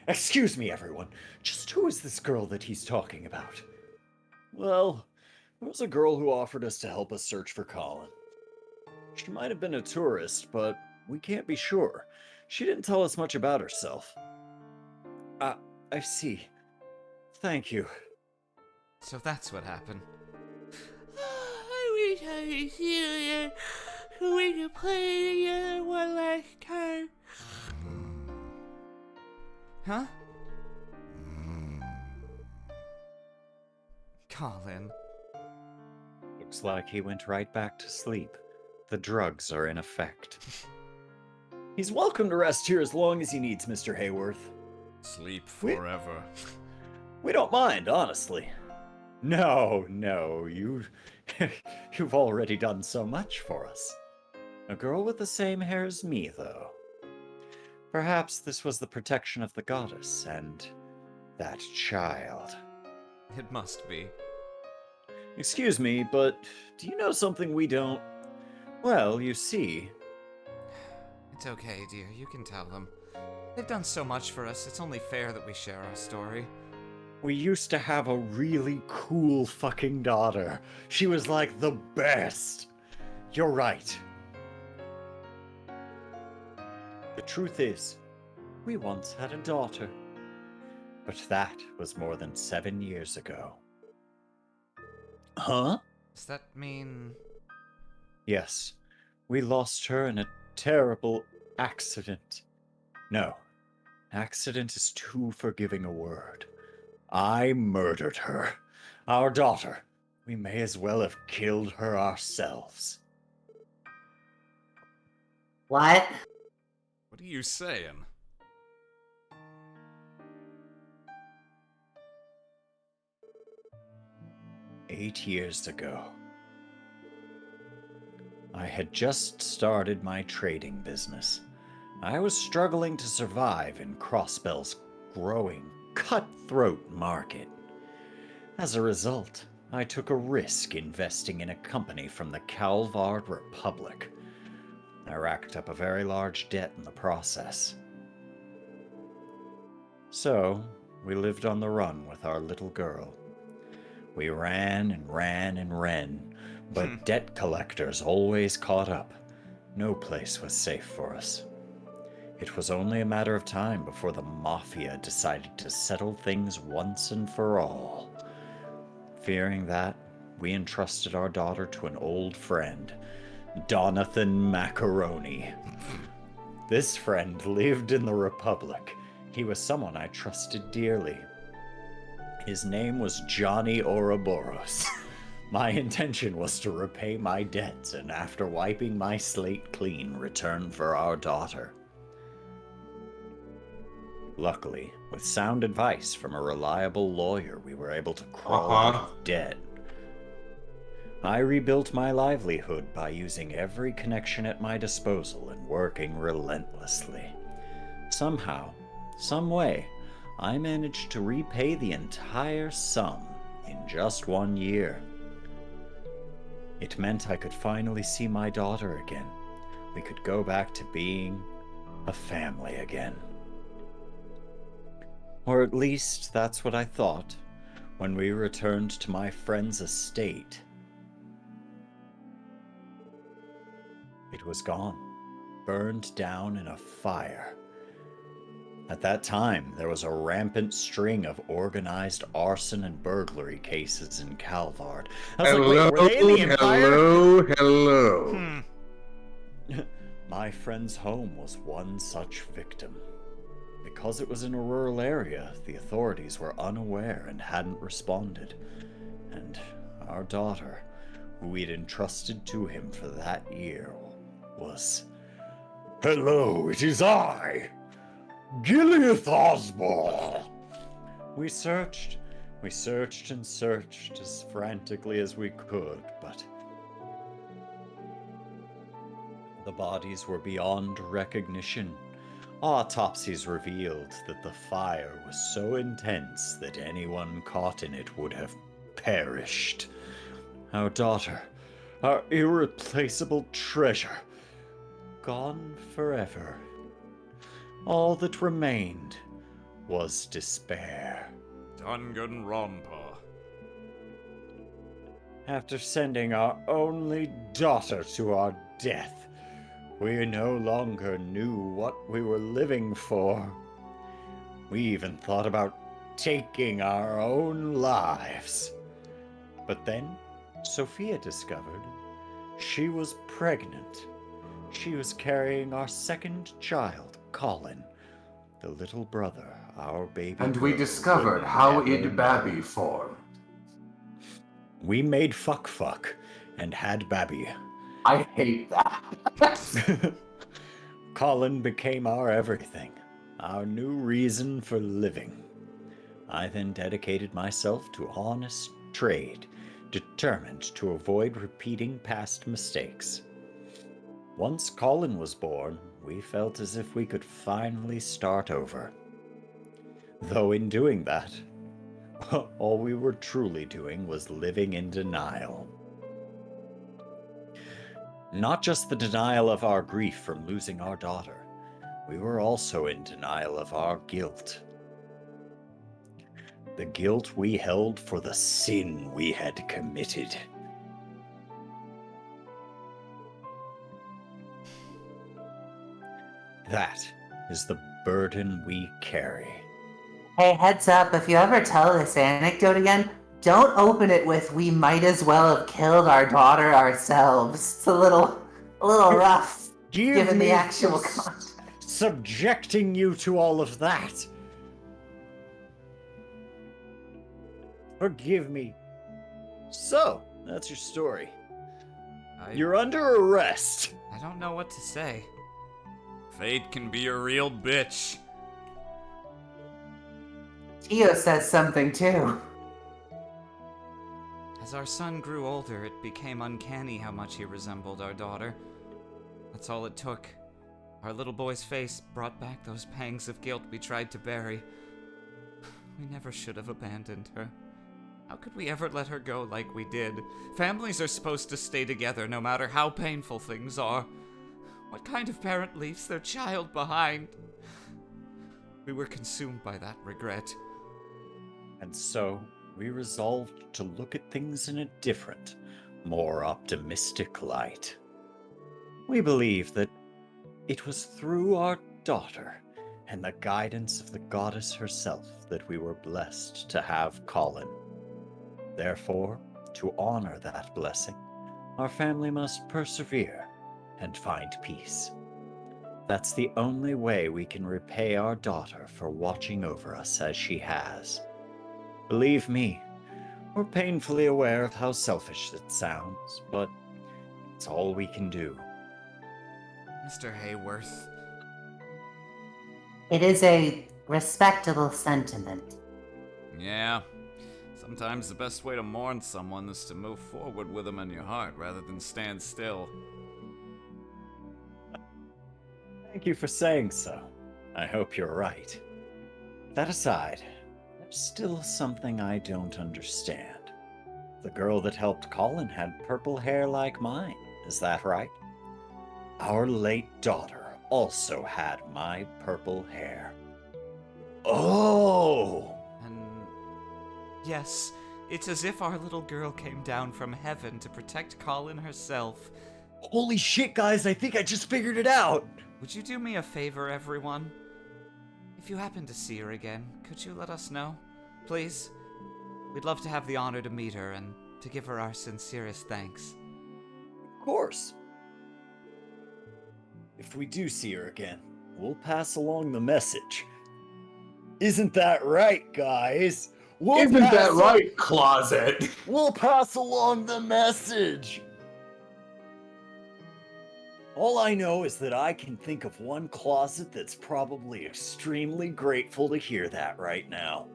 Excuse me, everyone. Just who is this girl that he's talking about? Well, there was a girl who offered us to help us search for Colin. She might have been a tourist, but we can't be sure. She didn't tell us much about herself. I see. Thank you. So that's what happened. I wish I was here so we could play together one last time. Huh? Colin. Looks like he went right back to sleep. The drugs are in effect. He's welcome to rest here as long as he needs, Mr. Hayworth. Sleep Wait. forever. We don't mind, honestly. No, you've already done so much for us. A girl with the same hair as me, though. Perhaps this was the protection of the goddess and that child. It must be. Excuse me, but do you know something we don't? Well, you see. It's okay, dear. You can tell them. They've done so much for us. It's only fair that we share our story. We used to have a really cool fucking daughter. She was like the best. You're right. The truth is, we once had a daughter. But that was more than 7 years ago. Huh? Does that mean... Yes, we lost her in a terrible accident. No, accident is too forgiving a word. I murdered her. Our daughter. We may as well have killed her ourselves. What? What are you saying? Eight years ago. I had just started my trading business. I was struggling to survive in Crossbell's growing, cutthroat market. As a result, I took a risk investing in a company from the Calvard Republic. I racked up a very large debt in the process. So, we lived on the run with our little girl. We ran and ran and ran, but debt collectors always caught up, No place was safe for us. It was only a matter of time before the Mafia decided to settle things once and for all. Fearing that, we entrusted our daughter to an old friend, Donathan Macaroni. This friend lived in the Republic. He was someone I trusted dearly. His name was Johnny Ouroboros. My intention was to repay my debts and, after wiping my slate clean, return for our daughter. Luckily, with sound advice from a reliable lawyer, we were able to crawl out of debt. I rebuilt my livelihood by using every connection at my disposal and working relentlessly. Somehow, some way, I managed to repay the entire sum in just 1 year. It meant I could finally see my daughter again. We could go back to being a family again. Or at least that's what I thought when we returned to my friend's estate. It was gone, burned down in a fire. At that time, there was a rampant string of organized arson and burglary cases in Calvard. I was like, wait, were they in the Empire? Hello. My friend's home was one such victim. Because it was in a rural area, the authorities were unaware and hadn't responded. And our daughter, who we'd entrusted to him for that year, was... Hello, it is I, Gileath Osborne. We searched and searched as frantically as we could, but the bodies were beyond recognition. Autopsies revealed that the fire was so intense that anyone caught in it would have perished. Our daughter, our irreplaceable treasure, gone forever. All that remained was despair. Danganronpa. After sending our only daughter to our death, we no longer knew what we were living for. We even thought about taking our own lives. But then, Sophia discovered she was pregnant. She was carrying our second child, Colin, the little brother our baby And we girl discovered would how never id Babby know. formed. We made fuck and had Babby. I hate that. Colin became our everything, our new reason for living. I then dedicated myself to honest trade, determined to avoid repeating past mistakes. Once Colin was born, we felt as if we could finally start over. Though in doing that, all we were truly doing was living in denial. Not just the denial of our grief from losing our daughter, we were also in denial of our guilt. The guilt we held for the sin we had committed. That is the burden we carry. Hey, heads up, if you ever tell this anecdote again, don't open it with, we might as well have killed our daughter ourselves. It's a little rough, given the actual context. Subjecting you to all of that. Forgive me. So, that's your story. You're under arrest. I don't know what to say. Fate can be a real bitch. Tio says something too. As our son grew older, it became uncanny how much he resembled our daughter. That's all it took. Our little boy's face brought back those pangs of guilt we tried to bury. We never should have abandoned her. How could we ever let her go like we did? Families are supposed to stay together no matter how painful things are. What kind of parent leaves their child behind? We were consumed by that regret. And so, we resolved to look at things in a different, more optimistic light. We believe that it was through our daughter and the guidance of the goddess herself that we were blessed to have Colin. Therefore, to honor that blessing, our family must persevere and find peace. That's the only way we can repay our daughter for watching over us as she has. Believe me, we're painfully aware of how selfish it sounds, but it's all we can do. Mr. Hayworth. It is a respectable sentiment. Yeah. Sometimes the best way to mourn someone is to move forward with them in your heart rather than stand still. Thank you for saying so. I hope you're right. That aside, there's still something I don't understand. The girl that helped Colin had purple hair like mine, is that right? Our late daughter also had my purple hair. Oh! And yes, it's as if our little girl came down from heaven to protect Colin herself. Holy shit, guys, I think I just figured it out! Would you do me a favor, everyone? If you happen to see her again, could you let us know? Please? We'd love to have the honor to meet her and to give her our sincerest thanks. Of course. If we do see her again, we'll pass along the message. Isn't that right, guys? Isn't that right, Closet? We'll pass along the message! All I know is that I can think of one closet that's probably extremely grateful to hear that right now.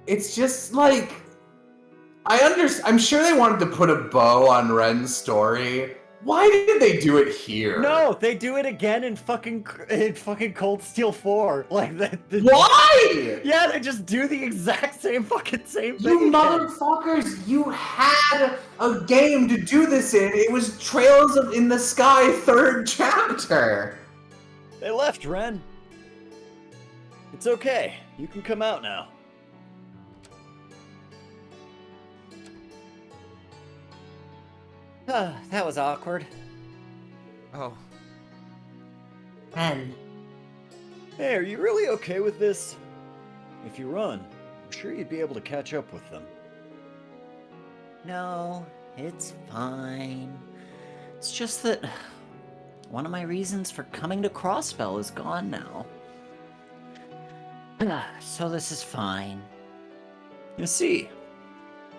It's just like I'm sure they wanted to put a bow on Ren's story. Why did they do it here? No, they do it again in fucking Cold Steel 4. Like that. Why? Yeah, they just do the exact same thing. You motherfuckers! You had a game to do this in. It was Trails in the Sky 3rd chapter. They left, Ren. It's okay. You can come out now. That was awkward. Oh, Ren, Hey, are you really okay with this? If you run, I'm sure you'd be able to catch up with them. No, it's fine. It's just that one of my reasons for coming to Crossbell is gone now. So this is fine. You see,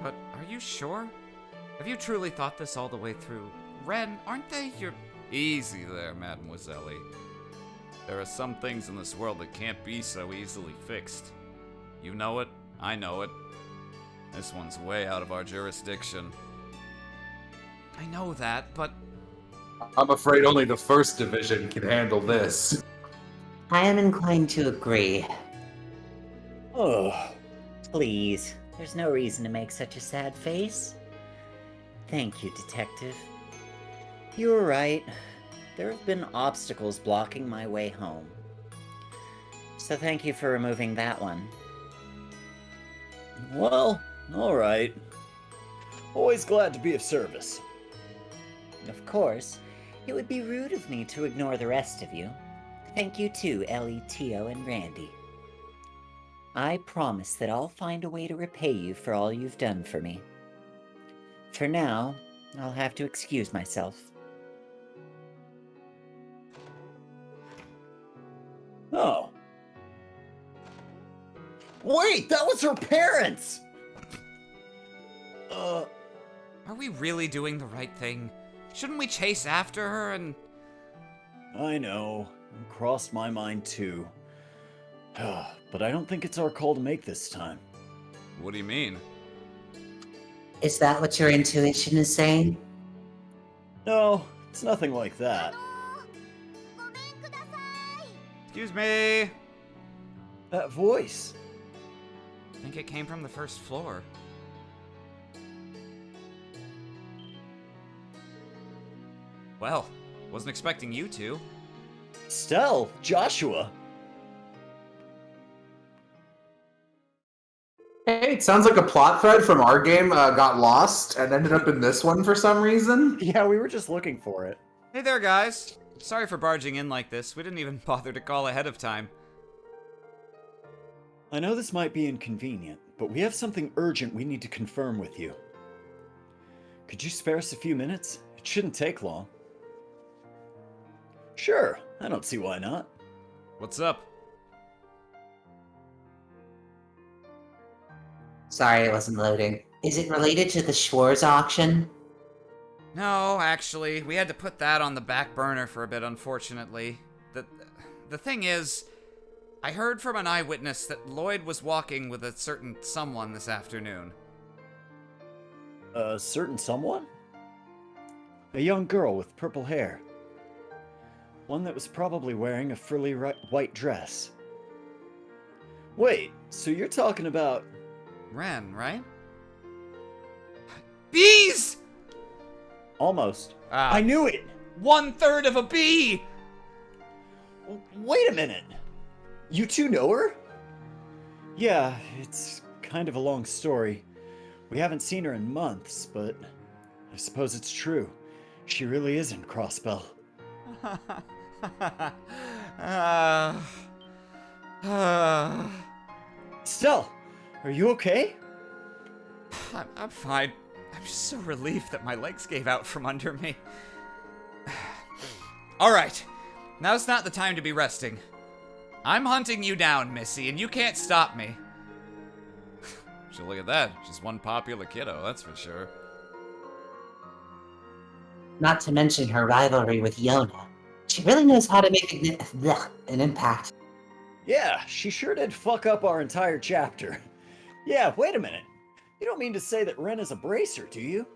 but are you sure? Have you truly thought this all the way through? Ren, aren't they your... Easy there, Mademoiselle. There are some things in this world that can't be so easily fixed. You know it, I know it. This one's way out of our jurisdiction. I know that, but... I'm afraid only the 1st Division can handle this. I am inclined to agree. oh, Please, there's no reason to make such a sad face. Thank you, Detective. You were right. There have been obstacles blocking my way home. So thank you for removing that one. well, alright. Always glad to be of service. Of course, it would be rude of me to ignore the rest of you. Thank you too, Ellie, Tio, and Randy. I promise that I'll find a way to repay you for all you've done for me. For now, I'll have to excuse myself. Oh. Wait, that was her parents! Are we really doing the right thing? Shouldn't we chase after her and... I know. It crossed my mind too. But I don't think it's our call to make this time. What do you mean? Is that what your intuition is saying? No, it's nothing like that. ごめんください。 Excuse me! That voice. I think it came from the 1st floor. Well, wasn't expecting you to. Stell, Joshua. Hey, it sounds like a plot thread from our game got lost and ended up in this one for some reason. Yeah, we were just looking for it. Hey there, guys. Sorry for barging in like this. We didn't even bother to call ahead of time. I know this might be inconvenient, but we have something urgent we need to confirm with you. Could you spare us a few minutes? It shouldn't take long. Sure, I don't see why not. What's up? Sorry it wasn't loading. Is it related to the Schwarz auction? No, actually, we had to put that on the back burner for a bit, unfortunately. The thing is, I heard from an eyewitness that Lloyd was walking with a certain someone this afternoon. A certain someone? A young girl with purple hair. One that was probably wearing a frilly white dress. Wait, so you're talking about... Ren, right? Bees! Almost. I knew it! 1/3 of a bee! Wait a minute! You two know her? Yeah, it's kind of a long story. We haven't seen her in months, but I suppose it's true. She really is in Crossbell. Stell, are you okay? I'm fine. I'm just so relieved that my legs gave out from under me. Alright, now's not the time to be resting. I'm hunting you down, Missy, and you can't stop me. So look at that, just one popular kiddo, that's for sure. Not to mention her rivalry with Yona. She really knows how to make an impact. Yeah, she sure did fuck up our entire chapter. Yeah, wait a minute. You don't mean to say that Ren is a bracer, do you?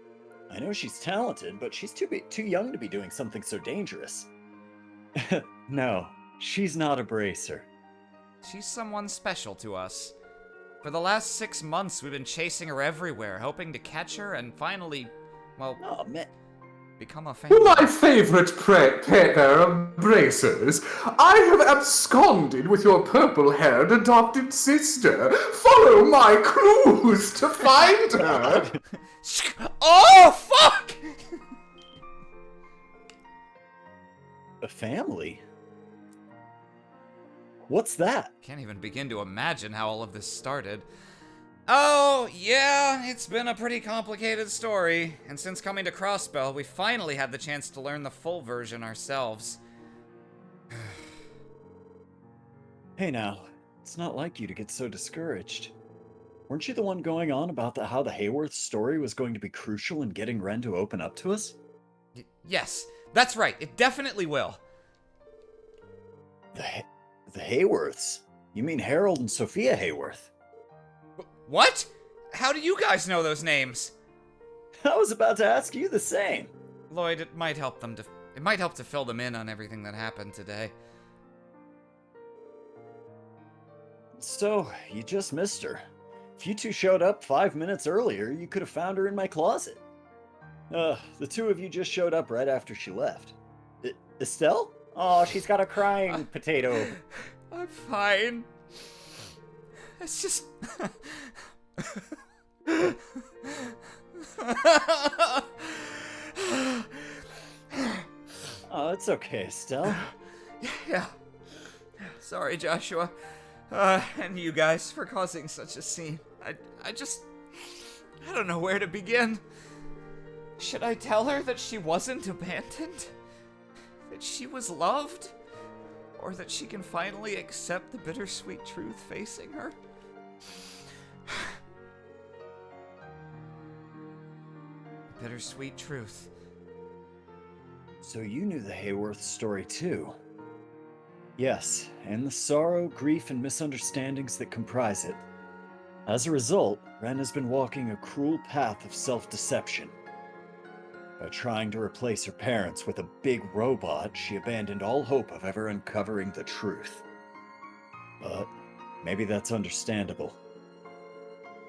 I know she's talented, but she's too young to be doing something so dangerous. No, she's not a bracer. She's someone special to us. For the last 6 months, we've been chasing her everywhere, hoping to catch her and finally, well, Oh, man. become a fan. My favorite pair of bracers. I have absconded with your purple-haired adopted sister. Follow my clues to find her. Oh, fuck! A family? What's that? Can't even begin to imagine how all of this started. Oh, yeah, it's been a pretty complicated story, and since coming to Crossbell, we finally had the chance to learn the full version ourselves. Hey now, it's not like you to get so discouraged. Weren't you the one going on about how the Hayworth story was going to be crucial in getting Ren to open up to us? Yes, that's right, it definitely will. The Hayworths? You mean Harold and Sophia Hayworth? What? How do you guys know those names? I was about to ask you the same. Lloyd, it might help to fill them in on everything that happened today. So, you just missed her. If you two showed up 5 minutes earlier, you could have found her in my closet. The two of you just showed up right after she left. Estelle? Oh, she's got a crying potato. I'm fine. It's just... Oh, it's okay, Estelle. Yeah. Sorry, Joshua. And you guys for causing such a scene. I don't know where to begin. Should I tell her that she wasn't abandoned? That she was loved? Or that she can finally accept the bittersweet truth facing her? Bittersweet truth. So you knew the Hayworth story too. Yes, and the sorrow, grief, and misunderstandings that comprise it. As a result, Ren has been walking a cruel path of self-deception. By trying to replace her parents with a big robot, she abandoned all hope of ever uncovering the truth. But maybe that's understandable.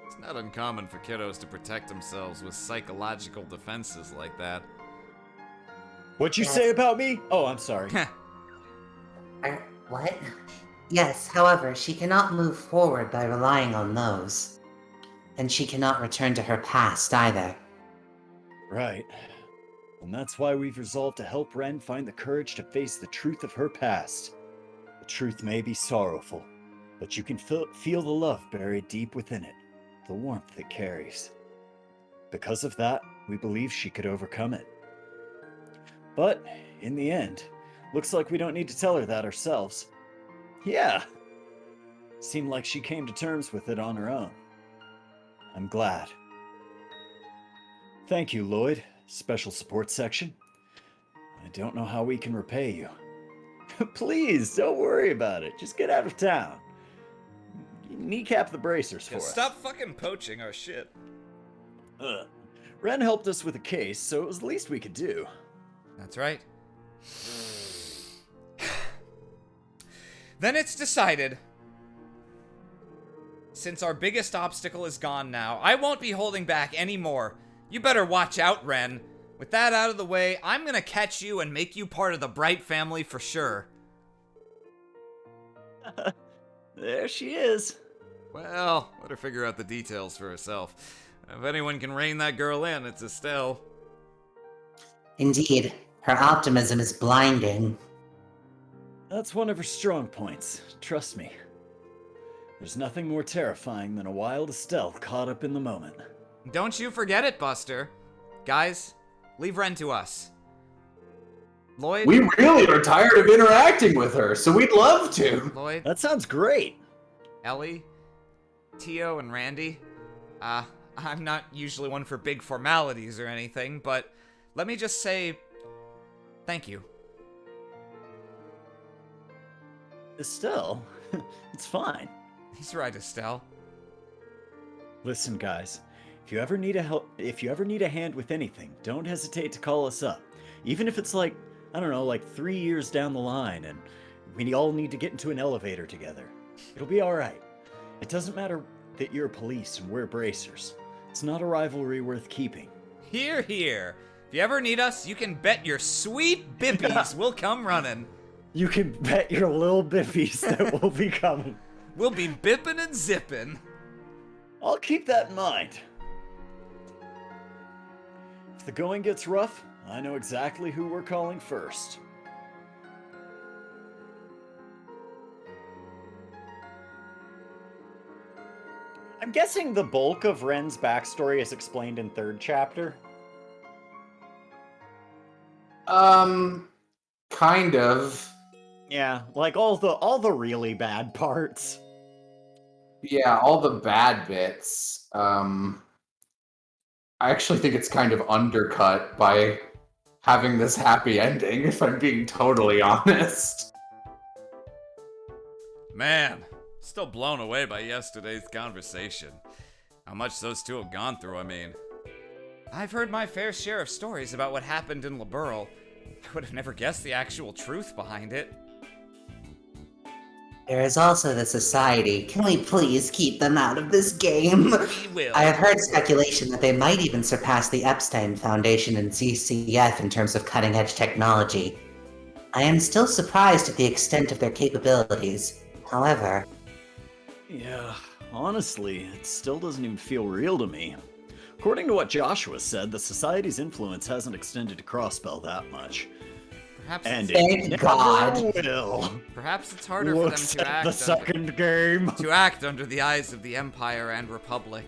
It's not uncommon for kiddos to protect themselves with psychological defenses like that. What'd you say about me? Oh, I'm sorry. What? Yes, however, she cannot move forward by relying on those. And she cannot return to her past either. Right. And that's why we've resolved to help Ren find the courage to face the truth of her past. The truth may be sorrowful, but you can feel the love buried deep within it, the warmth it carries. Because of that, we believe she could overcome it. But, in the end, looks like we don't need to tell her that ourselves. Yeah. Seemed like she came to terms with it on her own. I'm glad. Thank you, Lloyd. Special Support Section. I don't know how we can repay you. Please, don't worry about it. Just get out of town. Kneecap the bracers for us. Stop fucking poaching our shit. Ren helped us with a case, so it was the least we could do. That's right. Then it's decided. Since our biggest obstacle is gone now, I won't be holding back anymore. You better watch out, Ren. With that out of the way, I'm gonna catch you and make you part of the Bright family for sure. There she is. Well, let her figure out the details for herself. If anyone can rein that girl in, it's Estelle. Indeed, her optimism is blinding. That's one of her strong points, trust me. There's nothing more terrifying than a wild Estelle caught up in the moment. Don't you forget it, Buster. Guys, leave Ren to us. Lloyd? We really are tired of interacting with her, so we'd love to. Lloyd? That sounds great. Ellie? Tio and Randy? I'm not usually one for big formalities or anything, but let me just say thank you. Estelle? It's fine. He's right, Estelle. Listen, guys. If you ever need a hand with anything, don't hesitate to call us up. Even if it's like, I don't know, like 3 years down the line and we all need to get into an elevator together. It'll be alright. It doesn't matter that you're police and we're bracers. It's not a rivalry worth keeping. Hear, hear. If you ever need us, you can bet your sweet bippies we'll come running. You can bet your little bippies that we'll be coming. We'll be bipping and zipping. I'll keep that in mind. If the going gets rough, I know exactly who we're calling first. I'm guessing the bulk of Ren's backstory is explained in 3rd chapter. Kind of. Yeah, like all the really bad parts. Yeah, all the bad bits. I actually think it's kind of undercut by having this happy ending, if I'm being totally honest. Man, still blown away by yesterday's conversation. How much those two have gone through, I mean. I've heard my fair share of stories about what happened in Liberl. I would have never guessed the actual truth behind it. There is also the Society. Can we please keep them out of this game? We will. I have heard speculation that they might even surpass the Epstein Foundation and CCF in terms of cutting-edge technology. I am still surprised at the extent of their capabilities. However... Yeah, honestly, it still doesn't even feel real to me. According to what Joshua said, the Society's influence hasn't extended to Crossbell that much. Perhaps And Thank it God. never will. Perhaps it's harder for them Looks to at act the second game. to act under the eyes of the Empire and Republic.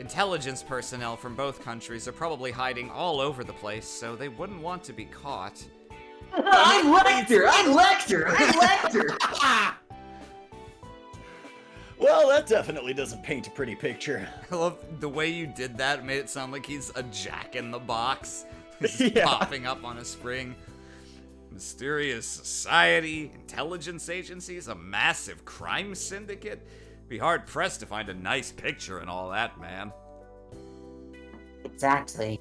Intelligence personnel from both countries are probably hiding all over the place, so they wouldn't want to be caught. I'm Lecter! I'm Lecter! I'm Lecter! Well, that definitely doesn't paint a pretty picture. I love the way you did that. It made it sound like he's a jack in the box. He's Yeah. popping up on a spring. Mysterious society, intelligence agencies, a massive crime syndicate. Be hard pressed to find a nice picture and all that, man. Exactly.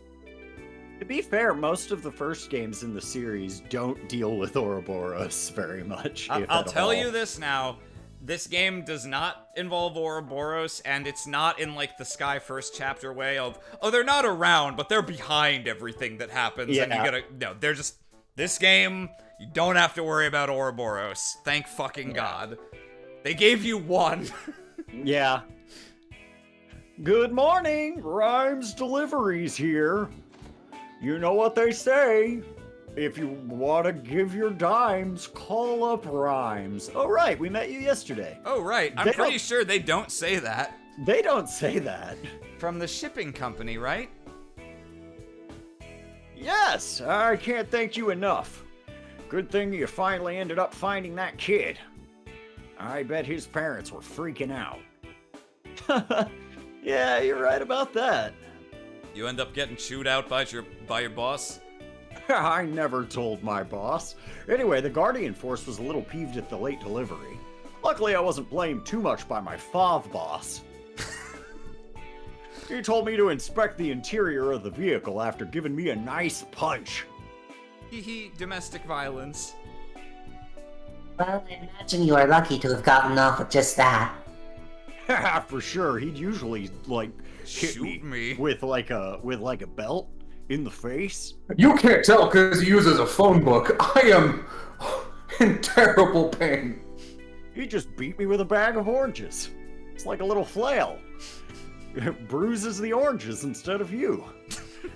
To be fair, most of the first games in the series don't deal with Ouroboros very much. if I'll at tell all. you this now. This game does not involve Ouroboros, and it's not in, like, the Sky First chapter way of, oh, they're not around, but they're behind everything that happens, and you Yeah. gotta, no, they're just, this game, you don't have to worry about Ouroboros. Thank fucking God. They gave you one. Yeah. Good morning, Rhymes Deliveries here. You know what they say. If you want to give your dimes, call up Rhymes. Oh, right, we met you yesterday. Oh, right. I'm pretty sure they don't say that. They don't say that. From the shipping company, right? Yes, I can't thank you enough. Good thing you finally ended up finding that kid. I bet his parents were freaking out. Yeah, you're right about that. You end up getting chewed out by your boss? I never told my boss. Anyway, the Guardian Force was a little peeved at the late delivery. Luckily, I wasn't blamed too much by my FOV boss. He told me to inspect the interior of the vehicle after giving me a nice punch. Hee domestic violence. Well, I imagine you are lucky to have gotten off with just that. For sure, he'd usually, like, hit Shoot me. with like a belt in the face. You can't tell because he uses a phone book. I am in terrible pain. He just beat me with a bag of oranges. It's like a little flail. It bruises the oranges instead of you.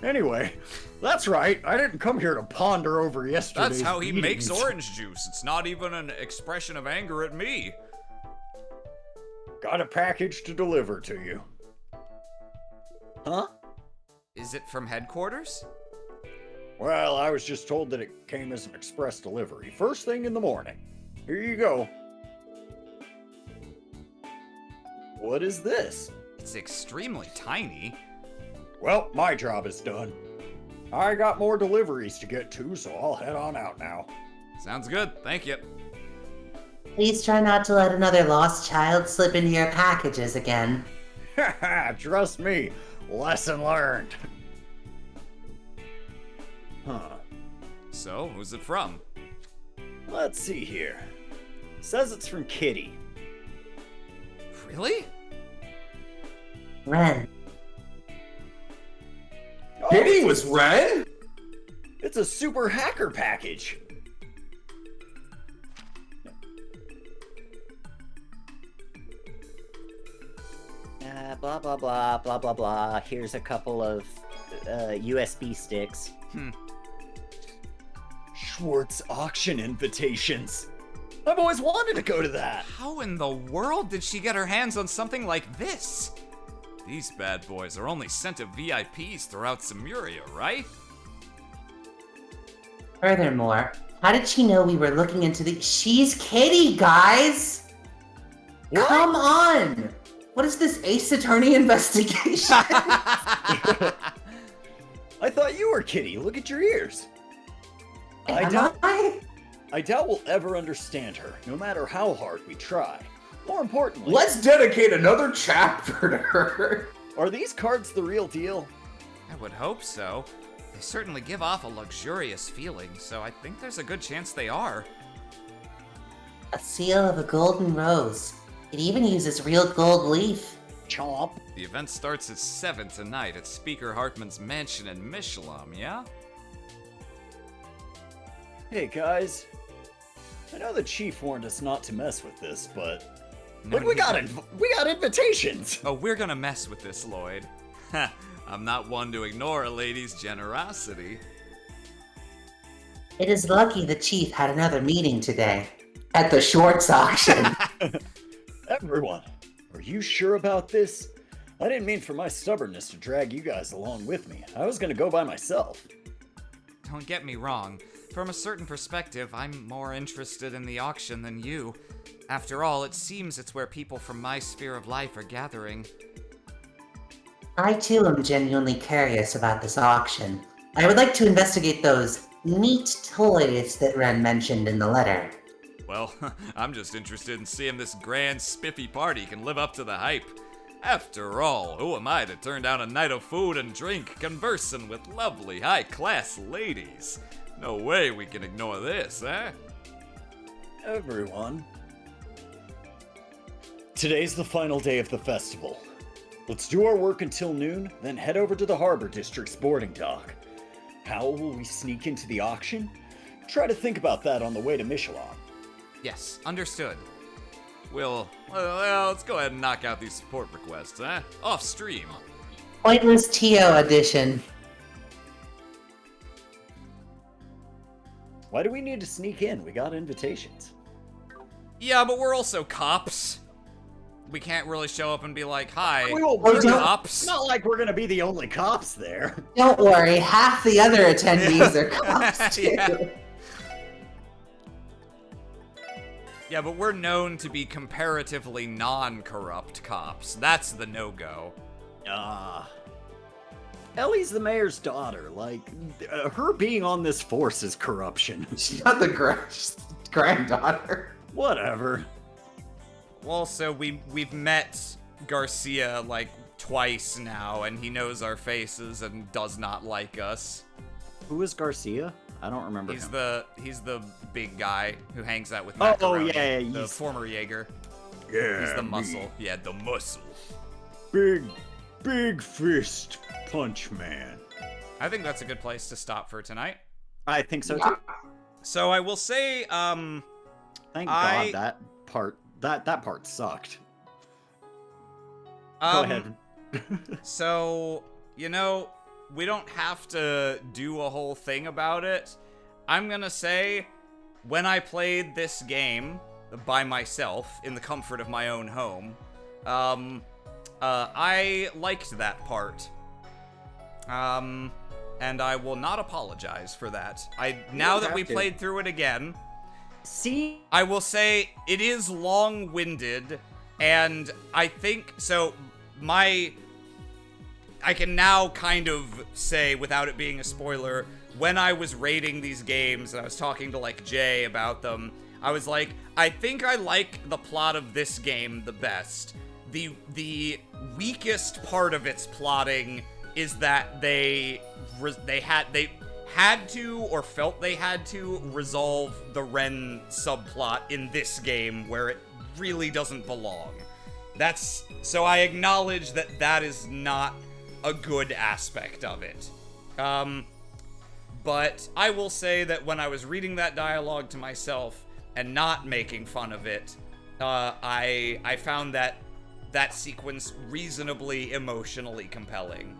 Anyway, that's right. I didn't come here to ponder over yesterday's That's how he makes beatings. orange juice. It's not even an expression of anger at me. Got a package to deliver to you. Huh? Is it from headquarters? Well, I was just told that it came as an express delivery, first thing in the morning. Here you go. What is this? It's extremely tiny. Well, my job is done. I got more deliveries to get to, so I'll head on out now. Sounds good. Thank you. Please try not to let another lost child slip into your packages again. Haha, trust me. Lesson learned. Huh. So, who's it from? Let's see here. Says it's from Kitty. Really? Ren. Kitty was red? It's a super hacker package. Blah blah blah blah blah blah. Here's a couple of USB sticks. Schwartz auction invitations. I've always wanted to go to that. How in the world did she get her hands on something like this? These bad boys are only sent to VIPs throughout Samuria, right? Furthermore, how did she know we were looking into the— She's Kitty, guys! What? Come on! What is this Ace Attorney investigation? I thought you were Kitty. Look at your ears. Am I? I doubt we'll ever understand her, no matter how hard we try. More importantly, Let's dedicate another chapter to her. are these cards the real deal? I would hope so. They certainly give off a luxurious feeling, so I think there's a good chance they are. A seal of a golden rose. It even uses real gold leaf. Chomp. The event starts at 7 tonight at Speaker Hartman's mansion in Mishalam, yeah? Hey guys, I know the chief warned us not to mess with this, but No look, we need got invitations. Oh, we're gonna mess with this, Lloyd. Ha, I'm not one to ignore a lady's generosity. It is lucky the chief had another meeting today. At the Schwartz auction. Everyone, are you sure about this? I didn't mean for my stubbornness to drag you guys along with me. I was gonna go by myself. Don't get me wrong. From a certain perspective, I'm more interested in the auction than you. After all, it seems it's where people from my sphere of life are gathering. I too am genuinely curious about this auction. I would like to investigate those neat toys that Ren mentioned in the letter. Well, I'm just interested in seeing this grand spiffy party can live up to the hype. After all, who am I to turn down a night of food and drink conversing with lovely high-class ladies? No way we can ignore this, eh? Everyone. Today's the final day of the festival. Let's do our work until noon, then head over to the Harbor District's boarding dock. How will we sneak into the auction? Try to think about that on the way to Michelin. Yes, understood. Well, let's go ahead and knock out these support requests, eh? Off stream. Pointless Tio edition. Why do we need to sneak in? We got invitations. Yeah, but we're also cops. We can't really show up and be like, hi, We're we're don't- cops. It's not like we're gonna be the only cops there. Don't worry, half the other attendees are cops too. Yeah. Yeah, but we're known to be comparatively non-corrupt cops. That's the no-go. Ellie's the mayor's daughter. Like, her being on this force is corruption. She's not the granddaughter. Whatever. Well, so we've met Garcia like twice now, and he knows our faces and does not like us. Who is Garcia? I don't remember He's him. the big guy who hangs out with Oh, Macaroni, yeah, the he's- former Jaeger. Yeah, He's the me. muscle. Yeah, the muscle. Big fist punch man. I think that's a good place to stop for tonight. I think so too. So I will say, Thank I- God that part sucked. Go ahead. So, we don't have to do a whole thing about it. I'm gonna say, when I played this game by myself in the comfort of my own home, I liked that part. And I will not apologize for that. Now that we played through it again, See? I will say it is long-winded, and I think so. I can now kind of say, without it being a spoiler, when I was rating these games and I was talking to like Jay about them, I was like, I think I like the plot of this game the best. The weakest part of its plotting is that they had to, or felt they had to, resolve the Ren subplot in this game where it really doesn't belong. So I acknowledge that is not a good aspect of it. But I will say that when I was reading that dialogue to myself and not making fun of it, I found that sequence reasonably emotionally compelling.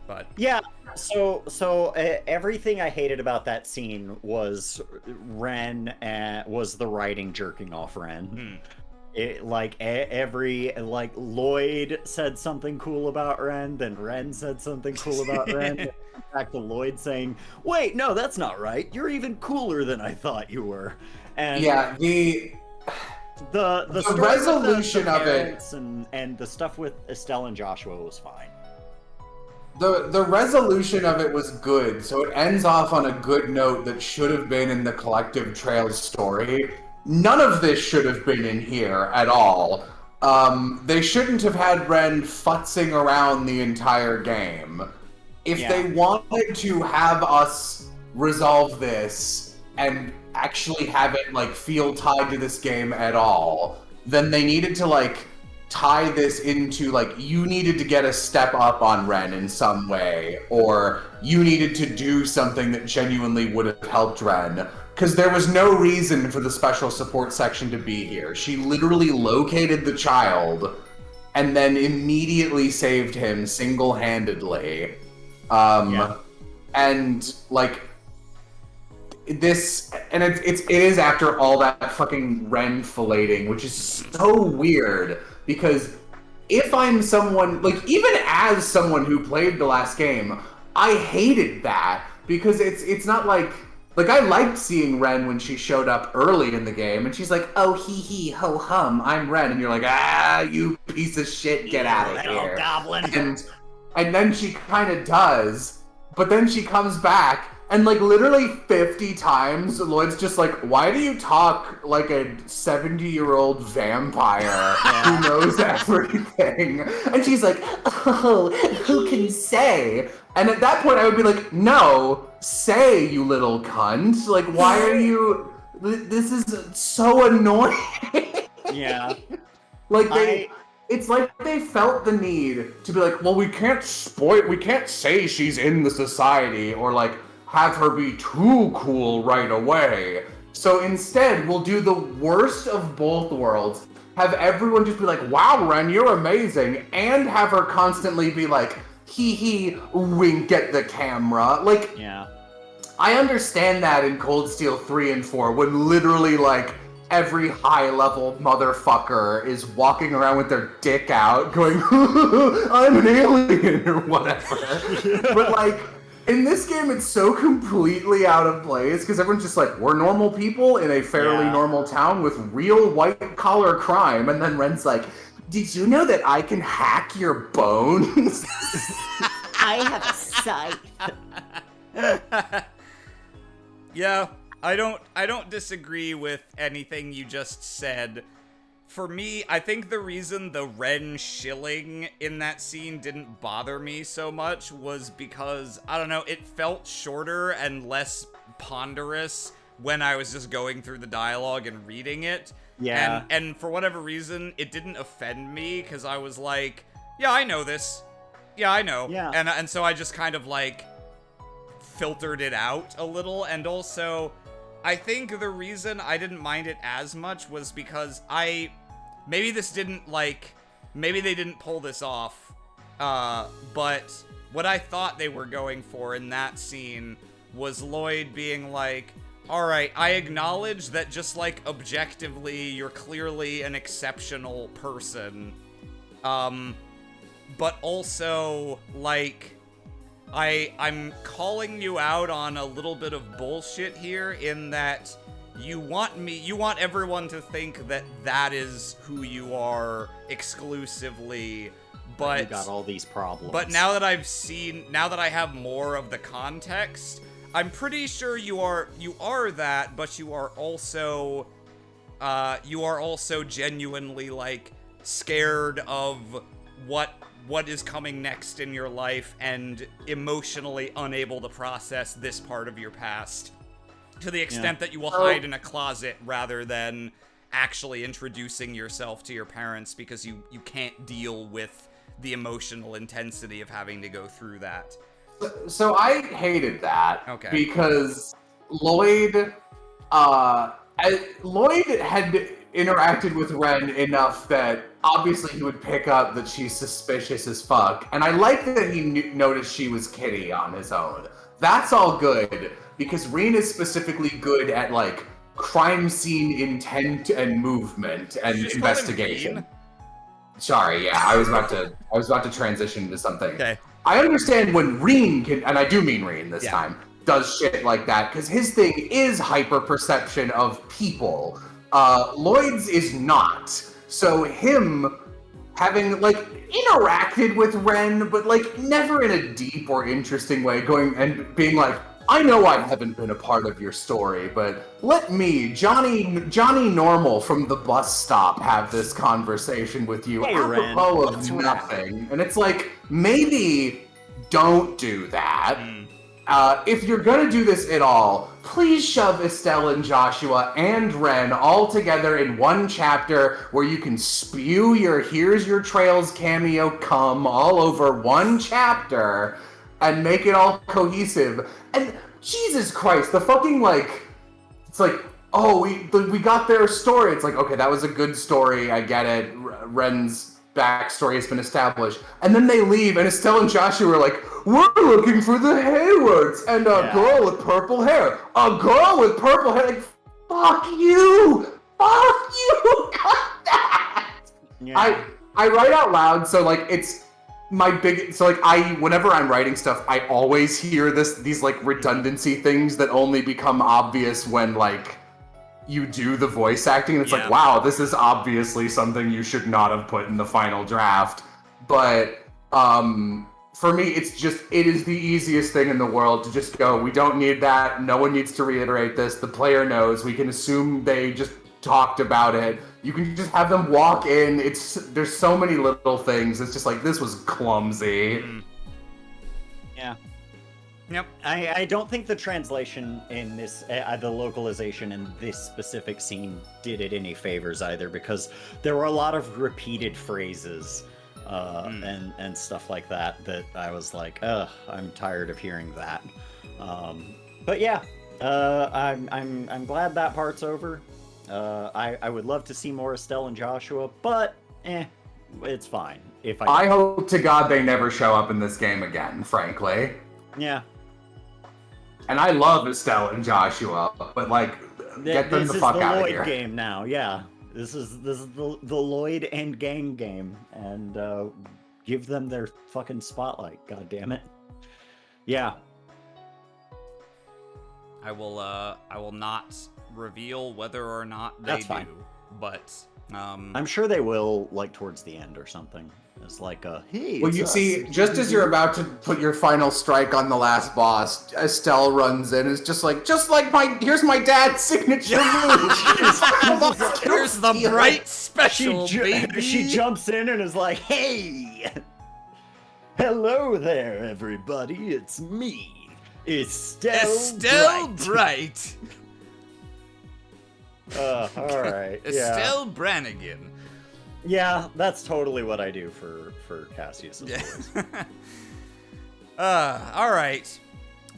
But Yeah, so everything I hated about that scene was Ren, was the writing jerking off Ren. Lloyd said something cool about Ren, then Ren said something cool about Ren. Back to Lloyd saying, "Wait, no, that's not right. You're even cooler than I thought you were." And Yeah, the story with resolution the of it- parents and the stuff with Estelle and Joshua was fine. The resolution of it was good, so it ends off on a good note that should have been in the Collective Trails story. None of this should have been in here at all. They shouldn't have had Ren futzing around the entire game. If they wanted to have us resolve this and actually have it feel tied to this game at all, then they needed to tie this into you needed to get a step up on Ren in some way, or you needed to do something that genuinely would have helped Ren. Because there was no reason for the special support section to be here. She literally located the child and then immediately saved him single-handedly. And this, and it is after all that fucking Ren filleting, which is so weird. Because if I'm someone, even as someone who played the last game, I hated that. Because it's not I liked seeing Ren when she showed up early in the game, and she's like, "Oh, hee hee, ho hum, I'm Ren," and you're like, "Ah, you piece of shit, get out of here." Goblin. And then she kind of does, but then she comes back, and literally 50 times, Lloyd's just like, "Why do you talk like a 70-year-old vampire who knows everything?" And she's like, "Oh, who can say?" And at that point, I would be like, "No, say, you little cunt. Why are you... This is so annoying." Yeah. It's like they felt the need to be like, well, we can't say she's in the society, or have her be too cool right away. So instead, we'll do the worst of both worlds. Have everyone just be like, "Wow, Ren, you're amazing," and have her constantly be like, "Hee hee, wink at the camera." Yeah. I understand that in Cold Steel 3 and 4, when literally, like, every high-level motherfucker is walking around with their dick out, going, I'm an alien, or whatever. But, like, in this game, it's so completely out of place, because everyone's just like, we're normal people in a fairly normal town with real white-collar crime, and then Ren's like, did you know that I can hack your bones? I have a scythe. Yeah, I don't disagree with anything you just said. For me, I think the reason the Ren shilling in that scene didn't bother me so much was because, I don't know, it felt shorter and less ponderous when I was just going through the dialogue and reading it. Yeah. And for whatever reason, it didn't offend me, because I was like, yeah, I know this. Yeah, I know. Yeah. And so I just kind of, like, filtered it out a little. And also, I think the reason I didn't mind it as much was because maybe they didn't pull this off, but what I thought they were going for in that scene was Lloyd being like, alright, I acknowledge that just, like, objectively, you're clearly an exceptional person, but also, like, I'm calling you out on a little bit of bullshit here in that you want everyone to think that that is who you are exclusively, but you got all these problems. But now that I have more of the context, I'm pretty sure you are that, but you are also genuinely, like, scared of what is coming next in your life and emotionally unable to process this part of your past to the extent that you will hide in a closet rather than actually introducing yourself to your parents because you can't deal with the emotional intensity of having to go through that. So I hated that. Okay. Because Lloyd had interacted with Ren enough that obviously he would pick up that she's suspicious as fuck. And I like that he noticed she was Kitty on his own. That's all good, because Ren is specifically good at, like, crime scene intent and movement and investigation. Sorry, yeah, I was about to transition to something. Okay. I understand when Ren can, and I do mean Ren this time, does shit like that, because his thing is hyper-perception of people. Lloyd's is not. So him having, like, interacted with Ren, but, like, never in a deep or interesting way, going and being like, I know I haven't been a part of your story, but let me, Johnny Normal from the bus stop, have this conversation with you, hey, apropos of nothing. And it's like, maybe don't do that. If you're gonna do this at all, please shove Estelle and Joshua and Ren all together in one chapter where you can spew your Here's Your Trails cameo cum all over one chapter and make it all cohesive. And Jesus Christ, the fucking, like, it's like, oh, we got their story. It's like, okay, that was a good story. I get it. Ren's backstory has been established. And then they leave, and Estelle and Joshua are like, we're looking for the Haywards and a girl with purple hair. A girl with purple hair. Like, fuck you. Fuck you. Cut that. Yeah. I write out loud, so, like, it's my big, so, like, whenever I'm writing stuff, I always hear these, like, redundancy things that only become obvious when, like, you do the voice acting, and it's like, wow, this is obviously something you should not have put in the final draft. But, for me, it is the easiest thing in the world to just go, we don't need that, no one needs to reiterate this, the player knows, we can assume they just talked about it. You can just have them walk in. There's so many little things. It's just like, this was clumsy. Yeah. Yep. I don't think the translation in this, the localization in this specific scene did it any favors either, because there were a lot of repeated phrases and stuff like that I was like, ugh, I'm tired of hearing that. But yeah, I'm glad that part's over. I would love to see more Estelle and Joshua, but it's fine. I hope to God they never show up in this game again, frankly. Yeah. And I love Estelle and Joshua, but like, get them the fuck out of here. This is the Lloyd game now, yeah. This is the Lloyd and gang game, and give them their fucking spotlight. God damn it. Yeah. I will not reveal whether or not they That's fine. do, but I'm sure they will, like, towards the end or something. It's like a, hey, Well, it's you us. see, just as you're about to put your final strike on the last boss, Estelle runs in. It's just like here's my dad's signature move. here's the bright special, baby. She jumps in and is like, hey, hello there, everybody. It's me, Estelle Bright. All right. Estelle Brannigan. Yeah, that's totally what I do for Cassius's voice. All right.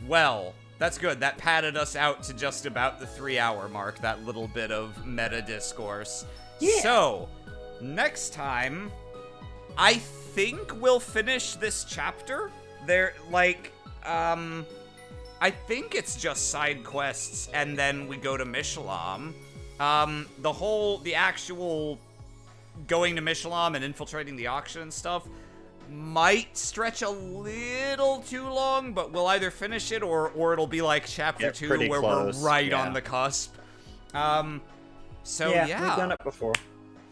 Well, that's good. That padded us out to just about the 3-hour mark, that little bit of meta discourse. Yeah. So, next time, I think we'll finish this chapter. I think it's just side quests, and then we go to Mishalam. The actual going to Mishalam and infiltrating the auction and stuff might stretch a little too long, but we'll either finish it or it'll be like chapter 2 where close, we're right yeah. on the cusp. So yeah, yeah. we've done it before.